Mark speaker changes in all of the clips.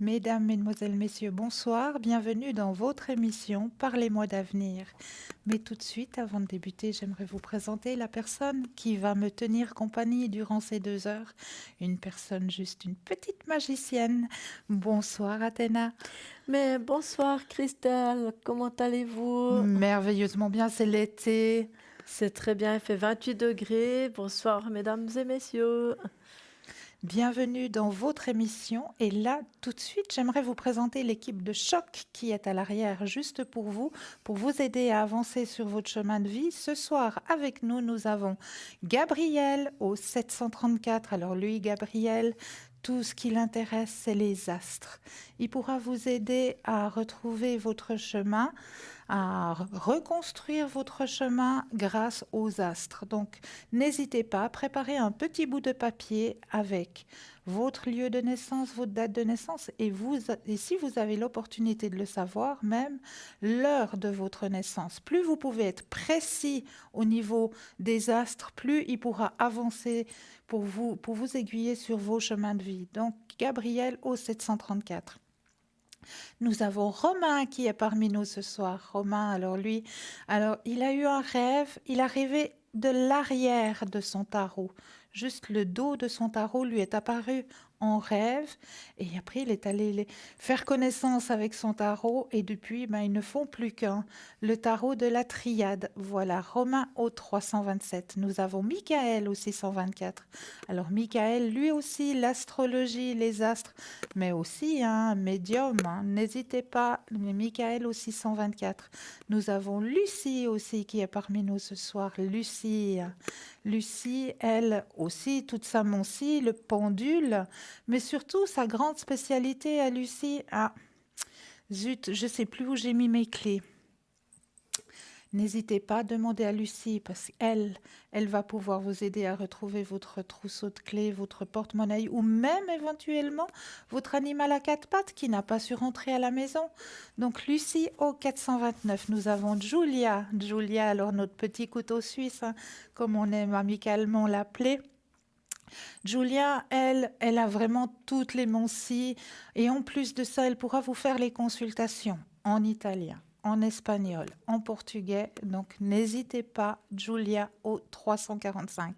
Speaker 1: Mesdames, Mesdemoiselles, Messieurs, bonsoir. Bienvenue dans votre émission Parlez-moi d'avenir. Mais tout de suite, avant de débuter, j'aimerais vous présenter la personne qui va me tenir compagnie durant ces 2 heures. Une personne juste, une petite magicienne. Bonsoir Athéna.
Speaker 2: Mais bonsoir Christelle, comment allez-vous?
Speaker 1: Merveilleusement bien, c'est l'été.
Speaker 2: C'est très bien, il fait 28 degrés. Bonsoir mesdames et messieurs.
Speaker 1: Bienvenue dans votre émission. Et là, tout de suite, j'aimerais vous présenter l'équipe de choc qui est à l'arrière, juste pour vous aider à avancer sur votre chemin de vie. Ce soir, avec nous, nous avons Gabriel au 734. Alors lui, Gabriel, tout ce qui l'intéresse, c'est les astres. Il pourra vous aider à retrouver votre chemin, à reconstruire votre chemin grâce aux astres. Donc, n'hésitez pas à préparer un petit bout de papier avec votre lieu de naissance, votre date de naissance et si vous avez l'opportunité de le savoir, même l'heure de votre naissance. Plus vous pouvez être précis au niveau des astres, plus il pourra avancer pour vous aiguiller sur vos chemins de vie. Donc, Gabriel au 734. Nous avons Romain qui est parmi nous ce soir. Romain, il a eu un rêve, il a rêvé de l'arrière de son tarot. Juste le dos de son tarot lui est apparu en rêve et après il est allé faire connaissance avec son tarot et depuis ils ne font plus qu'un. Le tarot de la triade. Voilà, Romain au 327. Nous avons Michael au 624. Alors Michael, lui aussi, l'astrologie, les astres, mais aussi un médium. N'hésitez pas, Michael au 624. Nous avons Lucie aussi qui est parmi nous ce soir. Lucie, elle aussi, toute sa moncie, le pendule, mais surtout sa grande spécialité à Lucie. Ah, zut, je ne sais plus où j'ai mis mes clés. N'hésitez pas à demander à Lucie parce qu'elle va pouvoir vous aider à retrouver votre trousseau de clés, votre porte-monnaie ou même éventuellement votre animal à 4 pattes qui n'a pas su rentrer à la maison. Donc Lucie au 429. Nous avons Julia, alors notre petit couteau suisse, comme on aime amicalement l'appeler. Julia, elle a vraiment toutes les moncies et en plus de ça, elle pourra vous faire les consultations en italien, en espagnol, en portugais. Donc n'hésitez pas, Julia au 345.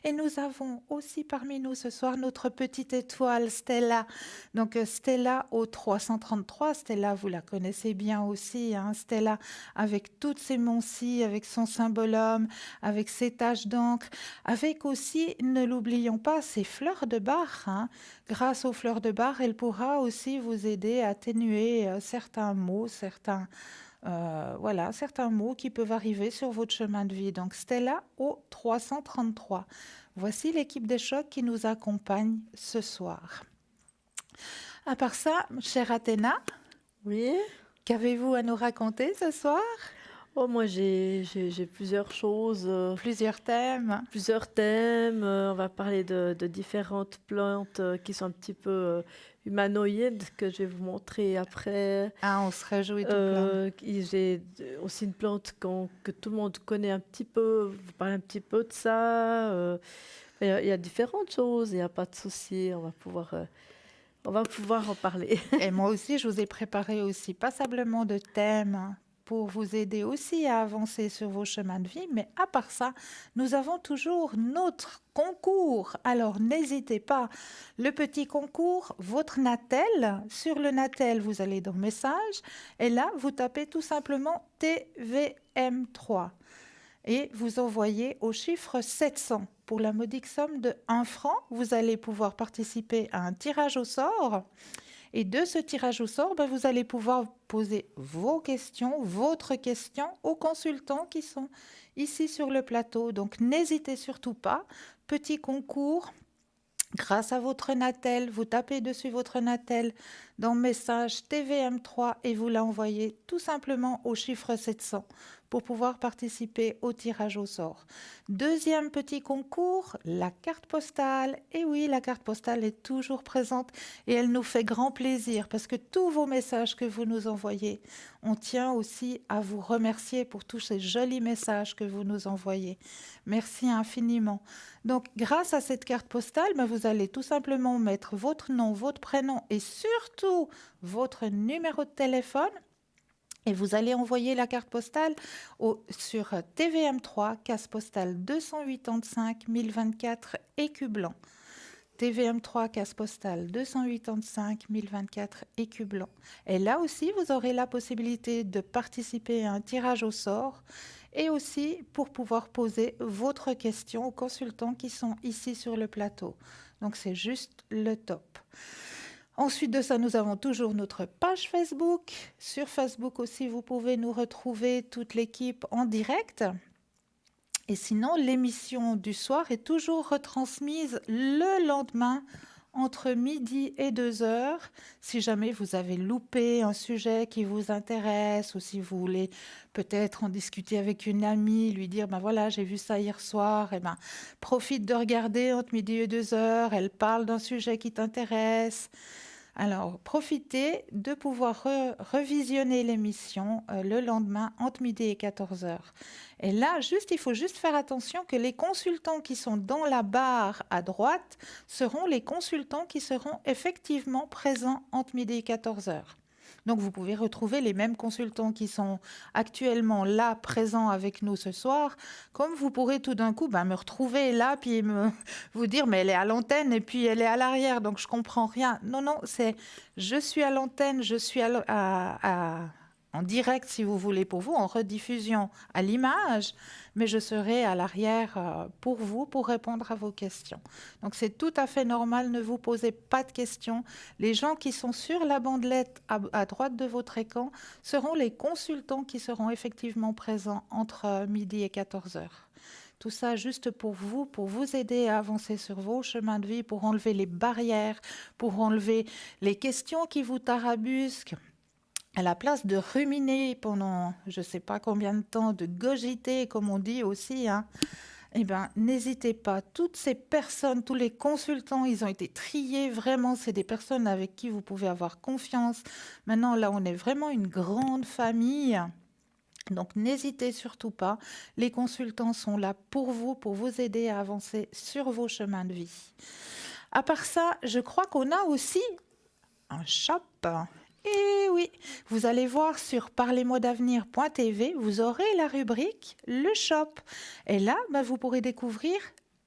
Speaker 1: Et nous avons aussi parmi nous ce soir notre petite étoile Stella. Donc Stella au 333. Stella, vous la connaissez bien aussi, Stella avec toutes ses moncies, avec son symbolum, avec ses taches d'encre, avec aussi, ne l'oublions pas, ses fleurs de bar. Grâce aux fleurs de bar, elle pourra aussi vous aider à atténuer certains maux, certains mots qui peuvent arriver sur votre chemin de vie. Donc Stella au 333. Voici l'équipe des chocs qui nous accompagne ce soir. À part ça, chère Athéna,
Speaker 2: Oui.
Speaker 1: qu'avez-vous à nous raconter ce soir?
Speaker 2: Oh, moi j'ai plusieurs choses,
Speaker 1: Plusieurs thèmes.
Speaker 2: plusieurs thèmes. On va parler de différentes plantes qui sont un petit peu humanoïdes que je vais vous montrer après.
Speaker 1: Ah, on se réjouit tout plein.
Speaker 2: J'ai aussi une plante que tout le monde connaît un petit peu. Vous parlez un petit peu de ça. Il y a différentes choses. Il n'y a pas de souci. On va pouvoir en parler.
Speaker 1: Et moi aussi, je vous ai préparé aussi passablement de thèmes pour vous aider aussi à avancer sur vos chemins de vie. Mais à part ça, nous avons toujours notre concours. Alors n'hésitez pas. Le petit concours, votre Natel. Sur le Natel, vous allez dans Messages et là, vous tapez tout simplement TVM3 et vous envoyez au chiffre 700. Pour la modique somme de 1 franc, vous allez pouvoir participer à un tirage au sort. Et de ce tirage au sort, vous allez pouvoir poser vos questions, votre question aux consultants qui sont ici sur le plateau. Donc n'hésitez surtout pas. Petit concours. Grâce à votre Natel, vous tapez dessus votre Natel dans Message TVM3 et vous l'envoyez tout simplement au chiffre 700 pour pouvoir participer au tirage au sort. Deuxième petit concours, la carte postale. Et oui, la carte postale est toujours présente et elle nous fait grand plaisir parce que tous vos messages que vous nous envoyez, on tient aussi à vous remercier pour tous ces jolis messages que vous nous envoyez. Merci infiniment. Donc, grâce à cette carte postale, vous allez tout simplement mettre votre nom, votre prénom et surtout surtout votre numéro de téléphone. Et vous allez envoyer la carte postale sur TVM3, case postale 285 1024 Écu Blanc. TVM3, case postale 285 1024 Écu Blanc. Et là aussi, vous aurez la possibilité de participer à un tirage au sort et aussi pour pouvoir poser votre question aux consultants qui sont ici sur le plateau. Donc, c'est juste le top. Ensuite de ça, nous avons toujours notre page Facebook. Sur Facebook aussi, vous pouvez nous retrouver toute l'équipe en direct. Et sinon, l'émission du soir est toujours retransmise le lendemain entre midi et 2 heures. Si jamais vous avez loupé un sujet qui vous intéresse ou si vous voulez peut-être en discuter avec une amie, lui dire, ben voilà, j'ai vu ça hier soir, et ben, profite de regarder entre midi et 2 heures, elle parle d'un sujet qui t'intéresse. Alors, profitez de pouvoir revisionner l'émission le lendemain entre midi et 14 heures. Et là, il faut juste faire attention que les consultants qui sont dans la barre à droite seront les consultants qui seront effectivement présents entre midi et 14 heures. Donc, vous pouvez retrouver les mêmes consultants qui sont actuellement là, présents avec nous ce soir, comme vous pourrez tout d'un coup me retrouver là, puis vous dire, mais elle est à l'antenne et puis elle est à l'arrière, donc je comprends rien. Non, c'est je suis à l'antenne, je suis en direct, si vous voulez, pour vous, en rediffusion à l'image, mais je serai à l'arrière pour vous, pour répondre à vos questions. Donc, c'est tout à fait normal, ne vous posez pas de questions. Les gens qui sont sur la bandelette à droite de votre écran seront les consultants qui seront effectivement présents entre midi et 14 heures. Tout ça juste pour vous aider à avancer sur vos chemins de vie, pour enlever les barrières, pour enlever les questions qui vous tarabusquent. À la place de ruminer pendant je ne sais pas combien de temps, de cogiter, comme on dit aussi, eh ben, n'hésitez pas. Toutes ces personnes, tous les consultants, ils ont été triés. Vraiment, c'est des personnes avec qui vous pouvez avoir confiance. Maintenant, là, on est vraiment une grande famille. Donc, n'hésitez surtout pas. Les consultants sont là pour vous aider à avancer sur vos chemins de vie. À part ça, je crois qu'on a aussi un shop. Et oui, vous allez voir sur parlez-moi-d'avenir.tv, vous aurez la rubrique Le Shop. Et là, vous pourrez découvrir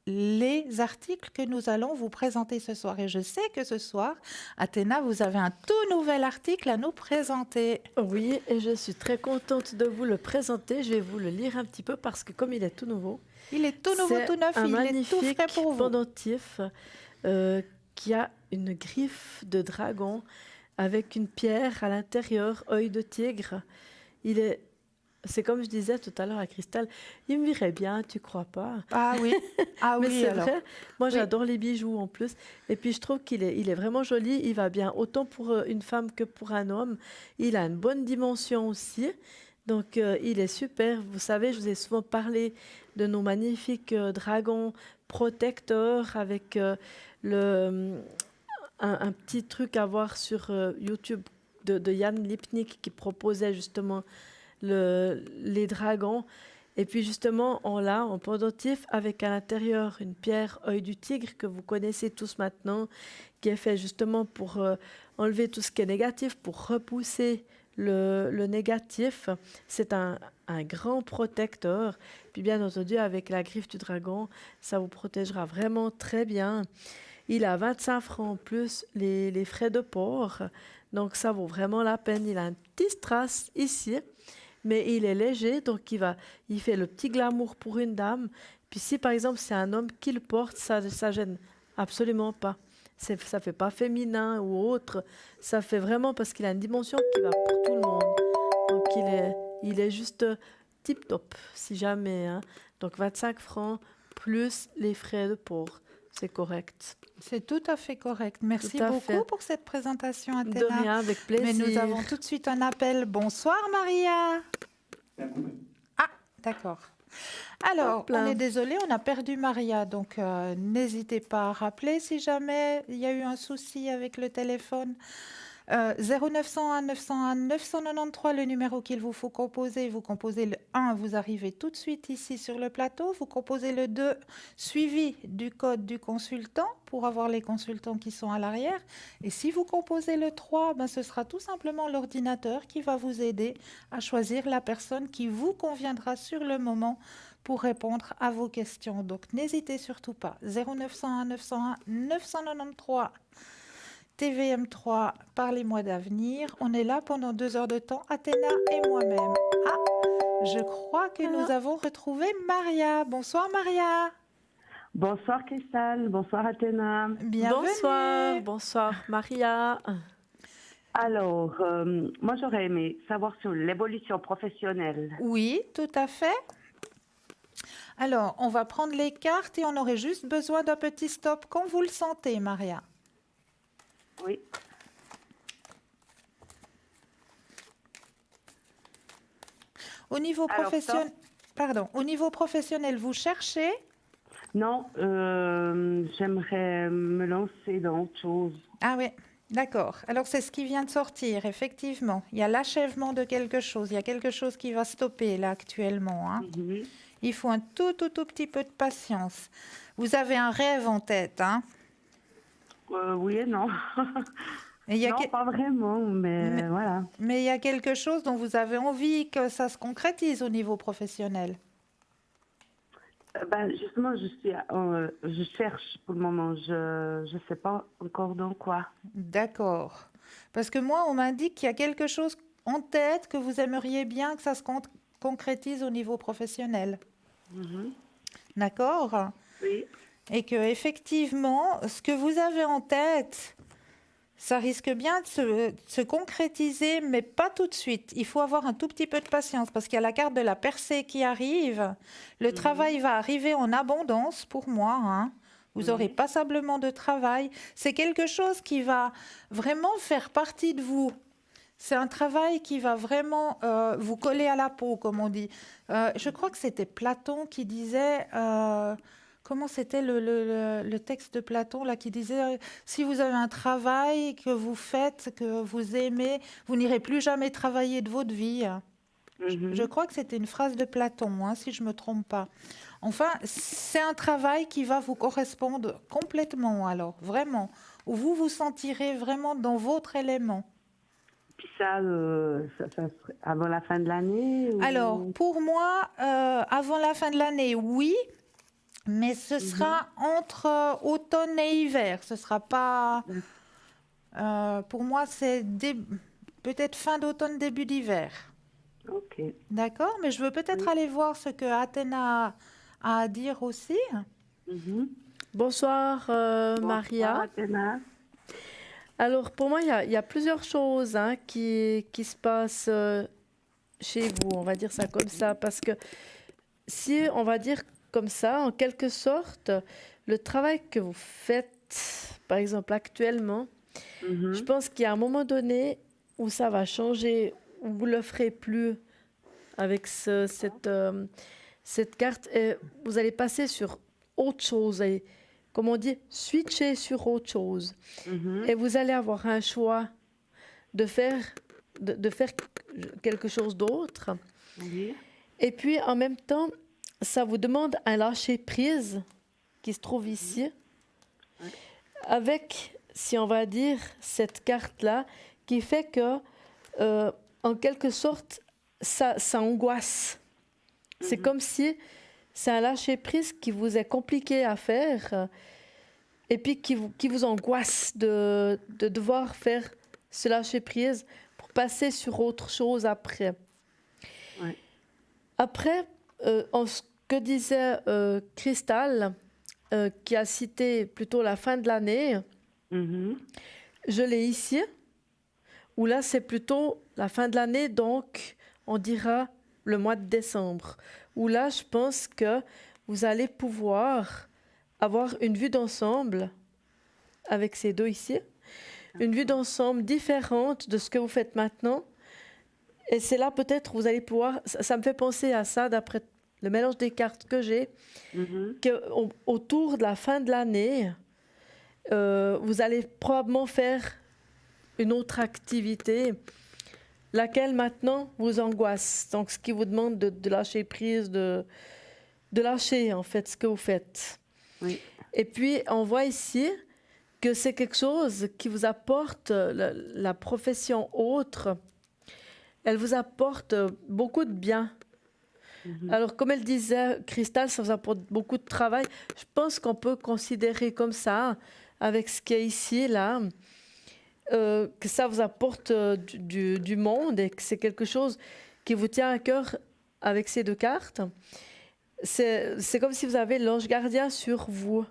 Speaker 1: les articles que nous allons vous présenter ce soir. Et je sais que ce soir, Athéna, vous avez un tout nouvel article à nous présenter.
Speaker 2: Oui, et je suis très contente de vous le présenter. Je vais vous le lire un petit peu parce que comme il est tout nouveau,
Speaker 1: il est tout nouveau, tout neuf, il est tout frais pour vous.
Speaker 2: Pendentif qui a une griffe de dragon avec une pierre à l'intérieur, œil de tigre. C'est comme je disais tout à l'heure à Christelle, il me virait bien, tu crois pas?
Speaker 1: Ah oui,
Speaker 2: Mais
Speaker 1: oui,
Speaker 2: c'est
Speaker 1: alors.
Speaker 2: vrai. Moi, j'adore les bijoux en plus. Et puis, je trouve qu'il est vraiment joli. Il va bien autant pour une femme que pour un homme. Il a une bonne dimension aussi. Donc, il est super. Vous savez, je vous ai souvent parlé de nos magnifiques dragons protecteurs avec un petit truc à voir sur YouTube de Yann Lipnik qui proposait justement les dragons. Et puis justement, on l'a en pendentif avec à l'intérieur une pierre œil du tigre que vous connaissez tous maintenant, qui est fait justement pour enlever tout ce qui est négatif, pour repousser le négatif. C'est un grand protecteur. Puis bien entendu, avec la griffe du dragon, ça vous protégera vraiment très bien. Il a 25 francs plus les frais de port, donc ça vaut vraiment la peine. Il a une petite strass ici, mais il est léger, donc il fait le petit glamour pour une dame. Puis si par exemple c'est un homme qui le porte, ça gêne absolument pas. Ça fait pas féminin ou autre, ça fait vraiment parce qu'il a une dimension qui va pour tout le monde. Donc il est juste tip top, si jamais. Donc 25 francs plus les frais de port. C'est correct.
Speaker 1: C'est tout à fait correct. Merci beaucoup pour cette présentation, Athéna.
Speaker 2: De rien, avec plaisir.
Speaker 1: Mais nous avons tout de suite un appel. Bonsoir, Maria. Ah, d'accord. Alors, on est désolé, on a perdu Maria. Donc, n'hésitez pas à rappeler si jamais il y a eu un souci avec le téléphone. 0901 901 993, le numéro qu'il vous faut composer. Vous composez le 1, vous arrivez tout de suite ici sur le plateau. Vous composez le 2, suivi du code du consultant pour avoir les consultants qui sont à l'arrière. Et si vous composez le 3, ben, ce sera tout simplement l'ordinateur qui va vous aider à choisir la personne qui vous conviendra sur le moment pour répondre à vos questions. Donc n'hésitez surtout pas. 0901 901 993. TVM3, parlez-moi d'avenir. On est là pendant 2 heures de temps, Athéna et moi-même. Ah, je crois que nous avons retrouvé Maria. Bonsoir Maria.
Speaker 3: Bonsoir Cristal, bonsoir Athéna.
Speaker 1: Bienvenue.
Speaker 2: Bonsoir Maria.
Speaker 3: Alors, moi j'aurais aimé savoir sur l'évolution professionnelle.
Speaker 1: Oui, tout à fait. Alors, on va prendre les cartes et on aurait juste besoin d'un petit stop quand vous le sentez, Maria.
Speaker 3: Oui.
Speaker 1: Au niveau
Speaker 3: Alors,
Speaker 1: professionnel, au niveau professionnel, vous cherchez?
Speaker 3: Non, j'aimerais me lancer dans autre chose.
Speaker 1: Ah oui, d'accord. Alors c'est ce qui vient de sortir, effectivement. Il y a l'achèvement de quelque chose. Il y a quelque chose qui va stopper là actuellement, hein.
Speaker 3: Mhm.
Speaker 1: Il faut un tout petit peu de patience. Vous avez un rêve en tête, hein?
Speaker 3: Oui et non.
Speaker 1: Et il y a
Speaker 3: Non,
Speaker 1: que-
Speaker 3: pas vraiment, mais voilà.
Speaker 1: Mais il y a quelque chose dont vous avez envie que ça se concrétise au niveau professionnel.
Speaker 3: Ben, justement, je cherche pour le moment. Je sais pas encore dans quoi.
Speaker 1: D'accord. Parce que moi, on m'indique qu'il y a quelque chose en tête que vous aimeriez bien que ça se concrétise au niveau professionnel.
Speaker 3: Mhm.
Speaker 1: D'accord?
Speaker 3: Oui.
Speaker 1: Et que effectivement, ce que vous avez en tête, ça risque bien de se concrétiser, mais pas tout de suite. Il faut avoir un tout petit peu de patience parce qu'il y a la carte de la percée qui arrive. Le travail va arriver en abondance pour moi, hein. Vous aurez passablement de travail. C'est quelque chose qui va vraiment faire partie de vous. C'est un travail qui va vraiment vous coller à la peau, comme on dit. Je crois que c'était Platon qui disait... comment c'était le texte de Platon là, qui disait si vous avez un travail que vous faites, que vous aimez, vous n'irez plus jamais travailler de votre vie. Je crois que c'était une phrase de Platon, hein, si je ne me trompe pas. Enfin, c'est un travail qui va vous correspondre complètement, alors, vraiment, où vous vous sentirez vraiment dans votre élément.
Speaker 3: Puis ça serait avant la fin de l'année ou...
Speaker 1: Alors, pour moi, avant la fin de l'année, oui, mais ce sera entre automne et hiver. Ce ne sera pas... pour moi, c'est peut-être fin d'automne, début d'hiver.
Speaker 3: Ok.
Speaker 1: D'accord? Mais je veux peut-être aller voir ce que Athéna a à dire aussi.
Speaker 3: Mhm.
Speaker 2: Bonsoir
Speaker 3: Bonsoir,
Speaker 2: Maria.
Speaker 3: Athéna.
Speaker 2: Alors pour moi, il y a plusieurs choses hein, qui se passent chez vous, on va dire ça comme ça, parce que si on va dire comme ça, en quelque sorte, le travail que vous faites, par exemple actuellement, je pense qu'il y a un moment donné où ça va changer, où vous ne le ferez plus avec cette carte, et vous allez passer sur autre chose, et, comme on dit, switcher sur autre chose. Et vous allez avoir un choix de faire quelque chose d'autre.
Speaker 3: Oui.
Speaker 2: Et puis, en même temps, ça vous demande un lâcher-prise qui se trouve ici, avec, si on va dire, cette carte-là, qui fait que, en quelque sorte, ça angoisse. C'est comme si c'est un lâcher-prise qui vous est compliqué à faire, et puis qui vous angoisse de devoir faire ce lâcher-prise pour passer sur autre chose après.
Speaker 3: Ouais.
Speaker 2: Après, en ce que disait Cristal, qui a cité plutôt la fin de l'année, je l'ai ici, où là c'est plutôt la fin de l'année, donc on dira le mois de décembre, où là je pense que vous allez pouvoir avoir une vue d'ensemble avec ces deux ici, une vue d'ensemble différente de ce que vous faites maintenant. Et c'est là peut-être vous allez pouvoir, ça me fait penser à ça d'après le mélange des cartes que j'ai, qu'autour de la fin de l'année, vous allez probablement faire une autre activité, laquelle maintenant vous angoisse. Donc, ce qui vous demande de lâcher prise, de lâcher en fait ce que vous faites.
Speaker 3: Oui.
Speaker 2: Et puis, on voit ici que c'est quelque chose qui vous apporte, la profession autre, elle vous apporte beaucoup de bien. Alors, comme elle disait, Cristal, ça vous apporte beaucoup de travail. Je pense qu'on peut considérer comme ça, avec ce qu'il y a ici, là, que ça vous apporte du monde et que c'est quelque chose qui vous tient à cœur avec ces deux cartes. C'est comme si vous avez l'ange gardien sur vous.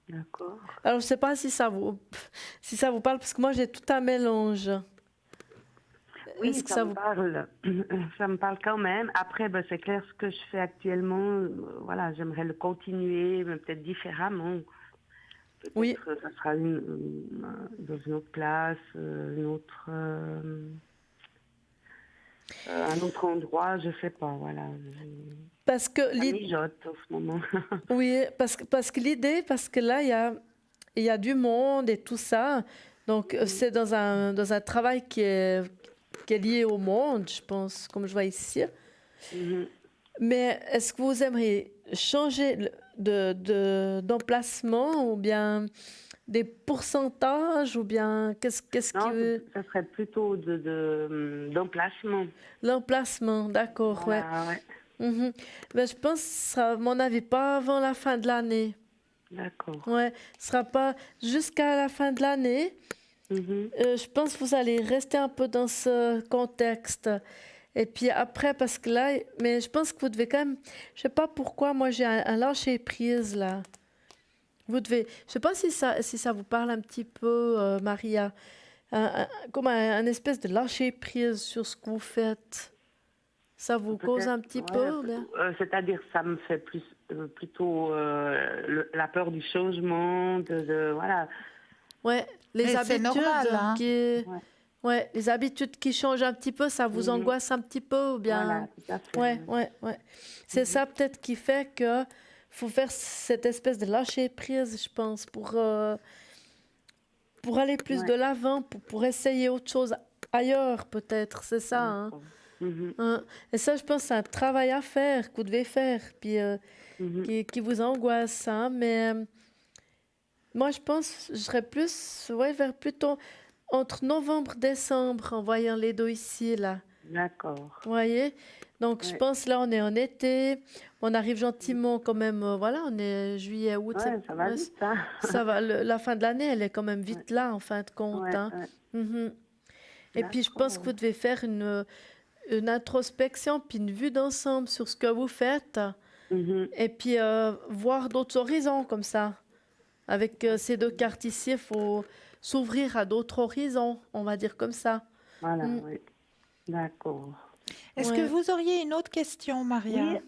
Speaker 3: D'accord.
Speaker 2: Alors, je ne sais pas si ça vous parle, parce que moi, j'ai tout un mélange.
Speaker 3: Oui,
Speaker 2: Est-ce que
Speaker 3: ça me parle. Ça me parle quand même. Après, c'est clair, ce que je fais actuellement, voilà, j'aimerais le continuer, mais peut-être différemment. Peut-être
Speaker 2: Oui.
Speaker 3: ça sera dans une autre place, un autre endroit, je sais pas, voilà.
Speaker 2: Parce que
Speaker 3: Ça mijote en ce moment.
Speaker 2: oui, parce que l'idée, parce que là, il y a du monde et tout ça. Donc, c'est dans un travail qui est lié au monde, je pense, comme je vois ici. Mais est-ce que vous aimeriez changer d'emplacement ou bien des pourcentages ou bien qu'est-ce
Speaker 3: Non,
Speaker 2: qui...
Speaker 3: ça serait plutôt d'emplacement.
Speaker 2: L'emplacement, d'accord, ouais.
Speaker 3: Voilà, ouais.
Speaker 2: Ben, je pense, à mon avis, pas avant la fin de l'année.
Speaker 3: D'accord.
Speaker 2: Ouais, ce sera pas jusqu'à la fin de l'année. Je pense que vous allez rester un peu dans ce contexte. Et puis après, parce que là, mais je pense que vous devez quand même, je sais pas pourquoi, moi j'ai un lâcher prise là. Vous devez, je sais pas si ça vous parle un petit peu, Maria, comme un espèce de lâcher prise sur ce que vous faites. Ça vous cause un petit peu ou bien?
Speaker 3: C'est-à-dire, ça me fait plutôt la peur du changement, voilà.
Speaker 2: Ouais, les
Speaker 1: Mais c'est
Speaker 2: habitudes
Speaker 1: normal, hein.
Speaker 2: Ouais, les habitudes qui changent un petit peu, ça vous angoisse un petit peu ou bien?
Speaker 3: Voilà, tout à fait.
Speaker 2: Ouais. C'est ça peut-être qui fait que faut faire cette espèce de lâcher prise, je pense, pour aller plus de l'avant, pour essayer autre chose ailleurs peut-être, c'est ça, hein? Hein. Et ça, je pense, c'est un travail à faire, que vous devez faire, puis qui vous angoisse, hein? Mais moi, je pense, je serais plus, vers plutôt entre novembre et décembre, en voyant les deux ici, là.
Speaker 3: D'accord.
Speaker 2: Vous voyez? Donc, je pense, là, on est en été, on arrive gentiment quand même, voilà, on est juillet, août,
Speaker 3: Ouais, ça va vite, hein.
Speaker 2: ça va, la fin de l'année, elle est quand même vite là, en fin de compte, hein. Et puis, je pense que vous devez faire une introspection, puis une vue d'ensemble sur ce que vous faites, et puis voir d'autres horizons comme ça. Avec ces deux cartes ici, il faut s'ouvrir à d'autres horizons, on va dire comme ça.
Speaker 3: Voilà, oui. D'accord.
Speaker 1: Est-ce que vous auriez une autre question, Maria?
Speaker 3: Oui,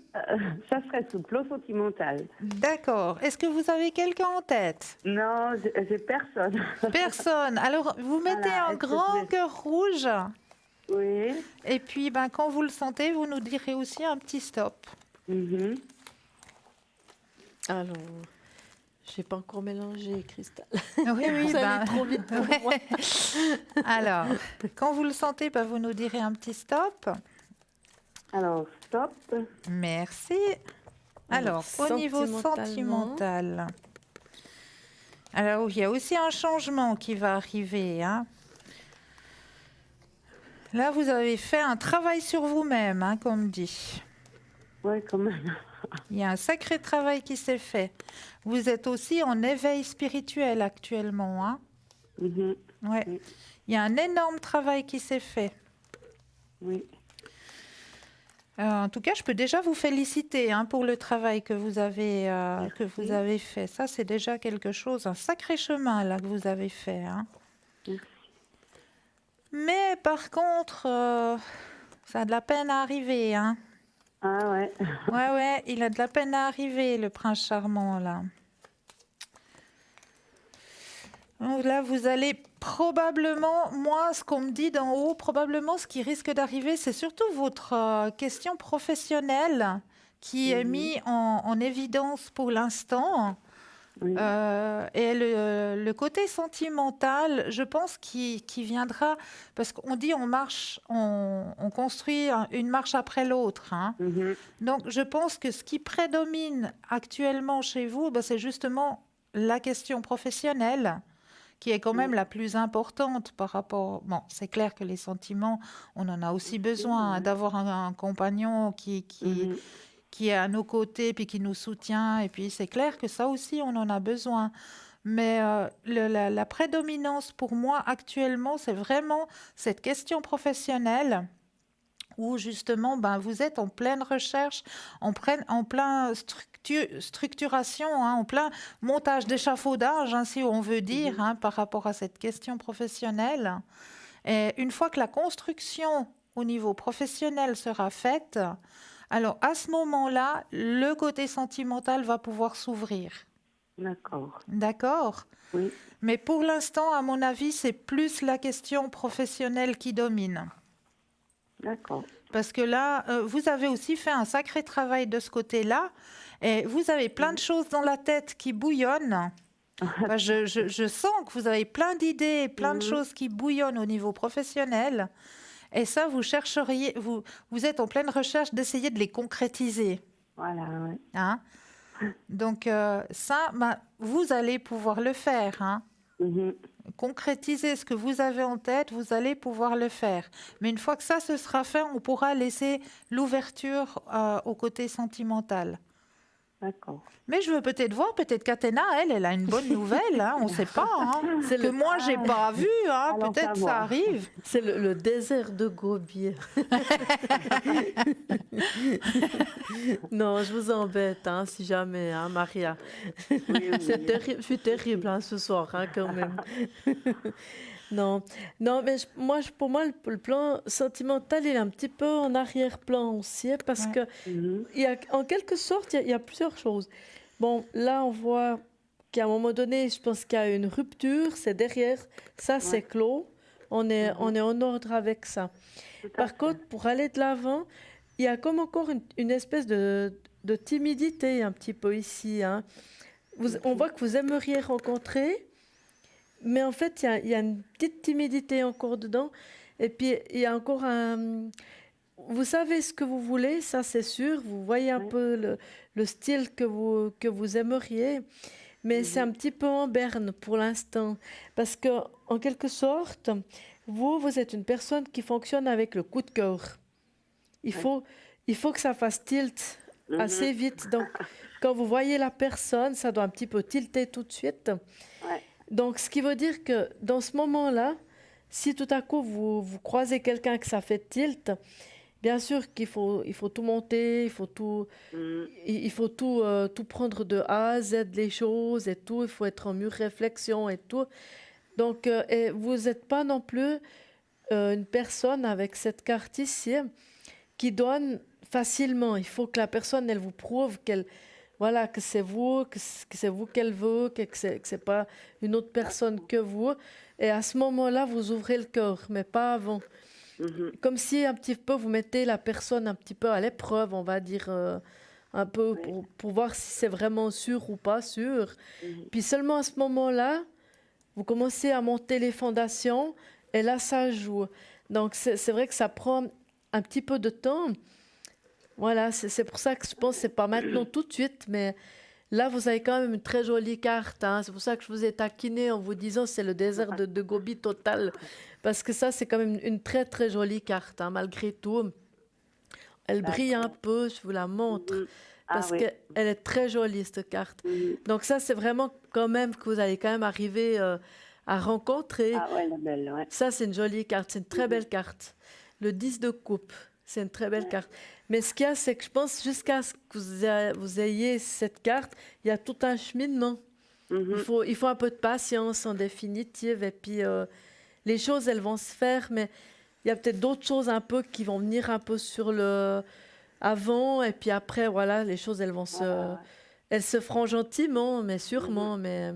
Speaker 3: ça serait sous plan sentimental.
Speaker 1: D'accord. Est-ce que vous avez quelqu'un en tête?
Speaker 3: Non, j'ai personne.
Speaker 1: Personne. Alors, vous mettez un grand cœur rouge.
Speaker 3: Oui.
Speaker 1: Et puis, quand vous le sentez, vous nous direz aussi un petit stop.
Speaker 2: Alors, je n'ai pas encore mélangé, Cristal.
Speaker 1: Oui,
Speaker 2: Vous allez trop vite pour moi.
Speaker 1: Alors, quand vous le sentez, vous nous direz un petit stop.
Speaker 3: Alors, stop.
Speaker 1: Merci. Alors, au niveau sentimental. Alors, il y a aussi un changement qui va arriver, hein. Là, vous avez fait un travail sur vous-même, hein, comme dit.
Speaker 3: Oui, quand même.
Speaker 1: Il y a un sacré travail qui s'est fait. Vous êtes aussi en éveil spirituel actuellement, hein. Ouais.
Speaker 3: Oui.
Speaker 1: Il y a un énorme travail qui s'est fait.
Speaker 3: Oui.
Speaker 1: En tout cas, je peux déjà vous féliciter, hein, pour le travail que vous avez fait. Ça, c'est déjà quelque chose, un sacré chemin là que vous avez fait, hein.
Speaker 3: Merci.
Speaker 1: Mais par contre, ça a de la peine à arriver, hein.
Speaker 3: Ah ouais.
Speaker 1: Ouais, il a de la peine à arriver, le prince charmant, là. Donc là, vous allez probablement, moi, ce qu'on me dit d'en haut, probablement ce qui risque d'arriver, c'est surtout votre question professionnelle qui est mise en évidence pour l'instant.
Speaker 3: Oui.
Speaker 1: Et le côté sentimental, je pense qu'il viendra, parce qu'on dit on construit une marche après l'autre, hein.
Speaker 3: Mhm.
Speaker 1: Donc, je pense que ce qui prédomine actuellement chez vous, ben, c'est justement la question professionnelle, qui est quand même la plus importante par rapport... Bon, c'est clair que les sentiments, on en a aussi besoin, hein, d'avoir un compagnon
Speaker 3: Mhm.
Speaker 1: qui est à nos côtés, puis qui nous soutient, et puis c'est clair que ça aussi, on en a besoin. Mais la prédominance pour moi actuellement, c'est vraiment cette question professionnelle où justement, ben, vous êtes en pleine recherche, en plein structuration, hein, en plein montage d'échafaudage, hein, si on veut dire, hein, par rapport à cette question professionnelle. Et une fois que la construction au niveau professionnel sera faite, alors à ce moment-là, le côté sentimental va pouvoir s'ouvrir.
Speaker 3: D'accord.
Speaker 1: D'accord?
Speaker 3: Oui.
Speaker 1: Mais pour l'instant, à mon avis, c'est plus la question professionnelle qui domine.
Speaker 3: D'accord.
Speaker 1: Parce que là, vous avez aussi fait un sacré travail de ce côté-là. Et vous avez plein de choses dans la tête qui bouillonnent. Enfin, je sens que vous avez plein d'idées, plein de
Speaker 3: Mhm.
Speaker 1: choses qui bouillonnent au niveau professionnel. Et ça, vous êtes en pleine recherche d'essayer de les concrétiser,
Speaker 3: Voilà, ouais.
Speaker 1: hein. Donc ça, ben, vous allez pouvoir le faire, hein.
Speaker 3: Mhm.
Speaker 1: Concrétiser ce que vous avez en tête, vous allez pouvoir le faire. Mais une fois que ça se sera fait, on pourra laisser l'ouverture au côté sentimental.
Speaker 3: D'accord.
Speaker 1: Mais je veux peut-être voir, peut-être qu'Athéna, elle a une bonne nouvelle, hein, on ne sait pas, hein,
Speaker 2: C'est
Speaker 1: que
Speaker 2: le,
Speaker 1: moi, j'ai pas vu, hein,
Speaker 3: allons
Speaker 1: peut-être ça
Speaker 3: savoir.
Speaker 1: arrive.
Speaker 2: c'est le désert de Gobi. Non, je vous embête, hein, si jamais, hein, Maria.
Speaker 3: Oui, oui,
Speaker 2: C'est
Speaker 3: oui.
Speaker 2: terrible, je suis terrible hein, ce soir, hein, quand même. Non, non, mais pour moi, le plan sentimental, il est un petit peu en arrière-plan aussi, hein, parce
Speaker 1: Ouais.
Speaker 2: que
Speaker 3: Mhm.
Speaker 2: en quelque sorte, il y a plusieurs choses. Bon, là, on voit qu'à un moment donné, je pense qu'il y a une rupture, c'est derrière, ça, c'est
Speaker 3: Ouais.
Speaker 2: clos, on est en ordre avec ça.
Speaker 3: Tout à
Speaker 2: Par
Speaker 3: fait.
Speaker 2: contre, pour aller de l'avant, il y a comme encore une espèce de timidité un petit peu ici, hein. On voit que vous aimeriez rencontrer, mais en fait, il y a une petite timidité encore dedans. Et puis, il y a encore un... Vous savez ce que vous voulez, ça c'est sûr. Vous voyez un
Speaker 3: Ouais.
Speaker 2: peu le style que vous aimeriez, mais c'est un petit peu en berne pour l'instant. Parce que, en quelque sorte, vous êtes une personne qui fonctionne avec le coup de cœur. Il
Speaker 3: Ouais.
Speaker 2: faut, il faut que ça fasse tilt
Speaker 3: Mhm.
Speaker 2: assez vite. Donc, quand vous voyez la personne, ça doit un petit peu tilter tout de suite.
Speaker 3: Ouais.
Speaker 2: Donc, ce qui veut dire que dans ce moment-là, si tout à coup vous croisez quelqu'un que ça fait tilt, bien sûr il faut tout monter,
Speaker 3: Mhm.
Speaker 2: il faut tout prendre de A à Z, les choses et tout, il faut être en mûre réflexion et tout. Donc, et vous n'êtes pas non plus une personne avec cette carte ici qui donne facilement. Il faut que la personne, elle vous prouve qu'elle, voilà, que c'est vous, que c'est vous qu'elle veut, que c'est pas une autre personne que vous. Et à ce moment-là, vous ouvrez le cœur, mais pas avant.
Speaker 3: Mhm.
Speaker 2: Comme si un petit peu vous mettez la personne un petit peu à l'épreuve, on va dire, un peu
Speaker 3: Ouais.
Speaker 2: pour voir si c'est vraiment sûr ou pas sûr.
Speaker 3: Mhm.
Speaker 2: Puis seulement à ce moment-là, vous commencez à monter les fondations et là, ça joue. Donc c'est vrai que ça prend un petit peu de temps. Voilà, c'est pour ça que je pense que c'est pas maintenant tout de suite, mais là, vous avez quand même une très jolie carte, hein. C'est pour ça que je vous ai taquiné en vous disant c'est le désert de Gobi total. Parce que ça, c'est quand même une très très jolie carte, hein, malgré tout. Elle brille un
Speaker 3: D'accord.
Speaker 2: peu, je vous la montre,
Speaker 3: Mhm. Ah
Speaker 2: parce
Speaker 3: oui.
Speaker 2: qu'elle est très jolie, cette carte.
Speaker 3: Mhm.
Speaker 2: Donc ça, c'est vraiment quand même que vous allez quand même arriver à rencontrer.
Speaker 3: Ah ouais, la belle, ouais.
Speaker 2: Ça, c'est une jolie carte, c'est une très belle carte. Le 10 de coupe, c'est une très belle carte. Mais ce qu'il y a, c'est que je pense jusqu'à ce que vous ayez cette carte, il y a tout un cheminement.
Speaker 3: Mhm.
Speaker 2: Il faut un peu de patience en définitive. Et puis, les choses, elles vont se faire, mais il y a peut-être d'autres choses un peu qui vont venir un peu sur le avant. Et puis après, voilà, les choses,
Speaker 3: Voilà, ouais.
Speaker 2: elles se feront gentiment, mais sûrement. Mais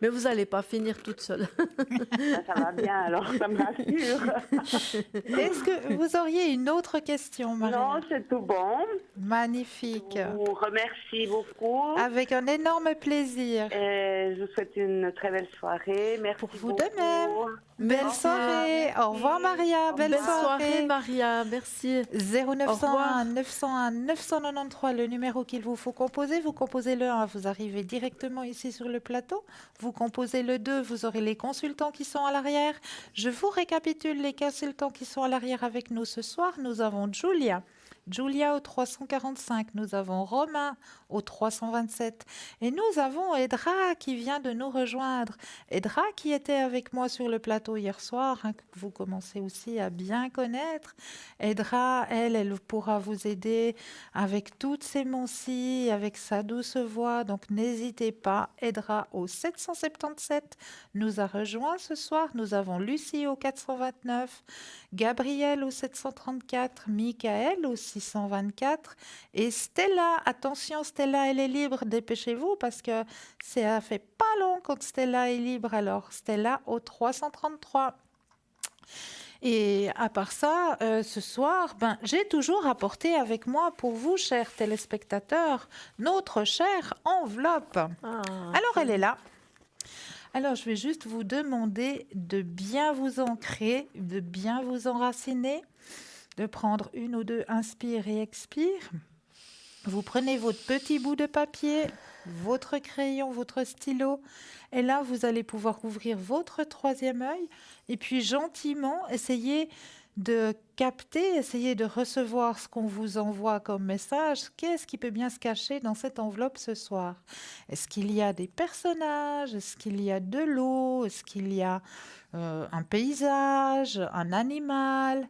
Speaker 2: Mais vous n'allez pas finir toute seule.
Speaker 3: Ça va bien, alors ça me rassure.
Speaker 1: Est-ce que vous auriez une autre question, Maria?
Speaker 3: Non, c'est tout bon.
Speaker 1: Magnifique.
Speaker 3: Je vous remercie beaucoup.
Speaker 1: Avec un énorme plaisir.
Speaker 3: Et je vous souhaite une très belle soirée. Merci
Speaker 1: Pour vous
Speaker 3: beaucoup.
Speaker 1: de même. Belle soirée. Au revoir, Maria. Belle soirée.
Speaker 2: Maria. Merci.
Speaker 1: 0901 901 993, le numéro qu'il vous faut composer. Vous composez le 1, vous arrivez directement ici sur le plateau. Vous composez le 2, vous aurez les consultants qui sont à l'arrière. Je vous récapitule les consultants qui sont à l'arrière avec nous ce soir. Nous avons Julia au 345, nous avons Romain au 327 et nous avons Edra qui vient de nous rejoindre. Edra qui était avec moi sur le plateau hier soir, que vous commencez aussi à bien connaître. Edra, elle pourra vous aider avec toutes ses moncies, avec sa douce voix, donc n'hésitez pas. Edra au 777 nous a rejoint ce soir. Nous avons Lucie au 429, Gabriel au 734, Michael au 624 et Stella. Attention, Stella, elle est libre, dépêchez-vous parce que ça fait pas long quand Stella est libre. Alors, Stella au 333. Et à part ça, ce soir, j'ai toujours apporté avec moi pour vous, chers téléspectateurs, notre chère enveloppe. Alors, elle est là. Alors, je vais juste vous demander de bien vous ancrer, de bien vous enraciner, de prendre une ou deux inspire et expire. Vous prenez votre petit bout de papier, votre crayon, votre stylo, et là, vous allez pouvoir ouvrir votre troisième œil et puis gentiment essayer de capter, essayer de recevoir ce qu'on vous envoie comme message. Qu'est-ce qui peut bien se cacher dans cette enveloppe ce soir? Est-ce qu'il y a des personnages? Est-ce qu'il y a de l'eau? Est-ce qu'il y a un paysage, un animal?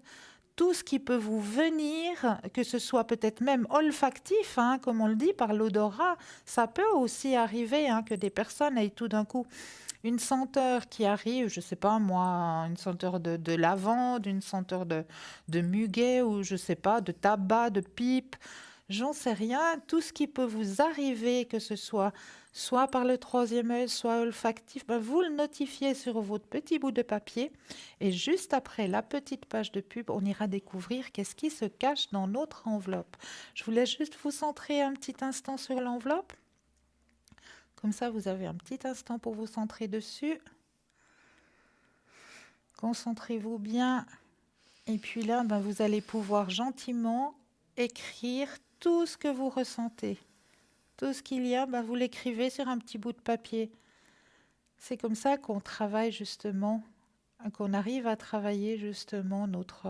Speaker 1: Tout ce qui peut vous venir, que ce soit peut-être même olfactif, comme on le dit, par l'odorat, ça peut aussi arriver que des personnes aient tout d'un coup une senteur qui arrive, je ne sais pas moi, une senteur de lavande, une senteur de muguet ou je ne sais pas, de tabac, de pipe, j'en sais rien. Tout ce qui peut vous arriver, que ce soit par le troisième œil, soit olfactif, vous le notifiez sur votre petit bout de papier et juste après la petite page de pub, on ira découvrir qu'est-ce qui se cache dans notre enveloppe. Je voulais juste vous centrer un petit instant sur l'enveloppe. Comme ça, vous avez un petit instant pour vous centrer dessus. Concentrez-vous bien. Et puis là, vous allez pouvoir gentiment écrire tout ce que vous ressentez. Tout ce qu'il y a, vous l'écrivez sur un petit bout de papier. C'est comme ça qu'on travaille justement, qu'on arrive à travailler justement notre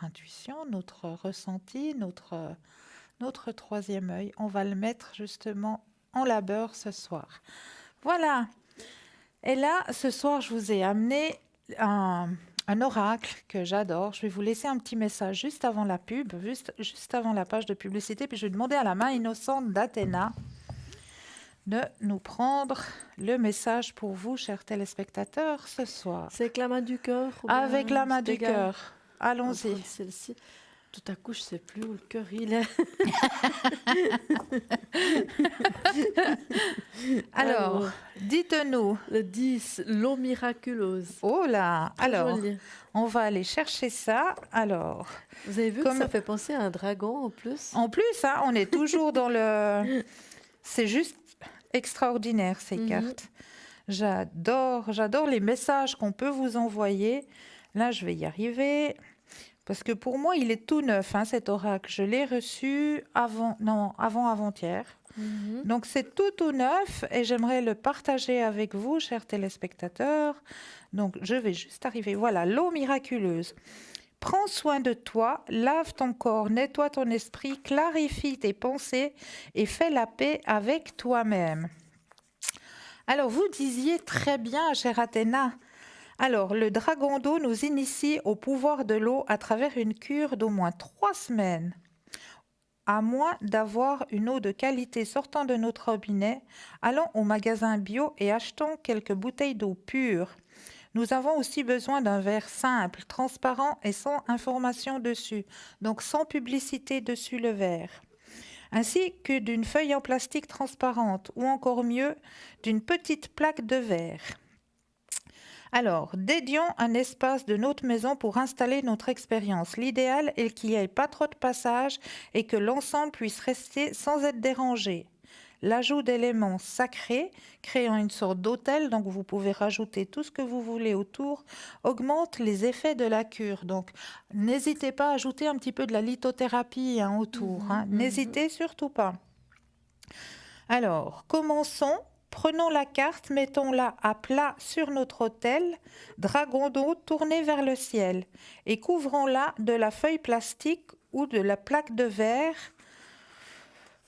Speaker 1: intuition, notre ressenti, notre troisième œil. On va le mettre justement en labeur ce soir. Voilà. Et là, ce soir, je vous ai amené un oracle que j'adore. Je vais vous laisser un petit message juste avant la pub, juste avant la page de publicité. Puis je vais demander à la main innocente d'Athéna de nous prendre le message pour vous, chers téléspectateurs, ce soir.
Speaker 2: C'est avec la main du cœur?
Speaker 1: Avec la main du cœur. Allons-y.
Speaker 2: Celle-ci. Tout à coup, je ne sais plus où le cœur il est.
Speaker 1: Alors, dites-nous.
Speaker 2: Le 10, l'eau miraculeuse.
Speaker 1: Oh là, alors,
Speaker 2: Joli.
Speaker 1: on va aller chercher ça. Alors,
Speaker 2: vous avez vu que ça fait penser à un dragon en plus?
Speaker 1: En plus, on est toujours dans le... C'est juste extraordinaire, ces cartes. J'adore les messages qu'on peut vous envoyer. Là, je vais y arriver. Parce que pour moi, il est tout neuf, cet oracle. Je l'ai reçu avant-hier. Donc, c'est tout neuf et j'aimerais le partager avec vous, chers téléspectateurs. Donc, je vais juste arriver. Voilà, l'eau miraculeuse. Prends soin de toi, lave ton corps, nettoie ton esprit, clarifie tes pensées et fais la paix avec toi-même. Alors, vous disiez très bien, chère Athéna, alors, le dragon d'eau nous initie au pouvoir de l'eau à travers une cure d'au moins 3 semaines. À moins d'avoir une eau de qualité sortant de notre robinet, allons au magasin bio et achetons quelques bouteilles d'eau pure. Nous avons aussi besoin d'un verre simple, transparent et sans information dessus, donc sans publicité dessus le verre. ainsi que d'une feuille en plastique transparente ou encore mieux, d'une petite plaque de verre. Alors, dédions un espace de notre maison pour installer notre expérience. L'idéal est qu'il n'y ait pas trop de passages et que l'ensemble puisse rester sans être dérangé. L'ajout d'éléments sacrés, créant une sorte d'autel, donc vous pouvez rajouter tout ce que vous voulez autour, augmente les effets de la cure. Donc, n'hésitez pas à ajouter un petit peu de la lithothérapie autour. N'hésitez surtout pas. Alors, commençons. Prenons la carte, mettons-la à plat sur notre autel, dragon d'eau tourné vers le ciel et couvrons-la de la feuille plastique ou de la plaque de verre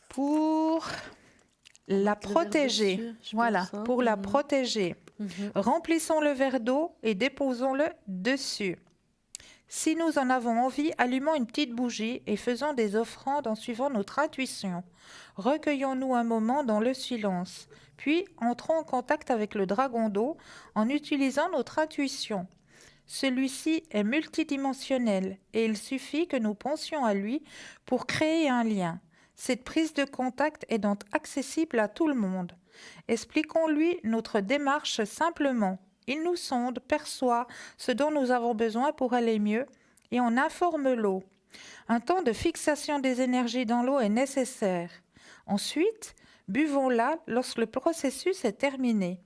Speaker 1: pour la protéger.
Speaker 2: Dessus, je
Speaker 1: Voilà,
Speaker 2: pense, hein.
Speaker 1: pour la protéger. Remplissons le verre d'eau et déposons-le dessus. Si nous en avons envie, allumons une petite bougie et faisons des offrandes en suivant notre intuition. Recueillons-nous un moment dans le silence, puis entrons en contact avec le dragon d'eau en utilisant notre intuition. Celui-ci est multidimensionnel et il suffit que nous pensions à lui pour créer un lien. Cette prise de contact est donc accessible à tout le monde. Expliquons-lui notre démarche simplement. Il nous sonde, perçoit ce dont nous avons besoin pour aller mieux et on informe l'eau. Un temps de fixation des énergies dans l'eau est nécessaire. Ensuite, buvons-la lorsque le processus est terminé.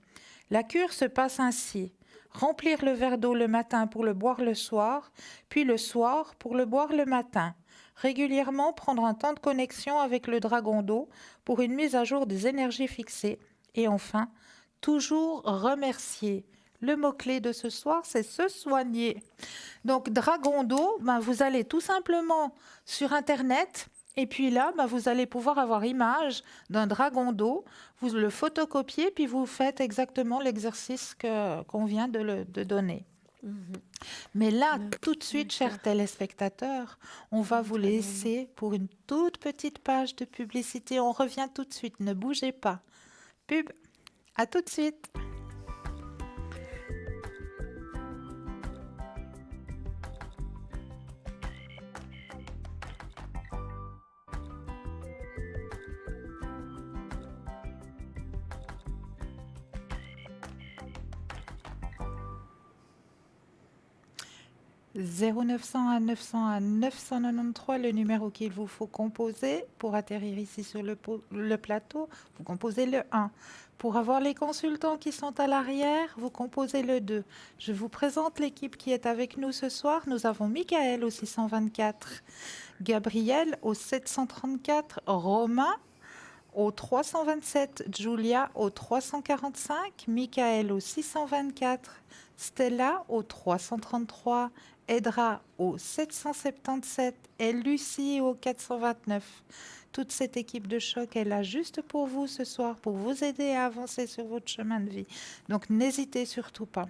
Speaker 1: La cure se passe ainsi. Remplir le verre d'eau le matin pour le boire le soir, puis le soir pour le boire le matin. Régulièrement prendre un temps de connexion avec le dragon d'eau pour une mise à jour des énergies fixées. Et enfin, toujours remercier. Le mot-clé de ce soir, c'est se soigner. Donc, dragon d'eau, vous allez tout simplement sur Internet et puis là, vous allez pouvoir avoir image d'un dragon d'eau. Vous le photocopiez puis vous faites exactement l'exercice qu'on vient de donner. Mais là, tout de suite, chers téléspectateurs, on va vous laisser pour une toute petite page de publicité. On revient tout de suite, ne bougez pas. Pub, à tout de suite. « 0901 901 993, le numéro qu'il vous faut composer pour atterrir ici sur le plateau, vous composez le 1. Pour avoir les consultants qui sont à l'arrière, vous composez le 2. Je vous présente l'équipe qui est avec nous ce soir. Nous avons Michael au 624, Gabriel au 734, Romain au 327, Julia au 345, Michael au 624, Stella au 333, Edra au 777 et Lucie au 429. Toute cette équipe de choc est là juste pour vous ce soir, pour vous aider à avancer sur votre chemin de vie. Donc n'hésitez surtout pas.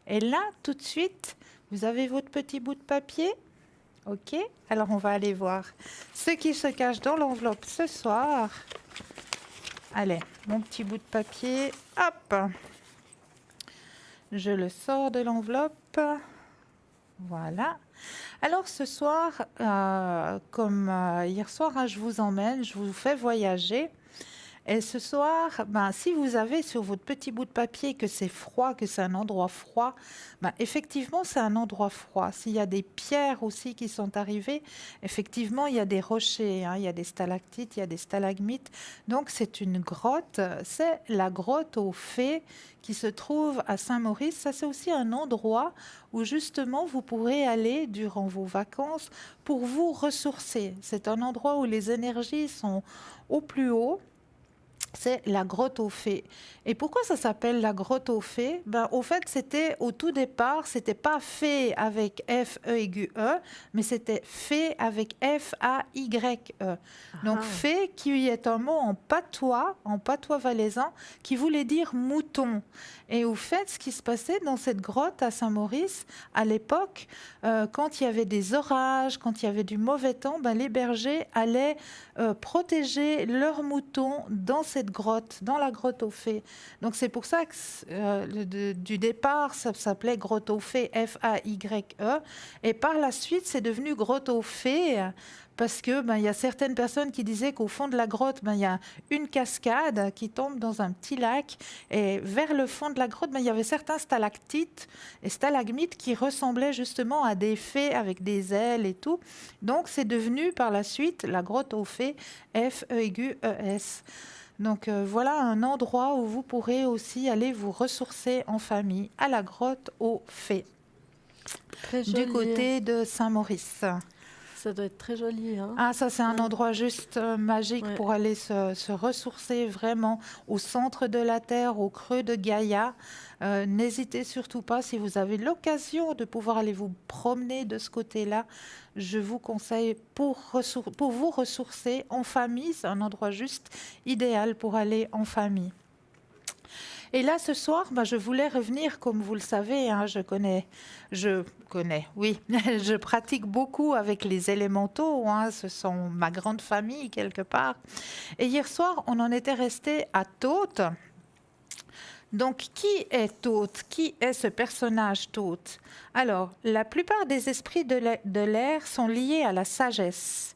Speaker 1: Et là, tout de suite, vous avez votre petit bout de papier. Ok, alors on va aller voir ce qui se cache dans l'enveloppe ce soir. Allez, mon petit bout de papier, hop, je le sors de l'enveloppe. Voilà. Alors ce soir, comme hier soir, je vous emmène, je vous fais voyager. Et ce soir, si vous avez sur votre petit bout de papier que c'est froid, que c'est un endroit froid, effectivement, c'est un endroit froid. S'il y a des pierres aussi qui sont arrivées, effectivement, il y a des rochers, il y a des stalactites, il y a des stalagmites. Donc, c'est une grotte. C'est la grotte aux fées qui se trouve à Saint-Maurice. Ça, c'est aussi un endroit où, justement, vous pourrez aller durant vos vacances pour vous ressourcer. C'est un endroit où les énergies sont au plus haut. C'est la grotte aux fées. Et pourquoi ça s'appelle la grotte aux fées? Au fait, c'était au tout départ, c'était pas fée avec F-E-aigu-E, mais c'était fée avec F-A-Y-E. Donc fée qui est un mot en patois valaisan, qui voulait dire mouton. Et au fait, ce qui se passait dans cette grotte à Saint-Maurice, à l'époque, quand il y avait des orages, quand il y avait du mauvais temps, les bergers allaient protéger leurs moutons dans cette cette grotte, dans la grotte aux fées. Donc c'est pour ça que du départ, ça s'appelait grotte aux fées, Faye. Et par la suite, c'est devenu grotte aux fées parce que il y a certaines personnes qui disaient qu'au fond de la grotte, il y a une cascade qui tombe dans un petit lac. Et vers le fond de la grotte, il y avait certains stalactites et stalagmites qui ressemblaient justement à des fées avec des ailes et tout. Donc c'est devenu par la suite la grotte aux fées, Fees. Donc voilà un endroit où vous pourrez aussi aller vous ressourcer en famille, à la grotte aux fées,
Speaker 2: Très
Speaker 1: du
Speaker 2: joli.
Speaker 1: côté de Saint-Maurice.
Speaker 2: Ça doit être très joli, hein.
Speaker 1: Ah, ça, c'est un
Speaker 2: Ouais.
Speaker 1: endroit juste magique
Speaker 2: Ouais.
Speaker 1: pour aller se ressourcer vraiment au centre de la Terre, au creux de Gaïa. N'hésitez surtout pas, si vous avez l'occasion de pouvoir aller vous promener de ce côté-là, je vous conseille pour vous ressourcer en famille. C'est un endroit juste idéal pour aller en famille. Et là, ce soir, je voulais revenir, comme vous le savez, hein, je connais, oui, je pratique beaucoup avec les élémentaux, hein, ce sont ma grande famille quelque part. Et hier soir, on en était resté à Thoth. Donc, qui est Thoth? Qui est ce personnage Thoth? Alors, la plupart des esprits de l'air sont liés à la sagesse.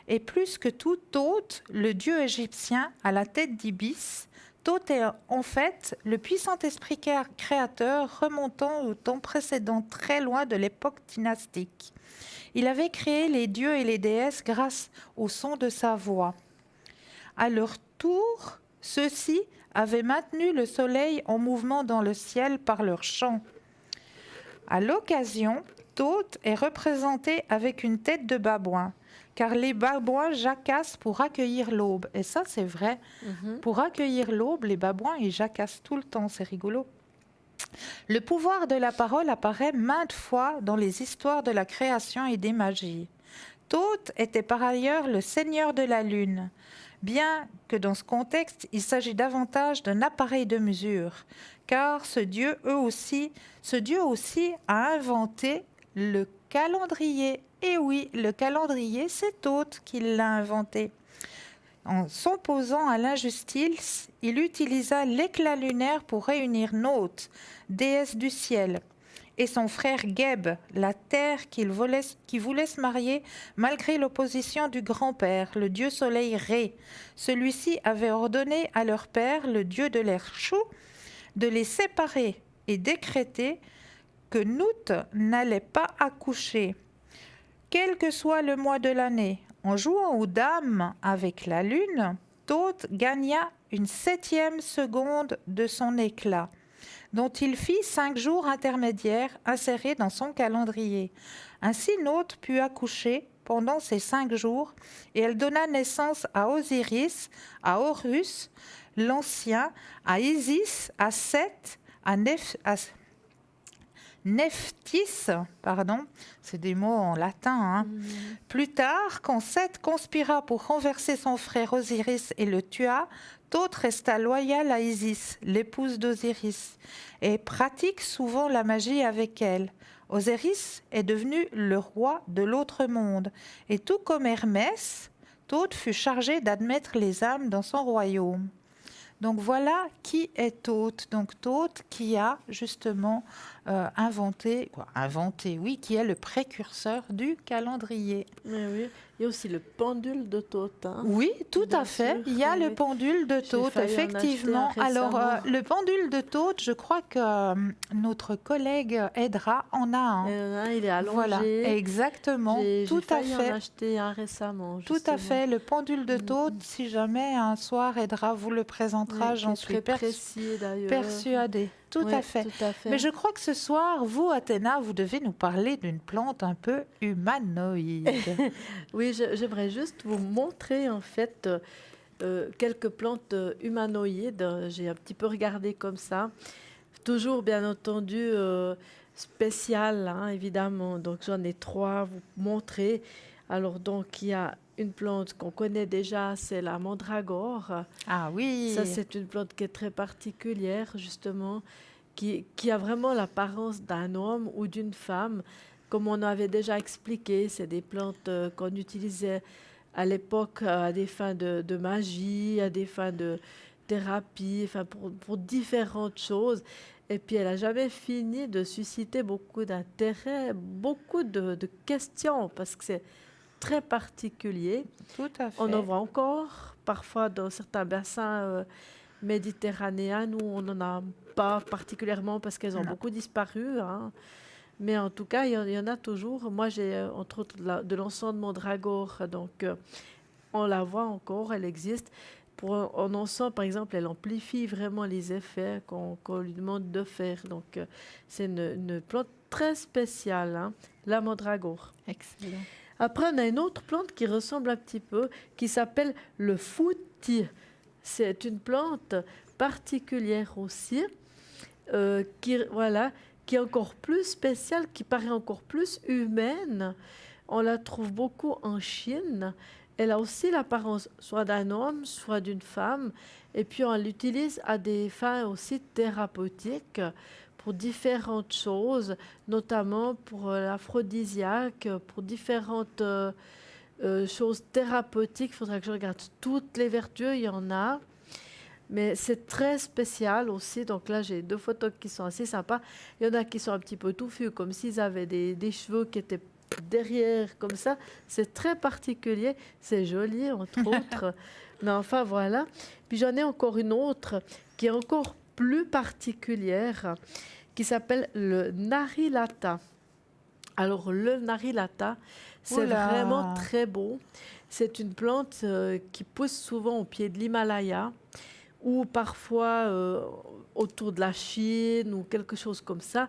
Speaker 1: Et plus que tout, Thoth, le dieu égyptien à la tête d'ibis, Thoth est en fait le puissant esprit créateur remontant au temps précédent, très loin de l'époque dynastique. Il avait créé les dieux et les déesses grâce au son de sa voix. À leur tour, ceux-ci avaient maintenu le soleil en mouvement dans le ciel par leur chant. À l'occasion, Thoth est représenté avec une tête de babouin, car les babouins jacassent pour accueillir l'aube. Et ça, c'est vrai. Pour accueillir l'aube, les babouins, ils jacassent tout le temps. C'est rigolo. Le pouvoir de la parole apparaît maintes fois dans les histoires de la création et des magies. Thoth était par ailleurs le seigneur de la lune, bien que dans ce contexte, il s'agit davantage d'un appareil de mesure, car ce dieu aussi a inventé le calendrier. Et oui, le calendrier, c'est Thoth qui l'a inventé. En s'opposant à l'injustice, il utilisa l'éclat lunaire pour réunir Noth, déesse du ciel, et son frère Geb, la terre qui voulait se marier malgré l'opposition du grand-père, le dieu soleil Ré. Celui-ci avait ordonné à leur père, le dieu de l'air chaud, de les séparer et décrété que Nout n'allait pas accoucher, quel que soit le mois de l'année. En jouant aux dames avec la lune, Thoth gagna une 7e seconde de son éclat, dont il fit 5 jours intermédiaires insérés dans son calendrier. Ainsi, Noth put accoucher pendant ces 5 jours, et elle donna naissance à Osiris, à Horus, l'Ancien, à Isis, à Seth, à Nephthys, c'est des mots en latin. Hein. Plus tard, quand Seth conspira pour renverser son frère Osiris et le tua, Thoth resta loyal à Isis, l'épouse d'Osiris, et pratique souvent la magie avec elle. Osiris est devenu le roi de l'autre monde, et tout comme Hermès, Thoth fut chargé d'admettre les âmes dans son royaume. Donc voilà qui est Thoth. Donc Thoth qui a justement inventé, oui, qui est le précurseur du calendrier.
Speaker 2: Mais oui, il y a aussi le pendule de Thoth. Hein.
Speaker 1: Oui, tout
Speaker 2: Bien
Speaker 1: à fait.
Speaker 2: sûr,
Speaker 1: Il y a
Speaker 2: oui,
Speaker 1: le
Speaker 2: oui.
Speaker 1: pendule de
Speaker 2: J'ai
Speaker 1: Thoth,
Speaker 2: failli en
Speaker 1: effectivement.
Speaker 2: acheter un
Speaker 1: Alors,
Speaker 2: récemment.
Speaker 1: le pendule de Thoth, je crois que notre collègue Edra en a un.
Speaker 2: Il est allongé.
Speaker 1: Voilà, exactement, tout
Speaker 2: J'ai
Speaker 1: à
Speaker 2: failli
Speaker 1: fait.
Speaker 2: en acheter un récemment.
Speaker 1: Tout à fait, le pendule de Thoth, si jamais un soir Edra vous le présentera, j'en suis
Speaker 2: très précis d'ailleurs.
Speaker 1: persuadée. Tout
Speaker 2: Ouais,
Speaker 1: à fait.
Speaker 2: Tout à fait.
Speaker 1: Mais je crois que ce soir, vous, Athéna, vous devez nous parler d'une plante un peu humanoïde.
Speaker 2: Oui, j'aimerais juste vous montrer en fait quelques plantes humanoïdes. J'ai un petit peu regardé comme ça. Toujours, bien entendu, spéciales, hein, évidemment. Donc, j'en ai 3 à vous montrer. Alors, donc, il y a une plante qu'on connaît déjà, c'est la mandragore.
Speaker 1: Ah oui.
Speaker 2: Ça, c'est une plante qui est très particulière, justement, qui a vraiment l'apparence d'un homme ou d'une femme. Comme on avait déjà expliqué, c'est des plantes qu'on utilisait à l'époque à des fins de magie, à des fins de thérapie, enfin pour différentes choses. Et puis elle n'a jamais fini de susciter beaucoup d'intérêt, beaucoup de questions, parce que c'est très particulier.
Speaker 1: Tout à
Speaker 2: On en
Speaker 1: fait.
Speaker 2: voit encore, parfois dans certains bassins méditerranéens. Nous, on n'en a pas particulièrement parce qu'elles ont
Speaker 1: Non.
Speaker 2: beaucoup disparu, hein. Mais en tout cas, il y en a toujours. Moi, j'ai entre autres de l'encens de mandragore, donc on la voit encore, elle existe. En encens, par exemple, elle amplifie vraiment les effets qu'on lui demande de faire. Donc, c'est une plante très spéciale, hein, la mandragore.
Speaker 1: Excellent.
Speaker 2: Après, on a une autre plante qui ressemble un petit peu, qui s'appelle le fouti. C'est une plante particulière aussi, qui est encore plus spéciale, qui paraît encore plus humaine. On la trouve beaucoup en Chine. Elle a aussi l'apparence soit d'un homme, soit d'une femme. Et puis, on l'utilise à des fins aussi thérapeutiques pour différentes choses, notamment pour l'aphrodisiaque, pour différentes choses thérapeutiques. Il faudrait que je regarde toutes les vertus, il y en a. Mais c'est très spécial aussi. Donc là, j'ai 2 photos qui sont assez sympas. Il y en a qui sont un petit peu touffus, comme s'ils avaient des cheveux qui étaient derrière, comme ça. C'est très particulier. C'est joli, entre autres. Mais enfin, voilà. Puis j'en ai encore une autre qui est encore plus particulière, qui s'appelle le narilata. Alors, le narilata, c'est
Speaker 1: Oula.
Speaker 2: vraiment très beau. C'est une plante qui pousse souvent au pied de l'Himalaya ou parfois autour de la Chine ou quelque chose comme ça.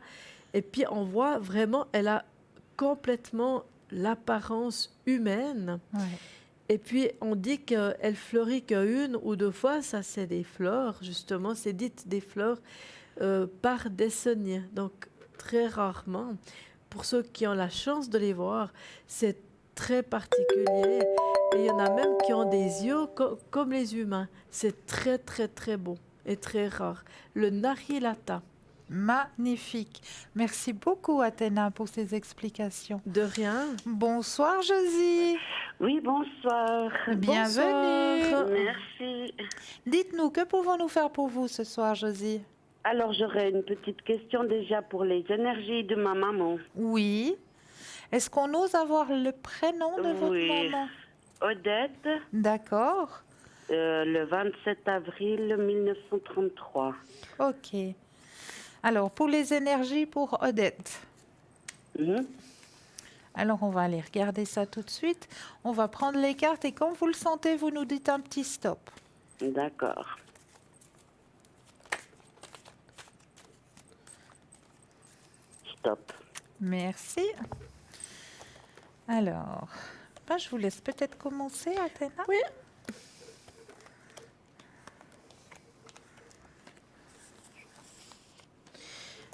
Speaker 2: Et puis, on voit vraiment, elle a complètement l'apparence humaine.
Speaker 1: Ouais.
Speaker 2: Et puis, on dit qu'elle fleurit qu'une ou 2 fois. Ça, c'est des fleurs, justement. C'est dites des fleurs par décennie. Donc, très rarement. Pour ceux qui ont la chance de les voir, c'est très particulier. Et il y en a même qui ont des yeux comme les humains. C'est très, très, très beau et très rare. Le narilata.
Speaker 1: Magnifique. Merci beaucoup, Athéna, pour ces explications.
Speaker 2: De rien.
Speaker 1: Bonsoir, Josie.
Speaker 3: Oui, bonsoir.
Speaker 1: Bienvenue.
Speaker 2: Bonsoir.
Speaker 3: Merci.
Speaker 1: Dites-nous, que pouvons-nous faire pour vous ce soir, Josie?
Speaker 3: Alors, j'aurais une petite question déjà pour les énergies de ma maman.
Speaker 1: Oui. Est-ce qu'on ose avoir le prénom de votre
Speaker 3: Oui.
Speaker 1: maman?
Speaker 3: Odette,
Speaker 1: D'accord.
Speaker 3: le 27 avril 1933.
Speaker 1: Ok. Alors, pour les énergies pour Odette.
Speaker 3: Mhm.
Speaker 1: Alors, on va aller regarder ça tout de suite. On va prendre les cartes et quand vous le sentez, vous nous dites un petit stop.
Speaker 3: D'accord. Stop.
Speaker 1: Merci. Alors, je vous laisse peut-être commencer, Athéna.
Speaker 2: Oui.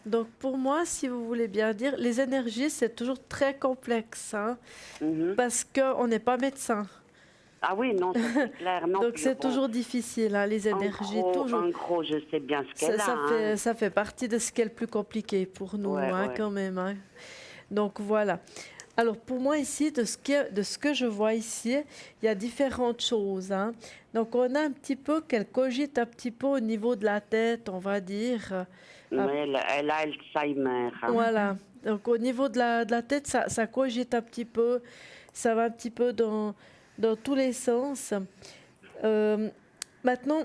Speaker 2: Donc pour moi, si vous voulez bien dire, les énergies, c'est toujours très complexe, hein,
Speaker 3: Mhm.
Speaker 2: parce qu'on n'est pas médecin.
Speaker 3: Ah oui, non, ça, c'est clair. Non
Speaker 2: Donc
Speaker 3: plus.
Speaker 2: c'est
Speaker 3: Bon,
Speaker 2: toujours difficile, hein, les énergies, toujours.
Speaker 3: En gros, je sais bien ce qu'elle a. hein.
Speaker 2: Ça fait partie de ce qui est le plus compliqué pour nous,
Speaker 3: Ouais,
Speaker 2: hein,
Speaker 3: ouais.
Speaker 2: quand même, hein. Donc voilà. Alors pour moi ici, de ce que je vois ici, il y a différentes choses, hein. Donc on a un petit peu qu'elle cogite un petit peu au niveau de la tête, on va dire.
Speaker 3: Mais elle a Alzheimer. hein.
Speaker 2: Voilà. Donc au niveau de la tête, ça cogite un petit peu, ça va un petit peu dans tous les sens. Maintenant,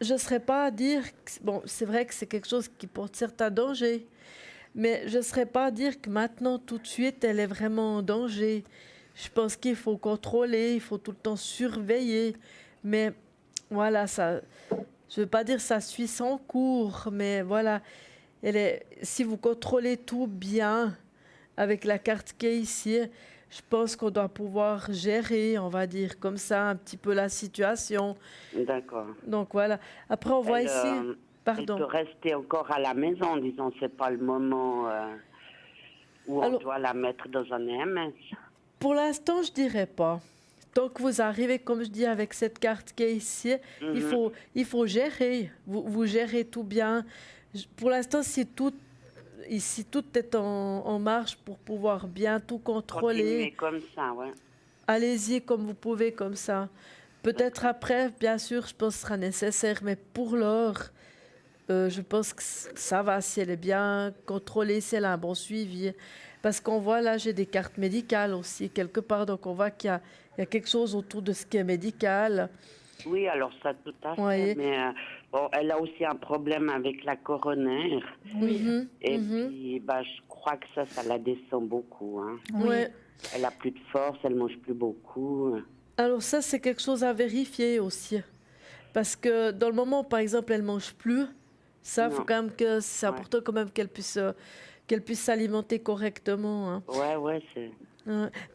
Speaker 2: je ne serais pas à dire, bon, c'est vrai que c'est quelque chose qui porte certains dangers, mais je ne serais pas à dire que maintenant, tout de suite, elle est vraiment en danger. Je pense qu'il faut contrôler, il faut tout le temps surveiller, mais voilà, ça, je ne veux pas dire ça suit son cours, mais voilà, si vous contrôlez tout bien avec la carte qui est ici, je pense qu'on doit pouvoir gérer, on va dire comme ça, un petit peu la situation.
Speaker 3: D'accord.
Speaker 2: Donc voilà. Après, on voit
Speaker 3: Elle,
Speaker 2: ici.
Speaker 3: Elle
Speaker 2: Pardon.
Speaker 3: peut rester encore à la maison, disons, c'est pas le moment où
Speaker 2: Alors-
Speaker 3: on doit la mettre dans un EMS.
Speaker 2: Pour l'instant, je dirais pas. Tant que vous arrivez, comme je dis, avec cette carte qui est ici, il faut gérer. Vous gérez tout bien. Pour l'instant, ici, tout est en marche pour pouvoir bien tout contrôler.
Speaker 3: Continuer comme ça, ouais.
Speaker 2: allez-y comme vous pouvez, comme ça. Peut-être après, bien sûr, je pense que ce sera nécessaire, mais pour l'heure, je pense que ça va si elle est bien contrôlée, si elle a un bon suivi. Parce qu'on voit là, j'ai des cartes médicales aussi, quelque part, donc on voit qu'il y a quelque chose autour de ce qui est médical.
Speaker 3: Oui, alors ça, tout à fait.
Speaker 2: Voyez.
Speaker 3: Mais bon, elle a aussi un problème avec la coronaire.
Speaker 1: Oui,
Speaker 3: Et puis, bah, je crois que ça la descend beaucoup. Hein.
Speaker 1: oui.
Speaker 2: Ouais.
Speaker 3: Elle a plus de force, elle mange plus beaucoup.
Speaker 2: Alors ça, c'est quelque chose à vérifier aussi. Parce que dans le moment où, par exemple, elle mange plus, ça, faut
Speaker 3: Non.
Speaker 2: quand même que c'est
Speaker 3: Ouais.
Speaker 2: important quand même qu'elle puisse s'alimenter correctement. Hein.
Speaker 3: Ouais, c'est...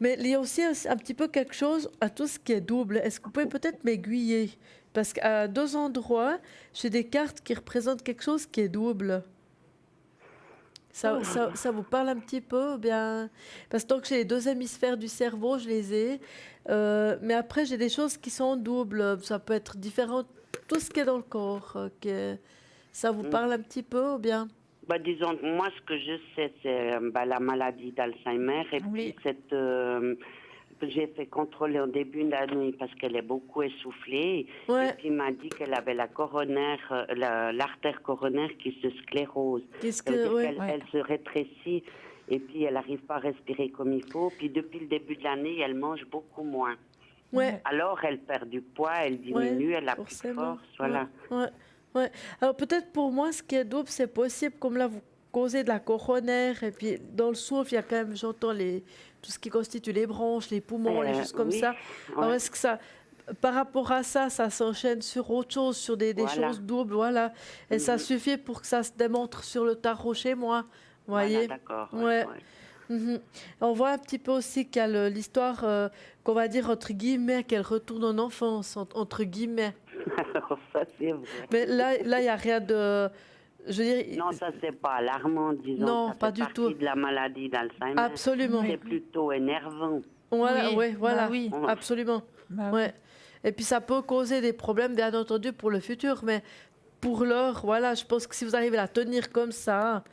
Speaker 2: Mais il y a aussi un petit peu quelque chose à tout ce qui est double. Est-ce que vous pouvez peut-être m'aiguiller? Parce qu'à deux endroits, j'ai des cartes qui représentent quelque chose qui est double. Ça vous parle un petit peu ou bien? Parce que tant que j'ai les deux hémisphères du cerveau, je les ai. Mais après, j'ai des choses qui sont doubles. Ça peut être différent. Tout ce qui est dans le corps. Ça vous parle un petit peu ou bien?
Speaker 3: Bah, disons, moi, ce que je sais, c'est la maladie d'Alzheimer. Et
Speaker 1: Oui.
Speaker 3: puis, j'ai fait contrôler en début d'année parce qu'elle est beaucoup essoufflée.
Speaker 2: Ouais.
Speaker 3: Et puis, il m'a dit qu'elle avait la coronaire, l'artère coronaire qui se sclérose.
Speaker 2: Qu'est-ce
Speaker 3: Ça veut
Speaker 2: que...
Speaker 3: dire
Speaker 2: Ouais.
Speaker 3: qu'elle
Speaker 1: Ouais.
Speaker 3: elle se rétrécit et puis elle n'arrive pas à respirer comme il faut. Puis, depuis le début de l'année, elle mange beaucoup moins.
Speaker 2: Ouais.
Speaker 3: Alors, elle perd du poids, elle diminue, elle a plus de
Speaker 2: Forcément.
Speaker 3: force. Voilà.
Speaker 2: Ouais. Alors peut-être pour moi, ce qui est double, c'est possible, comme là, vous causez de la coronaire, et puis dans le souffle, il y a quand même, j'entends tout ce qui constitue les bronches, les poumons, les choses comme
Speaker 3: Oui,
Speaker 2: ça. Alors
Speaker 3: ouais.
Speaker 2: est-ce que ça, par rapport à ça, ça s'enchaîne sur autre chose, sur des
Speaker 3: Voilà.
Speaker 2: choses doubles, voilà. Et ça suffit pour que ça se démontre sur le tarot chez moi, vous voyez.
Speaker 3: Voilà, d'accord.
Speaker 2: Ouais. Mhm. On voit un petit peu aussi qu'il y a l'histoire qu'on va dire entre guillemets qu'elle retourne en enfance, entre guillemets.
Speaker 3: Alors, ça, c'est vrai.
Speaker 2: Mais là, il n'y a rien de... Je veux dire,
Speaker 3: Non, ça, c'est pas alarmant, disons.
Speaker 2: Non,
Speaker 3: ça
Speaker 2: pas
Speaker 3: fait
Speaker 2: du
Speaker 3: partie
Speaker 2: tout.
Speaker 3: de la maladie d'Alzheimer.
Speaker 2: Absolument.
Speaker 3: C'est plutôt énervant.
Speaker 2: Voilà,
Speaker 1: Oui,
Speaker 2: ouais, voilà,
Speaker 1: bah oui.
Speaker 2: absolument.
Speaker 1: Bah oui.
Speaker 2: Ouais. Et puis ça peut causer des problèmes, bien entendu, pour le futur, mais pour l'heure, voilà, je pense que si vous arrivez à la tenir comme ça,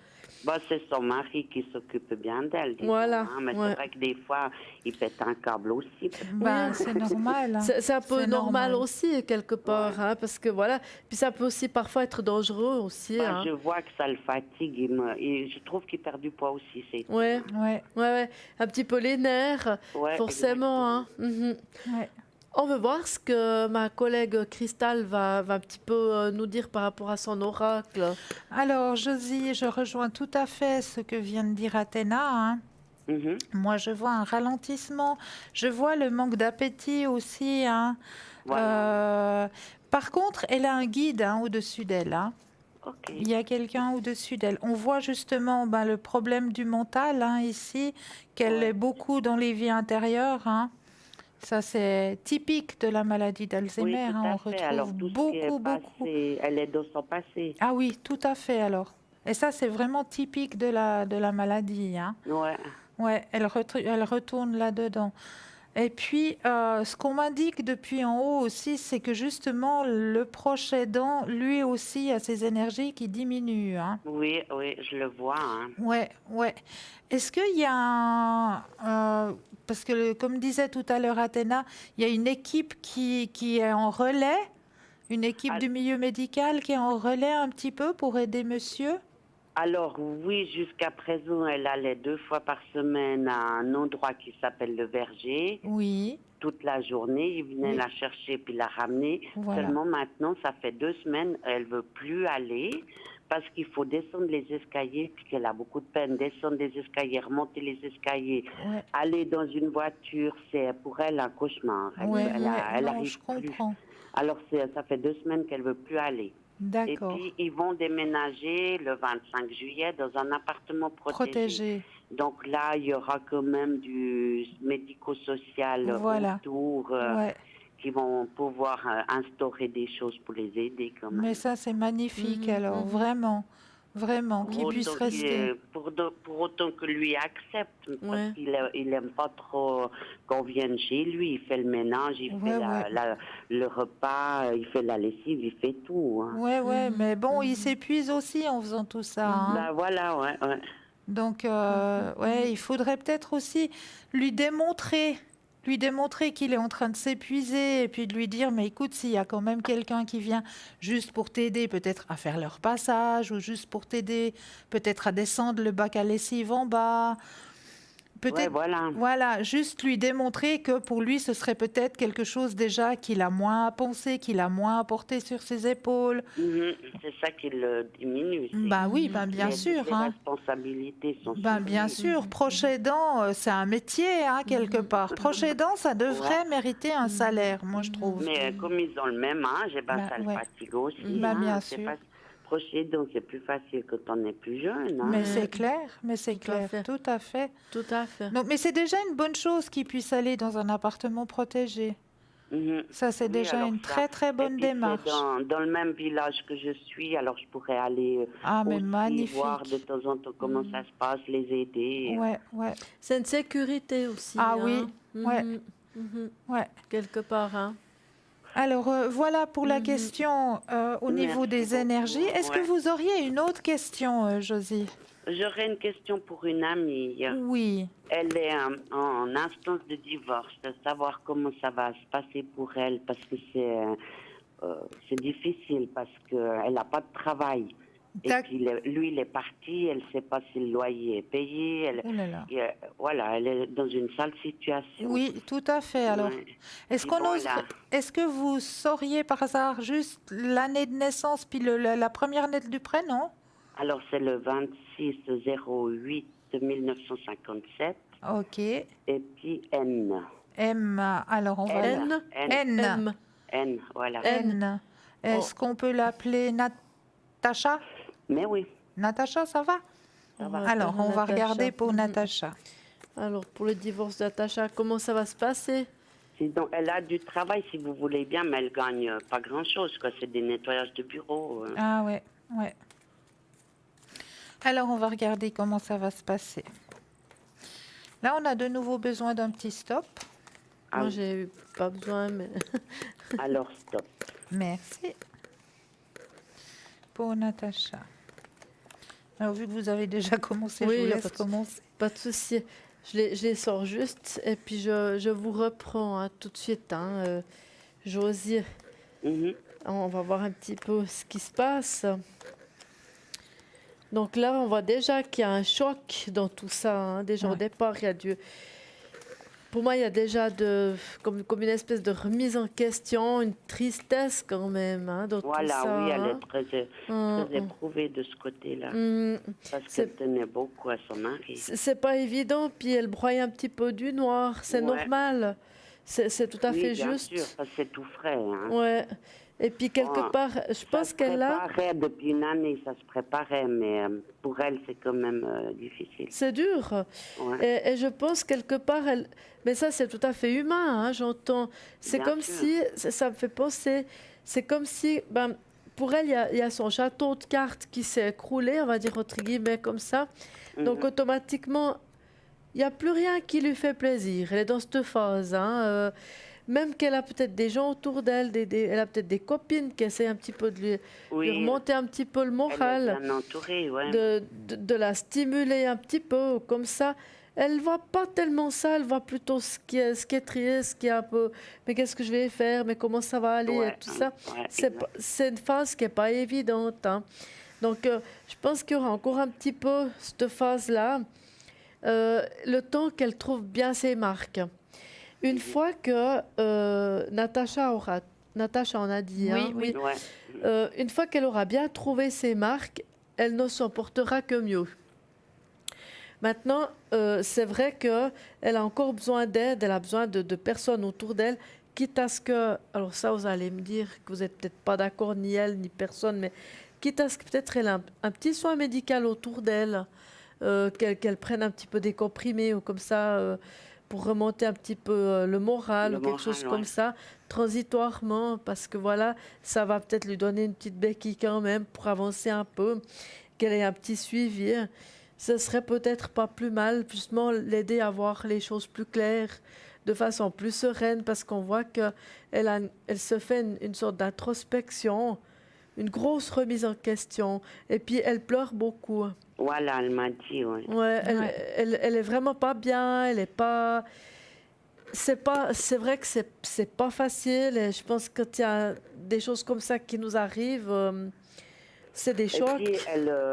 Speaker 3: Bah, c'est son mari qui s'occupe bien d'elle, disons,
Speaker 2: Voilà,
Speaker 3: hein. Mais
Speaker 2: ouais.
Speaker 3: c'est vrai que des fois, il pète un câble aussi.
Speaker 1: Ben, c'est normal. Hein.
Speaker 2: c'est un peu
Speaker 1: C'est
Speaker 2: normal aussi, quelque part, hein, parce que voilà. Puis ça peut aussi parfois être dangereux aussi.
Speaker 3: Bah,
Speaker 2: Hein.
Speaker 3: je vois que ça le fatigue. Et je trouve qu'il perd du poids aussi. C'est...
Speaker 2: Ouais,
Speaker 1: Ouais,
Speaker 2: un petit peu les nerfs,
Speaker 3: Ouais,
Speaker 2: forcément. Hein. Mhm.
Speaker 1: ouais.
Speaker 2: On veut voir ce que ma collègue Christelle va un petit peu nous dire par rapport à son oracle.
Speaker 1: Alors, Josie, je rejoins tout à fait ce que vient de dire Athéna. Hein.
Speaker 3: Mhm.
Speaker 1: Moi, je vois un ralentissement. Je vois le manque d'appétit aussi. Hein.
Speaker 3: Voilà.
Speaker 1: Par contre, elle a un guide hein, au-dessus d'elle. Hein.
Speaker 3: Ok.
Speaker 1: Il y a quelqu'un au-dessus d'elle. On voit justement ben, le problème du mental hein, ici, qu'elle
Speaker 3: Ouais.
Speaker 1: est beaucoup dans les vies intérieures. Hein. Ça, c'est typique de la maladie
Speaker 3: Oui,
Speaker 1: d'Alzheimer.
Speaker 3: tout
Speaker 1: Hein.
Speaker 3: à
Speaker 1: On
Speaker 3: fait.
Speaker 1: retrouve
Speaker 3: Alors, tout ce qui est
Speaker 1: beaucoup.
Speaker 3: passé, elle est dans son passé.
Speaker 1: Ah oui, tout à fait alors. Et ça, c'est vraiment typique de la maladie. Hein.
Speaker 3: Ouais.
Speaker 1: Ouais, elle retourne là-dedans. Et puis, ce qu'on m'indique depuis en haut aussi, c'est que justement, le proche aidant, lui aussi, a ses énergies qui diminuent. Hein.
Speaker 3: Oui, je le vois. Hein.
Speaker 1: Ouais. Est-ce qu'il y a parce que, comme disait tout à l'heure Athéna, il y a une équipe qui est en relais, une équipe
Speaker 3: Ah.
Speaker 1: du milieu médical qui est en relais un petit peu pour aider monsieur?
Speaker 3: Alors oui, jusqu'à présent, elle allait 2 fois par semaine à un endroit qui s'appelle le Verger.
Speaker 1: Oui,
Speaker 3: Toute la journée, il venait
Speaker 1: Oui.
Speaker 3: la chercher puis la ramener.
Speaker 1: Voilà.
Speaker 3: Seulement maintenant, ça fait 2 semaines, elle veut plus aller parce qu'il faut descendre les escaliers puis qu'elle a beaucoup de peine. Descendre les escaliers, remonter les escaliers,
Speaker 1: ouais,
Speaker 3: aller dans une voiture, c'est pour elle un cauchemar. Elle
Speaker 1: non,
Speaker 3: arrive
Speaker 1: je
Speaker 3: plus.
Speaker 1: comprends.
Speaker 3: Alors ça fait 2 semaines qu'elle veut plus aller. Et
Speaker 1: D'accord,
Speaker 3: puis, ils vont déménager le 25 juillet dans un appartement protégé.
Speaker 1: protégé.
Speaker 3: Donc là, il y aura quand même du médico-social
Speaker 1: Voilà.
Speaker 3: autour
Speaker 1: Ouais.
Speaker 3: qui vont pouvoir instaurer des choses pour les aider quand même.
Speaker 1: Mais ça, c'est magnifique alors, vraiment, qu'ils puissent
Speaker 3: Autant qu'il
Speaker 1: rester.
Speaker 3: est- pour autant que lui accepte,
Speaker 2: Ouais.
Speaker 3: parce qu'il aime pas trop qu'on vienne chez lui. Il fait le ménage, il fait le repas, il fait la lessive, il fait tout. Hein.
Speaker 1: Ouais, mais bon, il s'épuise aussi en faisant tout ça. Hein.
Speaker 3: Ben voilà, ouais.
Speaker 1: Donc, ouais, il faudrait peut-être aussi lui démontrer lui démontrer qu'il est en train de s'épuiser et puis de lui dire, mais écoute, s'il y a quand même quelqu'un qui vient juste pour t'aider peut-être à faire leur passage ou juste pour t'aider peut-être à descendre le bac à lessive en bas,
Speaker 3: Ouais,
Speaker 1: peut-être,
Speaker 3: voilà.
Speaker 1: voilà, juste lui démontrer que pour lui, ce serait peut-être quelque chose déjà qu'il a moins à penser, qu'il a moins à porter sur ses épaules.
Speaker 3: C'est ça qui le diminue.
Speaker 1: Ben oui, ben bien
Speaker 3: Mais
Speaker 1: sûr,
Speaker 3: toutes les
Speaker 1: hein.
Speaker 3: responsabilités sont
Speaker 1: Ben
Speaker 3: sur
Speaker 1: bien
Speaker 3: lui.
Speaker 1: sûr, proche aidant, c'est un métier, hein, quelque part. Proche aidant, ça devrait mériter un salaire, moi je trouve.
Speaker 3: Mais comme ils ont le même âge, ben,
Speaker 1: Ben
Speaker 3: ça le
Speaker 1: ouais,
Speaker 3: fatigue aussi.
Speaker 1: ben bien
Speaker 3: C'est
Speaker 1: sûr.
Speaker 3: pas proche donc c'est plus facile quand on est plus jeune.
Speaker 1: Mais c'est clair, mais c'est
Speaker 2: Tout à
Speaker 1: clair,
Speaker 2: fait.
Speaker 1: tout à fait.
Speaker 2: Tout à fait.
Speaker 1: Donc, mais c'est déjà une bonne chose qu'il puisse aller dans un appartement protégé. Ça, c'est
Speaker 3: Oui,
Speaker 1: déjà
Speaker 3: alors
Speaker 1: une
Speaker 3: ça.
Speaker 1: très très
Speaker 3: Et
Speaker 1: bonne
Speaker 3: puis c'est
Speaker 1: démarche.
Speaker 3: dans le même village que je suis, alors je pourrais aller
Speaker 1: Ah, mais
Speaker 3: aussi voir de
Speaker 1: magnifique.
Speaker 3: temps en temps comment ça se passe, les aider.
Speaker 1: Ouais, ouais.
Speaker 2: C'est une sécurité aussi.
Speaker 1: Ah
Speaker 2: hein.
Speaker 1: oui, ouais, ouais.
Speaker 2: Quelque part. Hein.
Speaker 1: Alors, voilà pour la question au niveau
Speaker 3: Merci
Speaker 1: des
Speaker 3: beaucoup.
Speaker 1: énergies. Est-ce que
Speaker 3: Ouais.
Speaker 1: vous auriez une autre question, Josie?
Speaker 3: J'aurais une question pour une amie.
Speaker 1: Oui.
Speaker 3: Elle est en instance de divorce, de savoir comment ça va se passer pour elle, parce que c'est difficile, parce qu'elle n'a pas de travail. Et
Speaker 1: D'ac-
Speaker 3: puis lui, il est parti, elle ne sait pas si le loyer est payé.
Speaker 1: Oh là là.
Speaker 3: Voilà, elle est dans une sale situation.
Speaker 1: Oui, tout à fait. Alors,
Speaker 3: Ouais.
Speaker 1: est-ce
Speaker 3: Puis
Speaker 1: qu'on
Speaker 3: bon,
Speaker 1: oserait- est-ce que vous sauriez par hasard juste l'année de naissance puis la première lettre du prénom?
Speaker 3: Alors, c'est le 26/08/1957,
Speaker 1: Ok.
Speaker 3: et puis N.
Speaker 1: M. Alors, on va...
Speaker 3: N.
Speaker 1: N.
Speaker 2: M.
Speaker 3: N, voilà.
Speaker 1: N. Est-ce qu'on peut l'appeler Natacha?
Speaker 3: Mais oui,
Speaker 1: Natacha, ça va?
Speaker 3: ça va.
Speaker 1: Alors, on va
Speaker 2: Natacha.
Speaker 1: regarder pour Natacha.
Speaker 2: Alors, pour le divorce d'Atacha, comment ça va se passer?
Speaker 3: Sinon, elle a du travail, si vous voulez bien, mais elle gagne pas grand-chose, quoi. C'est des nettoyages de bureau.
Speaker 1: Ah ouais, ouais. Alors, on va regarder comment ça va se passer. Là, on a de nouveau besoin d'un petit stop.
Speaker 2: Moi, j'ai eu pas besoin, mais
Speaker 3: Alors, stop.
Speaker 1: Merci. Pour Natacha. Alors, vu que vous avez déjà commencé,
Speaker 2: Oui,
Speaker 1: je vous
Speaker 2: y a
Speaker 1: laisse
Speaker 2: pas de-
Speaker 1: commencer.
Speaker 2: pas de souci. Je les sors juste et puis je vous reprends hein, tout de suite. Josie,
Speaker 3: Mhm.
Speaker 2: on va voir un petit peu ce qui se passe. Donc là, on voit déjà qu'il y a un choc dans tout ça. Hein. Déjà au
Speaker 1: Ouais.
Speaker 2: départ, il y a pour moi, il y a déjà comme une espèce de remise en question, une tristesse quand même hein, dans
Speaker 3: Voilà,
Speaker 2: tout ça.
Speaker 3: oui, elle
Speaker 2: hein.
Speaker 3: est très éprouvée de ce côté-là. Parce
Speaker 2: C'est-
Speaker 3: qu'elle tenait beaucoup à son mari.
Speaker 2: C'est pas évident, puis elle broie un petit peu du noir, c'est
Speaker 3: Ouais.
Speaker 2: normal. C'est tout à
Speaker 3: Oui,
Speaker 2: fait
Speaker 3: bien
Speaker 2: juste.
Speaker 3: sûr, parce que c'est tout frais. Hein.
Speaker 2: Ouais. Et puis quelque
Speaker 3: Ouais.
Speaker 2: part, je
Speaker 3: Ça
Speaker 2: pense
Speaker 3: se
Speaker 2: qu'elle a.
Speaker 3: préparait depuis une année, ça se préparait, mais pour elle, c'est quand même difficile.
Speaker 2: C'est dur.
Speaker 3: Ouais.
Speaker 2: Et je pense quelque part, elle. Mais ça, c'est tout à fait humain, hein, j'entends. C'est
Speaker 3: Bien
Speaker 2: comme
Speaker 3: sûr.
Speaker 2: si. Ça me fait penser. C'est comme si. Ben, pour elle, il y a son château de cartes qui s'est écroulé, on va dire entre guillemets comme ça. Donc automatiquement, il n'y a plus rien qui lui fait plaisir. Elle est dans cette phase. Hein, même qu'elle a peut-être des gens autour d'elle, elle a peut-être des copines qui essaient un petit peu de lui remonter un petit peu le
Speaker 3: Elle
Speaker 2: moral,
Speaker 3: est bien entourée, ouais.
Speaker 2: de la stimuler un petit peu, comme ça. Elle voit pas tellement ça, elle voit plutôt ce qui est triste, ce qui est un peu, mais qu'est-ce que je vais faire, mais comment ça va aller,
Speaker 3: Ouais,
Speaker 2: et tout ça.
Speaker 3: ouais,
Speaker 2: C'est une phase qui n'est pas évidente. Hein. Donc, je pense qu'il y aura encore un petit peu cette phase-là, le temps qu'elle trouve bien ses marques. Une fois que Natacha, on a dit, hein,
Speaker 1: Oui.
Speaker 3: Ouais.
Speaker 2: une fois qu'elle aura bien trouvé ses marques, elle ne s'en portera que mieux. Maintenant, c'est vrai qu'elle a encore besoin d'aide, elle a besoin de personnes autour d'elle, quitte à ce que, alors ça vous allez me dire que vous n'êtes peut-être pas d'accord, ni elle, ni personne, mais quitte à ce que peut-être elle a un petit soin médical autour d'elle, qu'elle prenne un petit peu des comprimés ou comme ça, pour remonter un petit peu le moral
Speaker 3: Le
Speaker 2: ou quelque
Speaker 3: moral,
Speaker 2: chose
Speaker 3: ouais.
Speaker 2: comme ça, transitoirement, parce que voilà, ça va peut-être lui donner une petite béquille quand même pour avancer un peu, qu'elle ait un petit suivi. Ce serait peut-être pas plus mal, justement, l'aider à voir les choses plus claires, de façon plus sereine, parce qu'on voit qu'elle se fait une sorte d'introspection, une grosse remise en question, et puis elle pleure beaucoup.
Speaker 3: Voilà, elle m'a dit, ouais.
Speaker 2: Ouais, elle est vraiment pas bien, elle est pas... c'est vrai que c'est pas facile. Et je pense que quand il y a des choses comme ça qui nous arrivent, c'est des
Speaker 3: Et
Speaker 2: chocs.
Speaker 3: puis,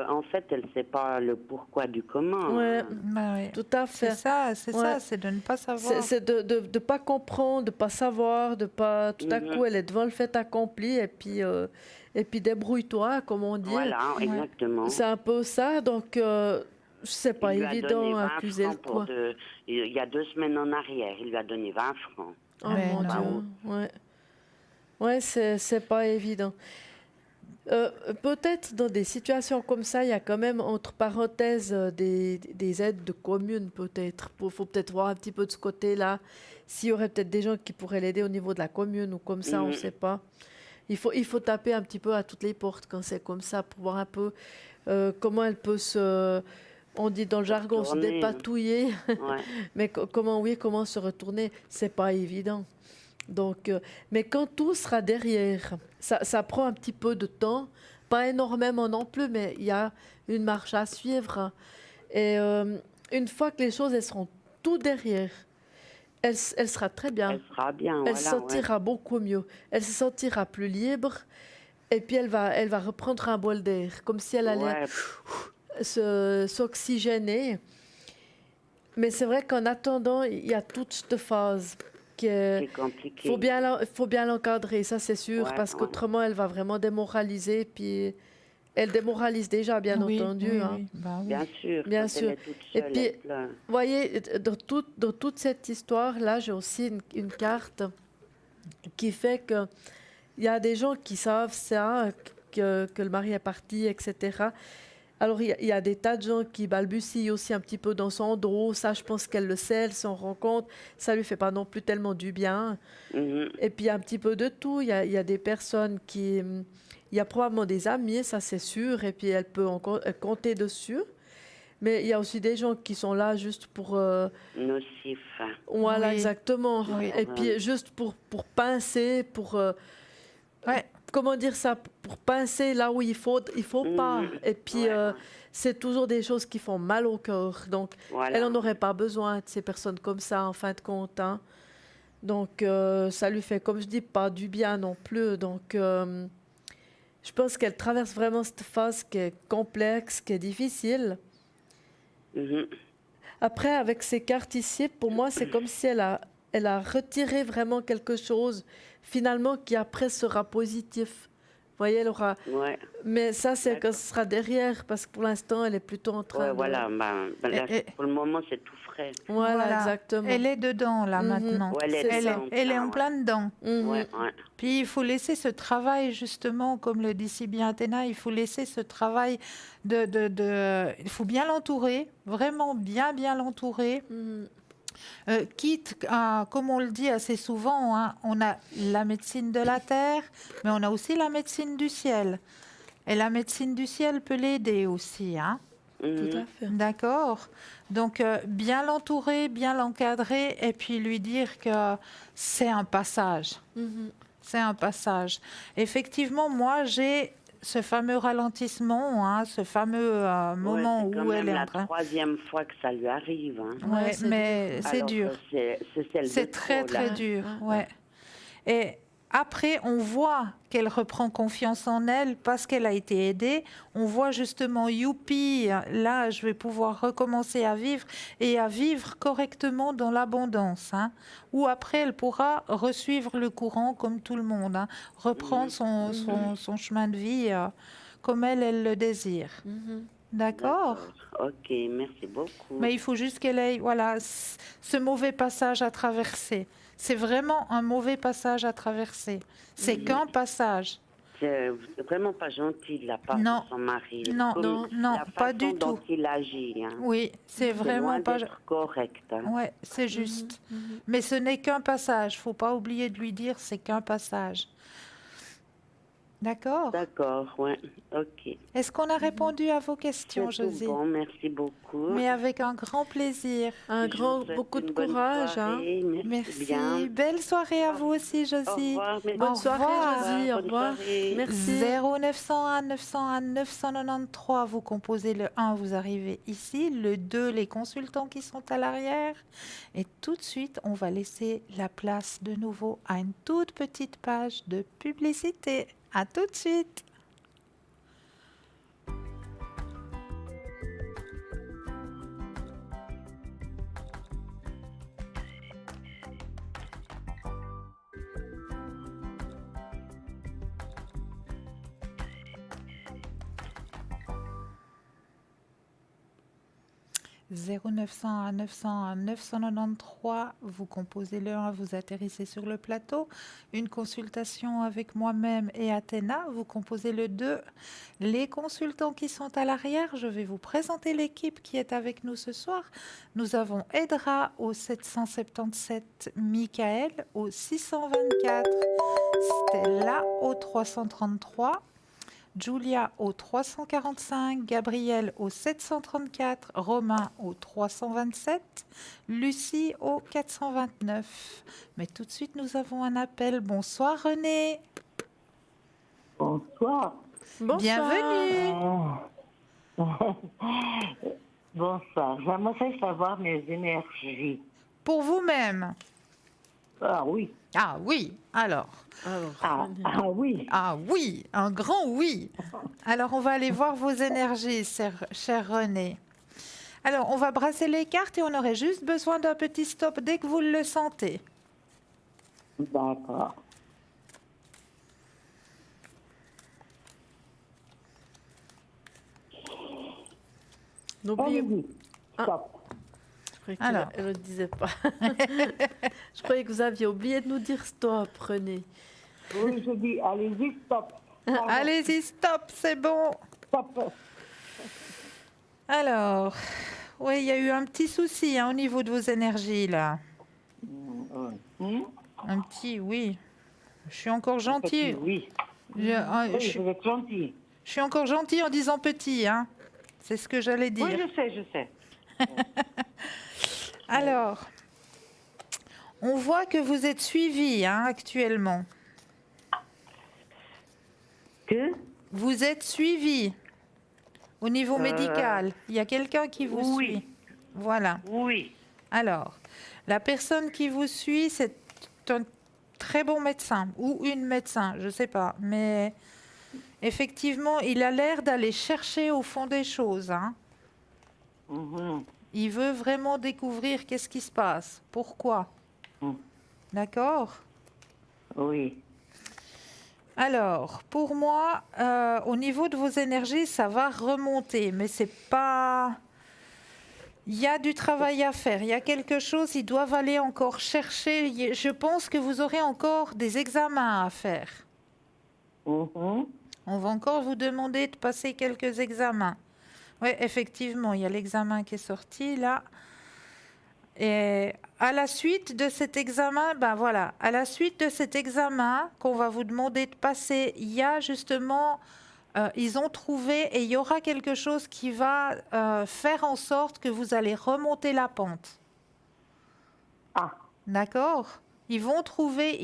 Speaker 3: en fait, elle ne sait pas le pourquoi du comment.
Speaker 2: Ouais,
Speaker 3: Hein.
Speaker 1: Bah oui.
Speaker 2: tout à
Speaker 1: C'est
Speaker 2: fait.
Speaker 1: ça, c'est
Speaker 2: Ouais.
Speaker 1: ça, c'est de ne pas savoir.
Speaker 2: C'est de pas comprendre, de pas savoir, de pas. Tout à
Speaker 3: Mhm.
Speaker 2: coup, elle est devant le fait accompli et puis débrouille-toi, comme on dit.
Speaker 3: Voilà,
Speaker 1: Ouais.
Speaker 3: exactement.
Speaker 2: C'est un peu ça, donc c'est pas
Speaker 3: Il lui a donné
Speaker 2: évident
Speaker 3: 20
Speaker 2: à accuser le
Speaker 3: francs
Speaker 2: quoi.
Speaker 3: il y a 2 semaines en arrière, il lui a donné 20 francs.
Speaker 2: Oh
Speaker 1: Mais
Speaker 2: mon
Speaker 1: non.
Speaker 2: Dieu, ouais. Ouais, c'est pas évident. Peut-être dans des situations comme ça, il y a quand même entre parenthèses des aides de communes peut-être. Il faut peut-être voir un petit peu de ce côté-là. S'il y aurait peut-être des gens qui pourraient l'aider au niveau de la commune ou comme ça, on ne
Speaker 3: Mhm.
Speaker 2: sait pas. Il faut taper un petit peu à toutes les portes quand c'est comme ça pour voir un peu comment elle peut on dit dans le jargon, se
Speaker 3: Retourner.
Speaker 2: dépatouiller.
Speaker 3: Ouais.
Speaker 2: Mais comment se retourner, c'est pas évident. Donc, mais quand tout sera derrière, ça prend un petit peu de temps, pas énormément non plus, mais il y a une marche à suivre. Et une fois que les choses elles seront tout derrière, elle sera très bien.
Speaker 3: Elle sera bien,
Speaker 2: Elle se
Speaker 3: voilà. Ouais.
Speaker 2: sentira beaucoup mieux. Elle se sentira plus libre. Et puis elle va reprendre un bol d'air, comme si elle allait
Speaker 3: Ouais,
Speaker 2: s'oxygéner. Mais c'est vrai qu'en attendant, il y a toute cette phase qui est.
Speaker 3: c'est compliqué.
Speaker 2: Faut bien l'encadrer, ça c'est sûr,
Speaker 3: Ouais,
Speaker 2: parce
Speaker 3: ouais.
Speaker 2: qu'autrement elle va vraiment démoraliser, puis elle démoralise déjà, bien
Speaker 1: Oui,
Speaker 2: entendu.
Speaker 1: oui,
Speaker 2: Hein.
Speaker 1: oui. Bah oui.
Speaker 3: Bien sûr,
Speaker 2: Bien
Speaker 3: quand
Speaker 2: sûr.
Speaker 3: elle est toute
Speaker 2: Et
Speaker 3: seule,
Speaker 2: puis,
Speaker 3: elle pleure.
Speaker 2: Vous voyez, dans toute cette histoire-là, j'ai aussi une carte qui fait que il y a des gens qui savent ça, que le mari est parti, etc. Alors, il y a des tas de gens qui balbutient aussi un petit peu dans son dos. Ça, je pense qu'elle le sait, elle s'en rend compte. Ça lui fait pas non plus tellement du bien.
Speaker 3: Mhm.
Speaker 2: Et puis, il y a un petit peu de tout. Il y a des personnes qui... Il y a probablement des amis, ça c'est sûr, et puis elle peut encore compter dessus. Mais il y a aussi des gens qui sont là juste pour...
Speaker 3: Nocif.
Speaker 2: voilà,
Speaker 1: Oui.
Speaker 2: exactement.
Speaker 1: Oui.
Speaker 2: Et puis juste pour pincer, pour...
Speaker 1: Ouais.
Speaker 2: comment dire ça? Pour pincer là où il faut pas.
Speaker 3: Mhm.
Speaker 2: Et puis
Speaker 3: Ouais, ouais.
Speaker 2: c'est toujours des choses qui font mal au cœur. Donc
Speaker 3: Voilà.
Speaker 2: elle n'en aurait pas besoin de ces personnes comme ça, en fin de compte. Hein. Donc ça lui fait, comme je dis, pas du bien non plus. Donc... je pense qu'elle traverse vraiment cette phase qui est complexe, qui est difficile.
Speaker 3: Mhm.
Speaker 2: Après, avec ces cartes ici, pour moi, c'est comme si elle a retiré vraiment quelque chose, finalement, qui après sera positif. Vous voyez, elle aura...
Speaker 3: Ouais.
Speaker 2: Mais ça, c'est quand
Speaker 3: D'accord.
Speaker 2: ce sera derrière, parce que pour l'instant, elle est plutôt en train
Speaker 3: Ouais,
Speaker 2: de...
Speaker 3: voilà. Là,
Speaker 1: Et-
Speaker 3: pour le moment, c'est tout frais.
Speaker 2: Voilà, exactement.
Speaker 1: Elle est dedans, là,
Speaker 2: Mhm.
Speaker 1: maintenant.
Speaker 3: Ouais, elle est
Speaker 2: C'est
Speaker 1: Elle
Speaker 2: ça.
Speaker 3: dedans,
Speaker 1: elle est en
Speaker 3: ouais.
Speaker 1: plein dedans.
Speaker 2: Mhm.
Speaker 3: Ouais, ouais.
Speaker 1: Puis il faut laisser ce travail, justement, comme le dit si bien Athéna, il faut laisser ce travail il faut bien l'entourer, vraiment bien l'entourer.
Speaker 2: Mhm.
Speaker 1: Quitte à, comme on le dit assez souvent, hein, on a la médecine de la terre, mais on a aussi la médecine du ciel. Et la médecine du ciel peut l'aider aussi, hein.
Speaker 2: Tout
Speaker 3: Mhm.
Speaker 2: à fait.
Speaker 1: D'accord. Donc, bien l'entourer, bien l'encadrer, et puis lui dire que c'est un passage.
Speaker 2: Mhm.
Speaker 1: C'est un passage. Effectivement, moi, j'ai ce fameux ralentissement, hein, ce fameux moment
Speaker 3: Ouais, c'est quand
Speaker 1: où elle
Speaker 3: même
Speaker 1: est en
Speaker 3: la
Speaker 1: train.
Speaker 3: 3e fois que ça lui arrive. Hein.
Speaker 1: Ouais,
Speaker 2: Ouais, c'est
Speaker 1: mais c'est
Speaker 3: Alors
Speaker 1: dur.
Speaker 3: que c'est celle de
Speaker 1: C'est très,
Speaker 3: trop, là.
Speaker 1: très dur.
Speaker 2: Ouais.
Speaker 1: Ouais. Et après, on voit qu'elle reprend confiance en elle parce qu'elle a été aidée. On voit justement, youpi, là, je vais pouvoir recommencer à vivre et à vivre correctement dans l'abondance. Hein. Ou après, elle pourra resuivre le courant comme tout le monde, hein, reprendre son chemin de vie comme elle le désire.
Speaker 2: Mhm.
Speaker 1: D'accord.
Speaker 3: Ok, merci beaucoup.
Speaker 1: Mais il faut juste qu'elle ait, voilà, ce mauvais passage à traverser. C'est vraiment un mauvais passage à traverser. C'est qu'un passage.
Speaker 3: C'est vraiment pas gentil de la part
Speaker 1: Non.
Speaker 3: de son mari.
Speaker 1: Non,
Speaker 3: Comme
Speaker 1: non,
Speaker 3: la
Speaker 1: pas
Speaker 3: façon
Speaker 1: du
Speaker 3: dont
Speaker 1: tout.
Speaker 3: il agit. Hein.
Speaker 1: Oui, c'est
Speaker 3: C'est
Speaker 1: vraiment
Speaker 3: loin
Speaker 1: pas.
Speaker 3: d'être correct. Hein.
Speaker 1: Ouais, c'est juste.
Speaker 2: Mhm.
Speaker 1: Mais ce n'est qu'un passage. Faut pas oublier de lui dire, c'est qu'un passage. D'accord?
Speaker 3: D'accord, ouais. Ok.
Speaker 1: Est-ce qu'on a répondu à vos
Speaker 3: C'est
Speaker 1: questions,
Speaker 3: tout
Speaker 1: Josie?
Speaker 3: bon, merci beaucoup.
Speaker 1: Mais avec un grand plaisir.
Speaker 2: Un
Speaker 3: Je vous souhaite
Speaker 2: beaucoup de
Speaker 3: une bonne
Speaker 2: courage, hein.
Speaker 3: soirée. Merci bien.
Speaker 1: Merci. Belle soirée à vous aussi,
Speaker 3: Au
Speaker 1: Josie.
Speaker 3: revoir. Merci.
Speaker 1: Au
Speaker 2: Bonne soirée,
Speaker 1: revoir.
Speaker 2: Josie. Au
Speaker 3: Bonne
Speaker 2: revoir.
Speaker 3: soirée.
Speaker 2: Merci.
Speaker 1: 0901 901 993, vous composez le 1, vous arrivez ici. Le 2, les consultants qui sont à l'arrière. Et tout de suite, on va laisser la place de nouveau à une toute petite page de publicité. À tout de suite. « 0901 901 993, vous composez le 1, vous atterrissez sur le plateau. Une consultation avec moi-même et Athéna, vous composez le 2. Les consultants qui sont à l'arrière, je vais vous présenter l'équipe qui est avec nous ce soir. Nous avons Edra au 777, Michael au 624, Stella au 333, Julia au 345, Gabriel au 734, Romain au 327, Lucie au 429. Mais tout de suite, nous avons un appel. Bonsoir René.
Speaker 4: Bonsoir.
Speaker 2: Bonsoir.
Speaker 1: Bienvenue.
Speaker 4: Bonsoir. J'aimerais savoir mes énergies.
Speaker 1: Pour vous-même.
Speaker 4: Ah oui.
Speaker 1: Ah oui, alors.
Speaker 4: Ah oui.
Speaker 1: Ah oui, un grand oui. Alors, on va aller voir vos énergies, cher René. Alors, on va brasser les cartes et on aurait juste besoin d'un petit stop dès que vous le sentez.
Speaker 4: D'accord.
Speaker 2: N'oubliez
Speaker 4: Allez-y. Stop.
Speaker 2: Je croyais
Speaker 1: Alors.
Speaker 2: elle ne le disait pas. Je croyais que vous aviez oublié de nous dire stop, René.
Speaker 4: Oui, je dis, allez-y, stop. Pardon.
Speaker 1: Allez-y, stop, c'est bon.
Speaker 4: Stop.
Speaker 1: Alors, oui, il y a eu un petit souci au niveau de vos énergies, là.
Speaker 4: Hmm?
Speaker 1: Un petit, oui. Je suis encore gentille.
Speaker 4: Oui.
Speaker 1: Je
Speaker 4: Vous êtes gentil.
Speaker 1: suis encore gentille en disant petit, hein. C'est ce que j'allais dire.
Speaker 4: Oui, je sais.
Speaker 1: Alors, on voit que vous êtes suivi actuellement.
Speaker 4: Que?
Speaker 1: Vous êtes suivi au niveau médical. Il y a quelqu'un qui vous
Speaker 4: oui.
Speaker 1: suit. Voilà.
Speaker 4: Oui.
Speaker 1: Alors, la personne qui vous suit, c'est un très bon médecin ou une médecin, je ne sais pas. Mais effectivement, il a l'air d'aller chercher au fond des choses.
Speaker 4: Mhm.
Speaker 1: Il veut vraiment découvrir qu'est-ce qui se passe, pourquoi.
Speaker 4: Mm.
Speaker 1: D'accord?
Speaker 4: Oui.
Speaker 1: Alors, pour moi, au niveau de vos énergies, ça va remonter, mais c'est pas... Il y a du travail à faire, il y a quelque chose, ils doivent aller encore chercher. Je pense que vous aurez encore des examens à faire.
Speaker 4: Mhm.
Speaker 1: On va encore vous demander de passer quelques examens. Oui, effectivement, il y a l'examen qui est sorti là. Et à la suite de cet examen, à la suite de cet examen qu'on va vous demander de passer, il y a justement, ils ont trouvé et il y aura quelque chose qui va faire en sorte que vous allez remonter la pente.
Speaker 4: Ah.
Speaker 1: D'accord? Ils vont trouver,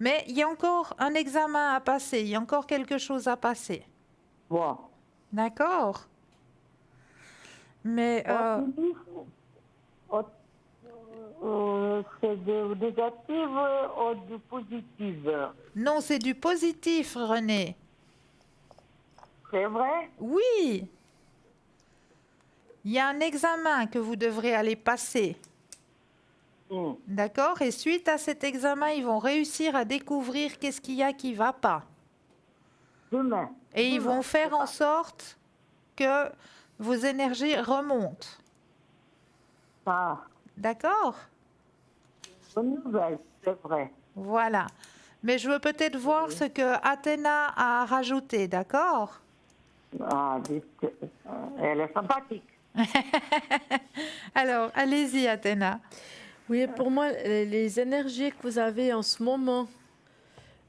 Speaker 1: mais il y a encore un examen à passer, il y a encore quelque chose à passer.
Speaker 4: Bon.
Speaker 1: D'accord? Mais
Speaker 4: c'est de négative ou de positive?
Speaker 1: non, c'est du positif, René.
Speaker 4: C'est vrai?
Speaker 1: Oui. Il y a un examen que vous devrez aller passer.
Speaker 4: Hmm.
Speaker 1: D'accord? Et suite à cet examen, ils vont réussir à découvrir qu'est-ce qu'il y a qui ne va pas.
Speaker 4: Demain.
Speaker 1: Et ils
Speaker 4: Demain,
Speaker 1: vont faire
Speaker 4: c'est
Speaker 1: en
Speaker 4: pas-
Speaker 1: sorte que vos énergies remontent.
Speaker 4: Ah,
Speaker 1: D'accord?
Speaker 4: bonne nouvelle, c'est vrai.
Speaker 1: Voilà. Mais je veux peut-être voir ce que Athéna a rajouté, d'accord?
Speaker 4: Ah, elle est sympathique.
Speaker 1: Alors, allez-y, Athéna.
Speaker 2: Oui, pour moi, les énergies que vous avez en ce moment,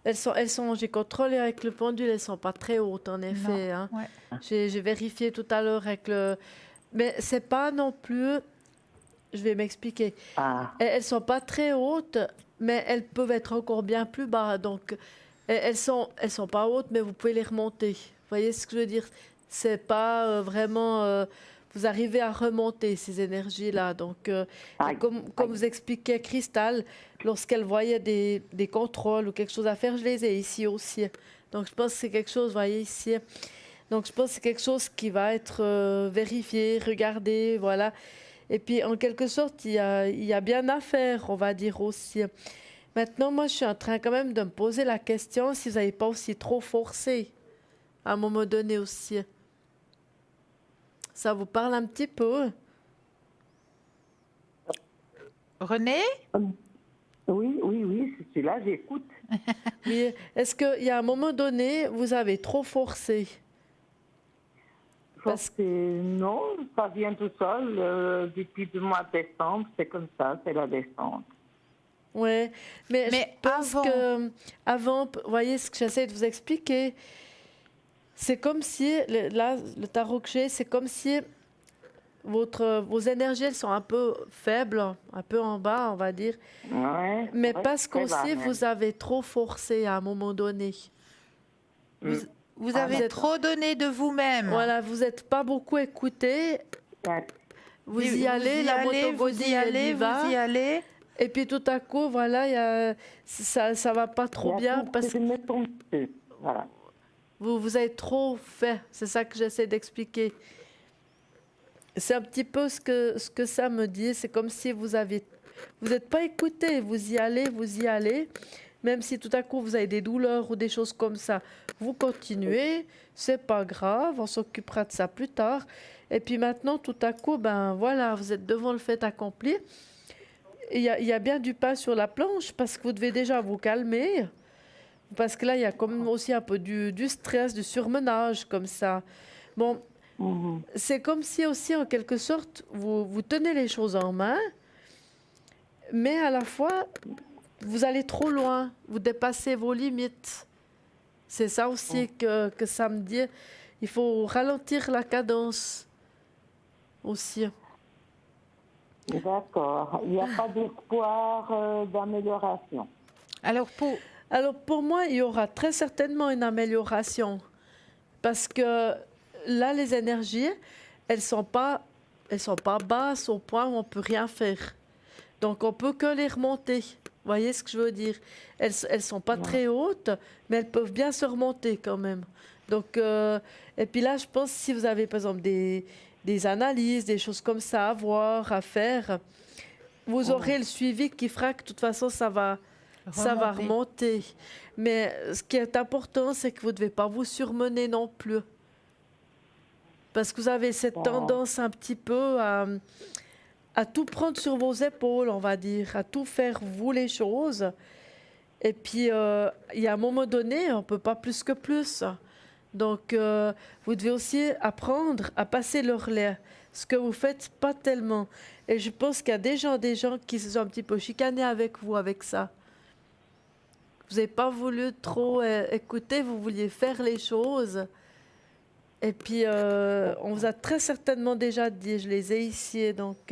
Speaker 2: J'ai contrôlé avec le pendule, elles sont pas très hautes en effet, hein.
Speaker 1: Ouais.
Speaker 2: J'ai vérifié tout à l'heure avec le... Mais c'est pas non plus... Je vais m'expliquer.
Speaker 4: Ah,
Speaker 2: Elles sont pas très hautes, mais elles peuvent être encore bien plus bas. Donc, elles sont pas hautes, mais vous pouvez les remonter. Vous voyez ce que je veux dire? C'est pas vraiment... vous arrivez à remonter ces énergies-là. Donc,
Speaker 4: aïe,
Speaker 2: comme vous expliquait Cristal, lorsqu'elle voyait des contrôles ou quelque chose à faire, je les ai ici aussi. Donc, je pense que c'est quelque chose, vous voyez ici. Donc, je pense que c'est quelque chose qui va être vérifié, regardé, voilà. Et puis, en quelque sorte, il y a bien à faire, on va dire aussi. Maintenant, moi, je suis en train quand même de me poser la question si vous n'avez pas aussi trop forcé à un moment donné aussi. Ça vous parle un petit peu?
Speaker 1: René?
Speaker 4: oui, c'est là, j'écoute.
Speaker 2: Oui. Est-ce qu'il y a un moment donné, vous avez trop forcé? Parce
Speaker 4: Que non, ça vient tout seul. Depuis le mois de décembre, c'est comme ça, c'est la descente.
Speaker 2: Ouais, mais
Speaker 1: Mais
Speaker 2: je pense
Speaker 1: avant-
Speaker 2: que avant, vous voyez ce que j'essaie de vous expliquer, c'est comme si, là, le tarot que j'ai, c'est comme si vos énergies, elles sont un peu faibles, un peu en bas, on va dire,
Speaker 4: Ouais,
Speaker 2: mais
Speaker 4: ouais,
Speaker 2: parce
Speaker 4: très bas
Speaker 2: qu'aussi,
Speaker 4: même.
Speaker 2: vous avez trop forcé à un moment donné.
Speaker 1: Vous
Speaker 4: Ah,
Speaker 1: avez
Speaker 2: vous êtes-
Speaker 1: trop donné de vous-même.
Speaker 2: Voilà, vous n'êtes pas beaucoup écouté,
Speaker 4: Ouais.
Speaker 2: vous y allez, la
Speaker 1: vous
Speaker 2: motogodie,
Speaker 1: y
Speaker 2: elle
Speaker 1: allez,
Speaker 2: y va,
Speaker 1: vous y allez.
Speaker 2: et puis tout à coup, voilà, ça va pas trop
Speaker 4: Il y a
Speaker 2: bien
Speaker 4: tout
Speaker 2: parce
Speaker 4: que je me trompe dessus. Voilà.
Speaker 2: vous avez trop fait, c'est ça que j'essaie d'expliquer. C'est un petit peu ce que ça me dit, c'est comme si vous n'êtes pas écouté, vous y allez, même si tout à coup vous avez des douleurs ou des choses comme ça, vous continuez, c'est pas grave, on s'occupera de ça plus tard. Et puis maintenant, tout à coup, ben voilà, vous êtes devant le fait accompli. Il y a bien du pain sur la planche parce que vous devez déjà vous calmer. Parce que là, il y a comme aussi un peu du stress, du surmenage comme ça. Bon,
Speaker 4: Mhm.
Speaker 2: c'est comme si aussi, en quelque sorte, vous tenez les choses en main, mais à la fois, vous allez trop loin, vous dépassez vos limites. C'est ça aussi que ça me dit. Il faut ralentir la cadence aussi.
Speaker 4: D'accord. Il n'y a pas d'espoir d'amélioration.
Speaker 1: Alors,
Speaker 2: Pour moi, il y aura très certainement une amélioration. Parce que là, les énergies, elles sont pas basses au point où on peut rien faire. Donc, on peut que les remonter. Vous voyez ce que je veux dire? Elles sont pas très hautes, mais elles peuvent bien se remonter quand même. Donc, et puis là, je pense si vous avez, par exemple, des analyses, des choses comme ça à voir, à faire, vous aurez le suivi qui fera que de toute façon, ça va remonter. Mais ce qui est important, c'est que vous ne devez pas vous surmener non plus. Parce que vous avez cette tendance un petit peu à tout prendre sur vos épaules, on va dire, à tout faire vous les choses. Et puis, il y a un moment donné, on ne peut pas plus que plus. Donc, vous devez aussi apprendre à passer le relais. Ce que vous faites, pas tellement. Et je pense qu'il y a des gens qui se sont un petit peu chicanés avec vous, avec ça. Vous n'avez pas voulu trop écouter, vous vouliez faire les choses. Et puis, on vous a très certainement déjà dit, je les ai ici, donc...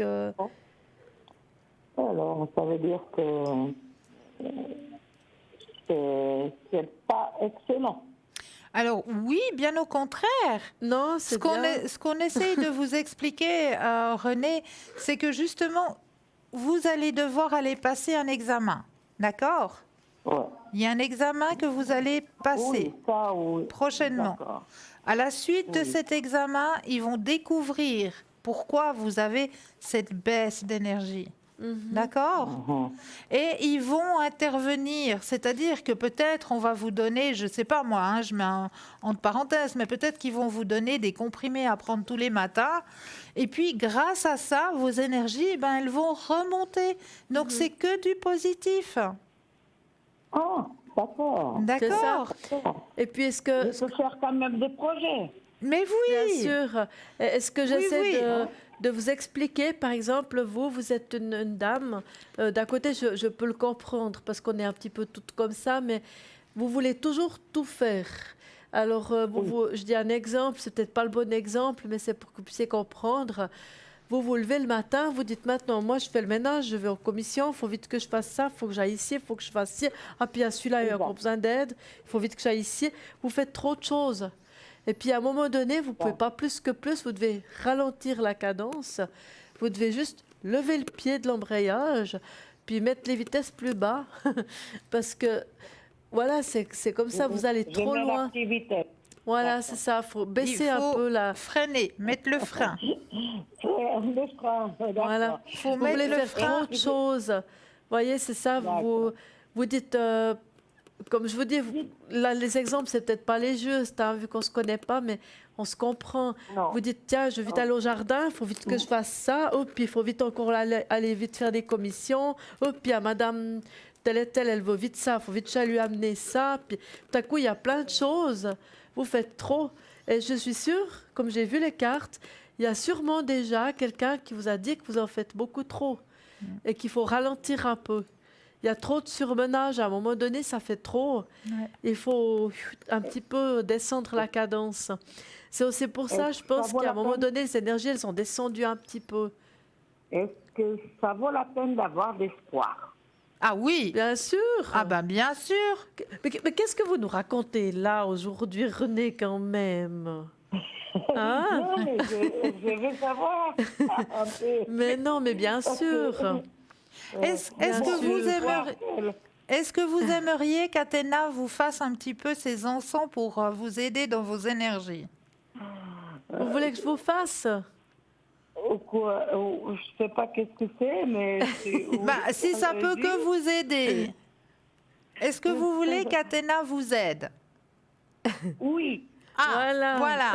Speaker 4: Alors, ça veut dire que c'est pas excellent.
Speaker 1: alors oui, bien au contraire.
Speaker 2: Non,
Speaker 1: Ce
Speaker 2: c'est bien.
Speaker 1: ce qu'on essaye de vous expliquer, René, c'est que justement, vous allez devoir aller passer un examen. D'accord?
Speaker 4: Ouais.
Speaker 1: Il y a un examen que vous allez passer
Speaker 4: Oui, ça, oui.
Speaker 1: prochainement.
Speaker 4: D'accord.
Speaker 1: À la suite de
Speaker 4: Oui.
Speaker 1: cet examen, ils vont découvrir pourquoi vous avez cette baisse d'énergie. D'accord?
Speaker 4: Mhm.
Speaker 1: Et ils vont intervenir, c'est-à-dire que peut-être on va vous donner, je ne sais pas moi, hein, je mets entre parenthèses, mais peut-être qu'ils vont vous donner des comprimés à prendre tous les matins. Et puis grâce à ça, vos énergies, ben, elles vont remonter. Donc c'est que du positif.
Speaker 4: Ah, d'accord.
Speaker 1: D'accord?
Speaker 4: D'accord.
Speaker 2: Et puis, est-ce que...
Speaker 4: Je peux faire quand même des projets.
Speaker 1: Mais
Speaker 2: Bien
Speaker 1: oui!
Speaker 2: sûr. Est-ce que j'essaie
Speaker 1: oui.
Speaker 2: de vous expliquer, par exemple, vous êtes une dame, d'un côté, je peux le comprendre, parce qu'on est un petit peu toutes comme ça, mais vous voulez toujours tout faire. Alors, je dis un exemple, c'est peut-être pas le bon exemple, mais c'est pour que vous puissiez comprendre. Vous vous levez le matin, vous dites maintenant, moi je fais le ménage, je vais en commission, il faut vite que je fasse ça, il faut que j'aille ici, il faut que je fasse ci. Ah, puis il y a celui-là, il a encore besoin d'aide, il faut vite que j'aille ici. Vous faites trop de choses. Et puis à un moment donné, vous ne pouvez pas plus que plus, vous devez ralentir la cadence, vous devez juste lever le pied de l'embrayage, puis mettre les vitesses plus bas, parce que voilà, c'est comme ça, vous allez trop
Speaker 4: Je mets
Speaker 2: loin.
Speaker 4: l'activité.
Speaker 2: Voilà, c'est ça, il faut baisser
Speaker 1: Il
Speaker 2: un
Speaker 1: faut
Speaker 2: peu la...
Speaker 1: freiner, mettre le frein.
Speaker 4: Le frein, d'accord.
Speaker 2: Voilà.
Speaker 1: Faut
Speaker 2: Vous
Speaker 1: mettre
Speaker 2: voulez
Speaker 1: le
Speaker 2: faire
Speaker 1: frein.
Speaker 2: trop de choses. Vous voyez, c'est ça,
Speaker 4: D'accord.
Speaker 2: vous dites... comme je vous dis, là, les exemples, c'est peut-être pas les justes, hein, vu qu'on se connaît pas, mais on se comprend.
Speaker 4: Non.
Speaker 2: Vous dites, tiens, je vais vite aller au jardin, il faut vite que je fasse ça. Oh, puis il faut vite encore aller vite faire des commissions. Oh, puis à madame telle et telle, elle veut vite ça, il faut vite que j'aille lui amener ça. Puis tout à coup, il y a plein de choses. Vous faites trop. Et je suis sûre, comme j'ai vu les cartes, il y a sûrement déjà quelqu'un qui vous a dit que vous en faites beaucoup trop et qu'il faut ralentir un peu. Il y a trop de surmenage, à un moment donné, ça fait trop.
Speaker 1: Ouais.
Speaker 2: Il faut un petit peu descendre la cadence. C'est aussi pour ça, je pense
Speaker 4: vaut
Speaker 2: qu'à
Speaker 4: la
Speaker 2: un moment
Speaker 4: peine
Speaker 2: donné, les énergies, elles sont descendues un petit peu.
Speaker 4: Est-ce que ça vaut la peine d'avoir d'espoir?
Speaker 1: Ah oui.
Speaker 2: Bien sûr.
Speaker 1: Ah ben bien sûr.
Speaker 2: Mais qu'est-ce que vous nous racontez là aujourd'hui, René, quand même? Hein?
Speaker 4: Non, mais je veux savoir un peu.
Speaker 2: Mais non, mais bien sûr.
Speaker 1: Est-ce
Speaker 2: Bien
Speaker 1: que vous
Speaker 2: sûr.
Speaker 1: aimeriez... Est-ce que vous aimeriez qu'Athéna vous fasse un petit peu ses encens pour vous aider dans vos énergies?
Speaker 2: Vous voulez que je vous fasse?
Speaker 4: Ou quoi, je sais pas qu'est-ce que c'est, mais...
Speaker 1: Bah, si ça peut que vous aider. Est-ce que vous voulez qu'Athéna vous aide?
Speaker 4: Oui.
Speaker 1: Ah,
Speaker 2: Voilà.
Speaker 1: voilà.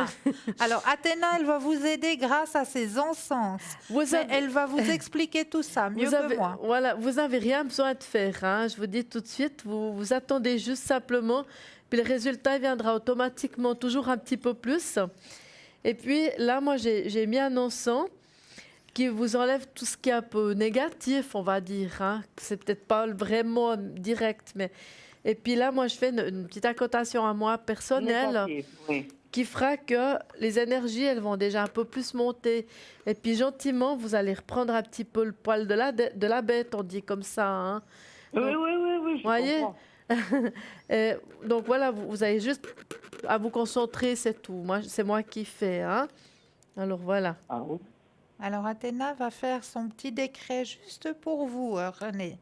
Speaker 1: Alors, Athéna, elle va vous aider grâce à ses encens.
Speaker 2: Vous
Speaker 1: Mais
Speaker 2: avez-
Speaker 1: elle va vous expliquer tout ça mieux que moi.
Speaker 2: Voilà, vous n'avez rien besoin de faire. Hein, je vous dis tout de suite, vous attendez juste simplement, puis le résultat viendra automatiquement toujours un petit peu plus. Et puis là, moi, j'ai mis un encens qui vous enlève tout ce qui est un peu négatif, on va dire. Hein. C'est peut-être pas vraiment direct, mais... Et puis là, moi, je fais une petite incantation à moi personnelle
Speaker 4: Négatif, oui.
Speaker 2: qui fera que les énergies, elles vont déjà un peu plus monter. Et puis gentiment, vous allez reprendre un petit peu le poil de la bête, on dit comme ça. Hein.
Speaker 4: Oui, je
Speaker 2: Voyez
Speaker 4: comprends.
Speaker 2: Et donc voilà, vous avez juste à vous concentrer, c'est tout. C'est moi qui fais. Hein. Alors voilà.
Speaker 4: Ah oui.
Speaker 1: Alors, Athéna va faire son petit décret juste pour vous, René.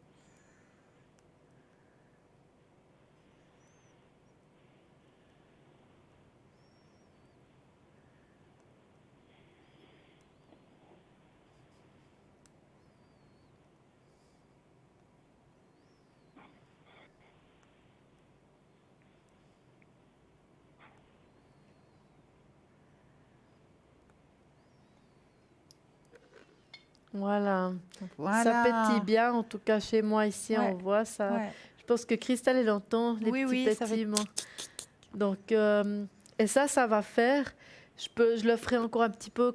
Speaker 2: Voilà.
Speaker 1: Voilà.
Speaker 2: Ça pétille bien, en tout cas chez moi ici,
Speaker 1: Ouais.
Speaker 2: on voit ça.
Speaker 1: Ouais.
Speaker 2: Je pense que Christelle, elle entend les
Speaker 1: Oui,
Speaker 2: petits
Speaker 1: oui, ça fait
Speaker 2: pétillements. Donc, et ça va faire. Je le ferai encore un petit peu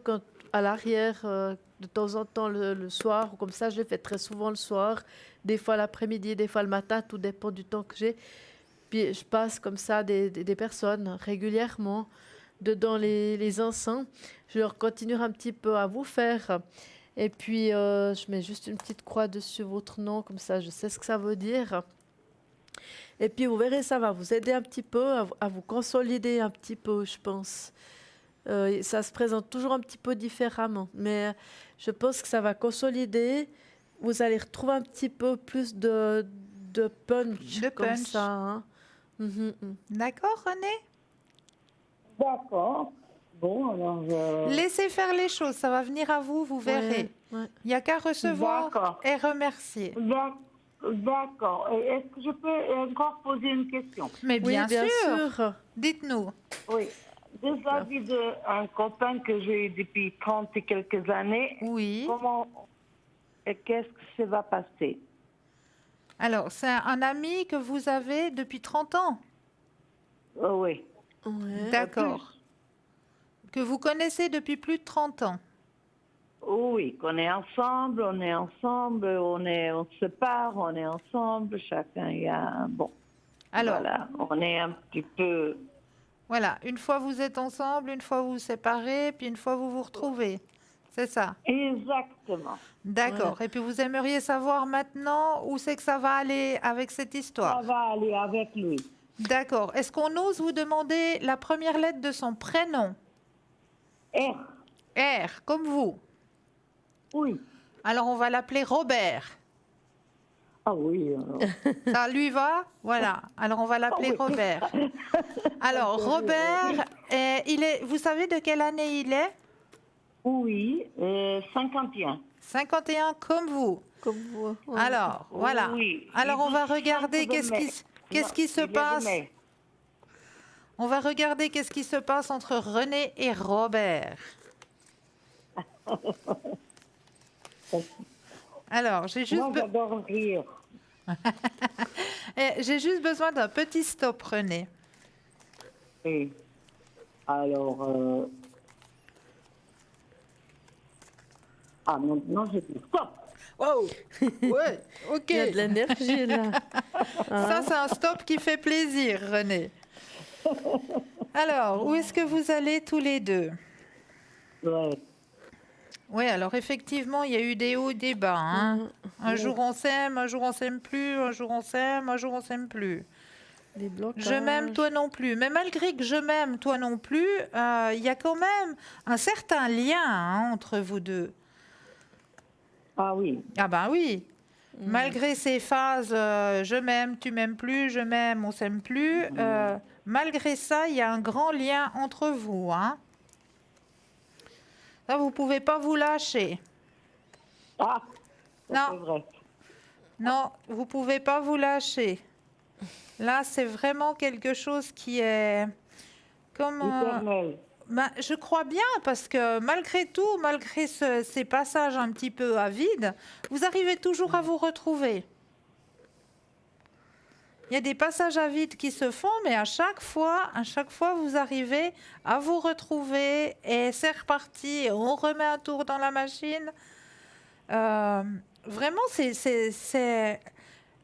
Speaker 2: à l'arrière, de temps en temps le soir, ou comme ça, je le fais très souvent le soir, des fois l'après-midi, des fois le matin, tout dépend du temps que j'ai. Puis je passe comme ça des personnes régulièrement dedans les encens. Je leur continuerai un petit peu à vous faire. Et puis, je mets juste une petite croix dessus votre nom, comme ça, je sais ce que ça veut dire. Et puis, vous verrez, ça va vous aider un petit peu à vous consolider un petit peu, je pense. Ça se présente toujours un petit peu différemment, mais je pense que ça va consolider. Vous allez retrouver un petit peu plus de punch,
Speaker 1: De
Speaker 2: comme
Speaker 1: punch.
Speaker 2: ça. Hein.
Speaker 1: D'accord, René?
Speaker 4: D'accord. Bon, alors...
Speaker 1: Laissez faire les choses, ça va venir à vous, vous verrez.
Speaker 2: Ouais.
Speaker 1: Il n'y a qu'à recevoir
Speaker 4: D'accord.
Speaker 1: et remercier.
Speaker 4: D'accord. Et est-ce que je peux encore poser une question?
Speaker 1: Mais
Speaker 2: Oui,
Speaker 1: bien,
Speaker 2: bien
Speaker 1: sûr.
Speaker 2: sûr.
Speaker 1: Dites-nous.
Speaker 4: Oui. Vis-à-vis d'un copain que j'ai eu depuis 30 et quelques années,
Speaker 1: Oui.
Speaker 4: comment et qu'est-ce que ça va passer?
Speaker 1: Alors, c'est un ami que vous avez depuis 30 ans?
Speaker 4: Oui.
Speaker 2: Ouais.
Speaker 1: D'accord. Que vous connaissez depuis plus de 30 ans?
Speaker 4: Oui, qu'on est ensemble, on se sépare, on est ensemble, chacun y a... Bon.
Speaker 1: Alors,
Speaker 4: Voilà, on est un petit peu...
Speaker 1: voilà, une fois vous êtes ensemble, une fois vous vous séparez, puis une fois vous vous retrouvez. C'est ça.
Speaker 4: Exactement.
Speaker 1: D'accord. Et puis vous aimeriez savoir maintenant où c'est que ça va aller avec cette
Speaker 4: Ça
Speaker 1: histoire.
Speaker 4: va aller avec lui.
Speaker 1: D'accord. Est-ce qu'on ose vous demander la première lettre de son prénom?
Speaker 4: R,
Speaker 1: R, comme vous.
Speaker 4: oui.
Speaker 1: Alors on va l'appeler Robert.
Speaker 4: Ah oui, alors.
Speaker 1: Ça lui va? Voilà. Alors on va l'appeler
Speaker 4: Ah oui.
Speaker 1: Robert. Alors Robert, vous savez de quelle année il est?
Speaker 4: Oui, 51.
Speaker 1: 51 comme vous.
Speaker 2: Comme vous. Ouais.
Speaker 1: Alors, voilà.
Speaker 4: Oui.
Speaker 1: Alors, on
Speaker 4: Il
Speaker 1: va
Speaker 4: est
Speaker 1: regarder
Speaker 4: 5 de
Speaker 1: qu'est-ce
Speaker 4: mai.
Speaker 1: qui
Speaker 4: Non,
Speaker 1: se
Speaker 4: il est de
Speaker 1: passe.
Speaker 4: mai.
Speaker 1: On va regarder qu'est-ce qui se passe entre René et Robert. Alors,
Speaker 4: Moi, j'adore rire.
Speaker 1: j'ai juste besoin d'un petit stop, René.
Speaker 4: Et alors... Ah, maintenant, j'ai dit stop.
Speaker 1: Wow. Ouais, ok.
Speaker 2: Il y a de l'énergie là.
Speaker 1: Ça, c'est un stop qui fait plaisir, René. Alors, où est-ce que vous allez tous les deux?
Speaker 4: Ouais.
Speaker 1: Oui, alors effectivement, il y a eu des hauts et des bas. Hein. Un jour on s'aime, un jour on s'aime plus, un jour on s'aime, un jour on s'aime plus.
Speaker 2: Des blocages.
Speaker 1: Je m'aime, toi non plus. Mais malgré que je m'aime, toi non plus, il y a quand même un certain lien hein, entre vous deux.
Speaker 4: Ah oui.
Speaker 1: Ah ben oui. Malgré ces phases, je m'aime, tu m'aimes plus, je m'aime, on s'aime plus, malgré ça, il y a un grand lien entre vous. Hein. Ça, vous pouvez pas vous lâcher.
Speaker 4: Ah, ça,
Speaker 1: Non.
Speaker 4: c'est vrai.
Speaker 1: Non, vous pouvez pas vous lâcher. Là, c'est vraiment quelque chose qui est comme...
Speaker 4: Éternel.
Speaker 1: ben, je crois bien, parce que malgré tout, malgré ces passages un petit peu à vide, vous arrivez toujours à vous retrouver. Il y a des passages à vide qui se font, mais à chaque fois, vous arrivez à vous retrouver et c'est reparti. Et on remet un tour dans la machine. Vraiment, c'est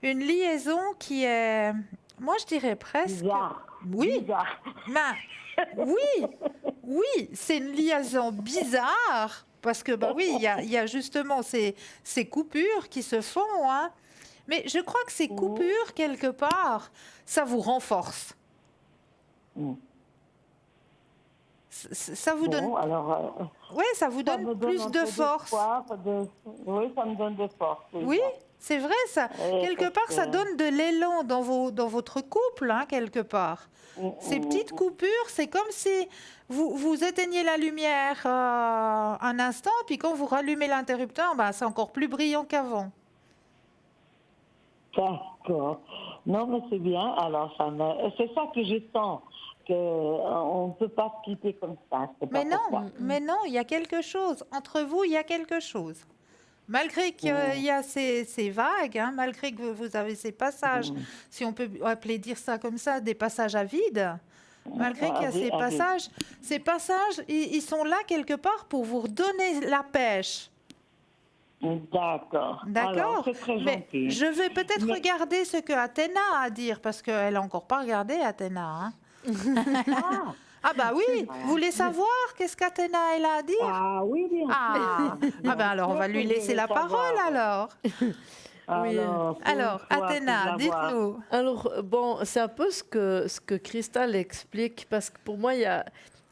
Speaker 1: une liaison qui est, moi je dirais presque...
Speaker 4: Bizarre.
Speaker 1: Oui,
Speaker 4: Bizarre.
Speaker 1: ben, oui, c'est une liaison bizarre parce que bah oui, il y a justement ces coupures qui se font, hein. Mais je crois que ces coupures quelque part, ça vous renforce.
Speaker 4: Mm.
Speaker 1: Ça vous donne,
Speaker 4: Bon, alors,
Speaker 1: ouais, ça vous
Speaker 4: ça
Speaker 1: donne
Speaker 4: me
Speaker 1: plus
Speaker 4: un
Speaker 1: de
Speaker 4: peu
Speaker 1: force.
Speaker 4: d'espoir, oui, ça me donne de force.
Speaker 1: Oui, c'est vrai ça. Quelque part, ça donne de l'élan dans votre couple, hein, quelque part. Ces petites coupures, c'est comme si vous éteignez la lumière un instant, puis quand vous rallumez l'interrupteur, ben, c'est encore plus brillant qu'avant.
Speaker 4: D'accord. Non, mais c'est bien. Alors, c'est ça que je sens, qu'on ne peut pas se quitter comme ça. Je sais pas pourquoi.
Speaker 1: Mais non, il y a quelque chose. Entre vous, il y a quelque chose. Malgré qu'il y a ces vagues, hein, malgré que vous avez ces passages, si on peut dire ça comme ça, des passages à vide, malgré qu'il y a ces passages, ils sont là quelque part pour vous redonner la pêche.
Speaker 4: D'accord.
Speaker 1: D'accord.
Speaker 4: Alors, c'est très
Speaker 1: Mais
Speaker 4: gentil.
Speaker 1: je vais peut-être regarder ce que Athéna a à dire, parce qu'elle n'a encore pas regardé Athéna. Hein.
Speaker 4: Ah,
Speaker 1: Ah bah oui, vous voulez savoir qu'est-ce qu'Athéna elle a à dire?
Speaker 4: ah oui, bien
Speaker 1: Ah, ah ben alors on va lui laisser la parole alors.
Speaker 4: Alors,
Speaker 1: Alors, Athéna, dites-nous.
Speaker 2: Alors, bon, c'est un peu ce que Christelle explique, parce que pour moi, il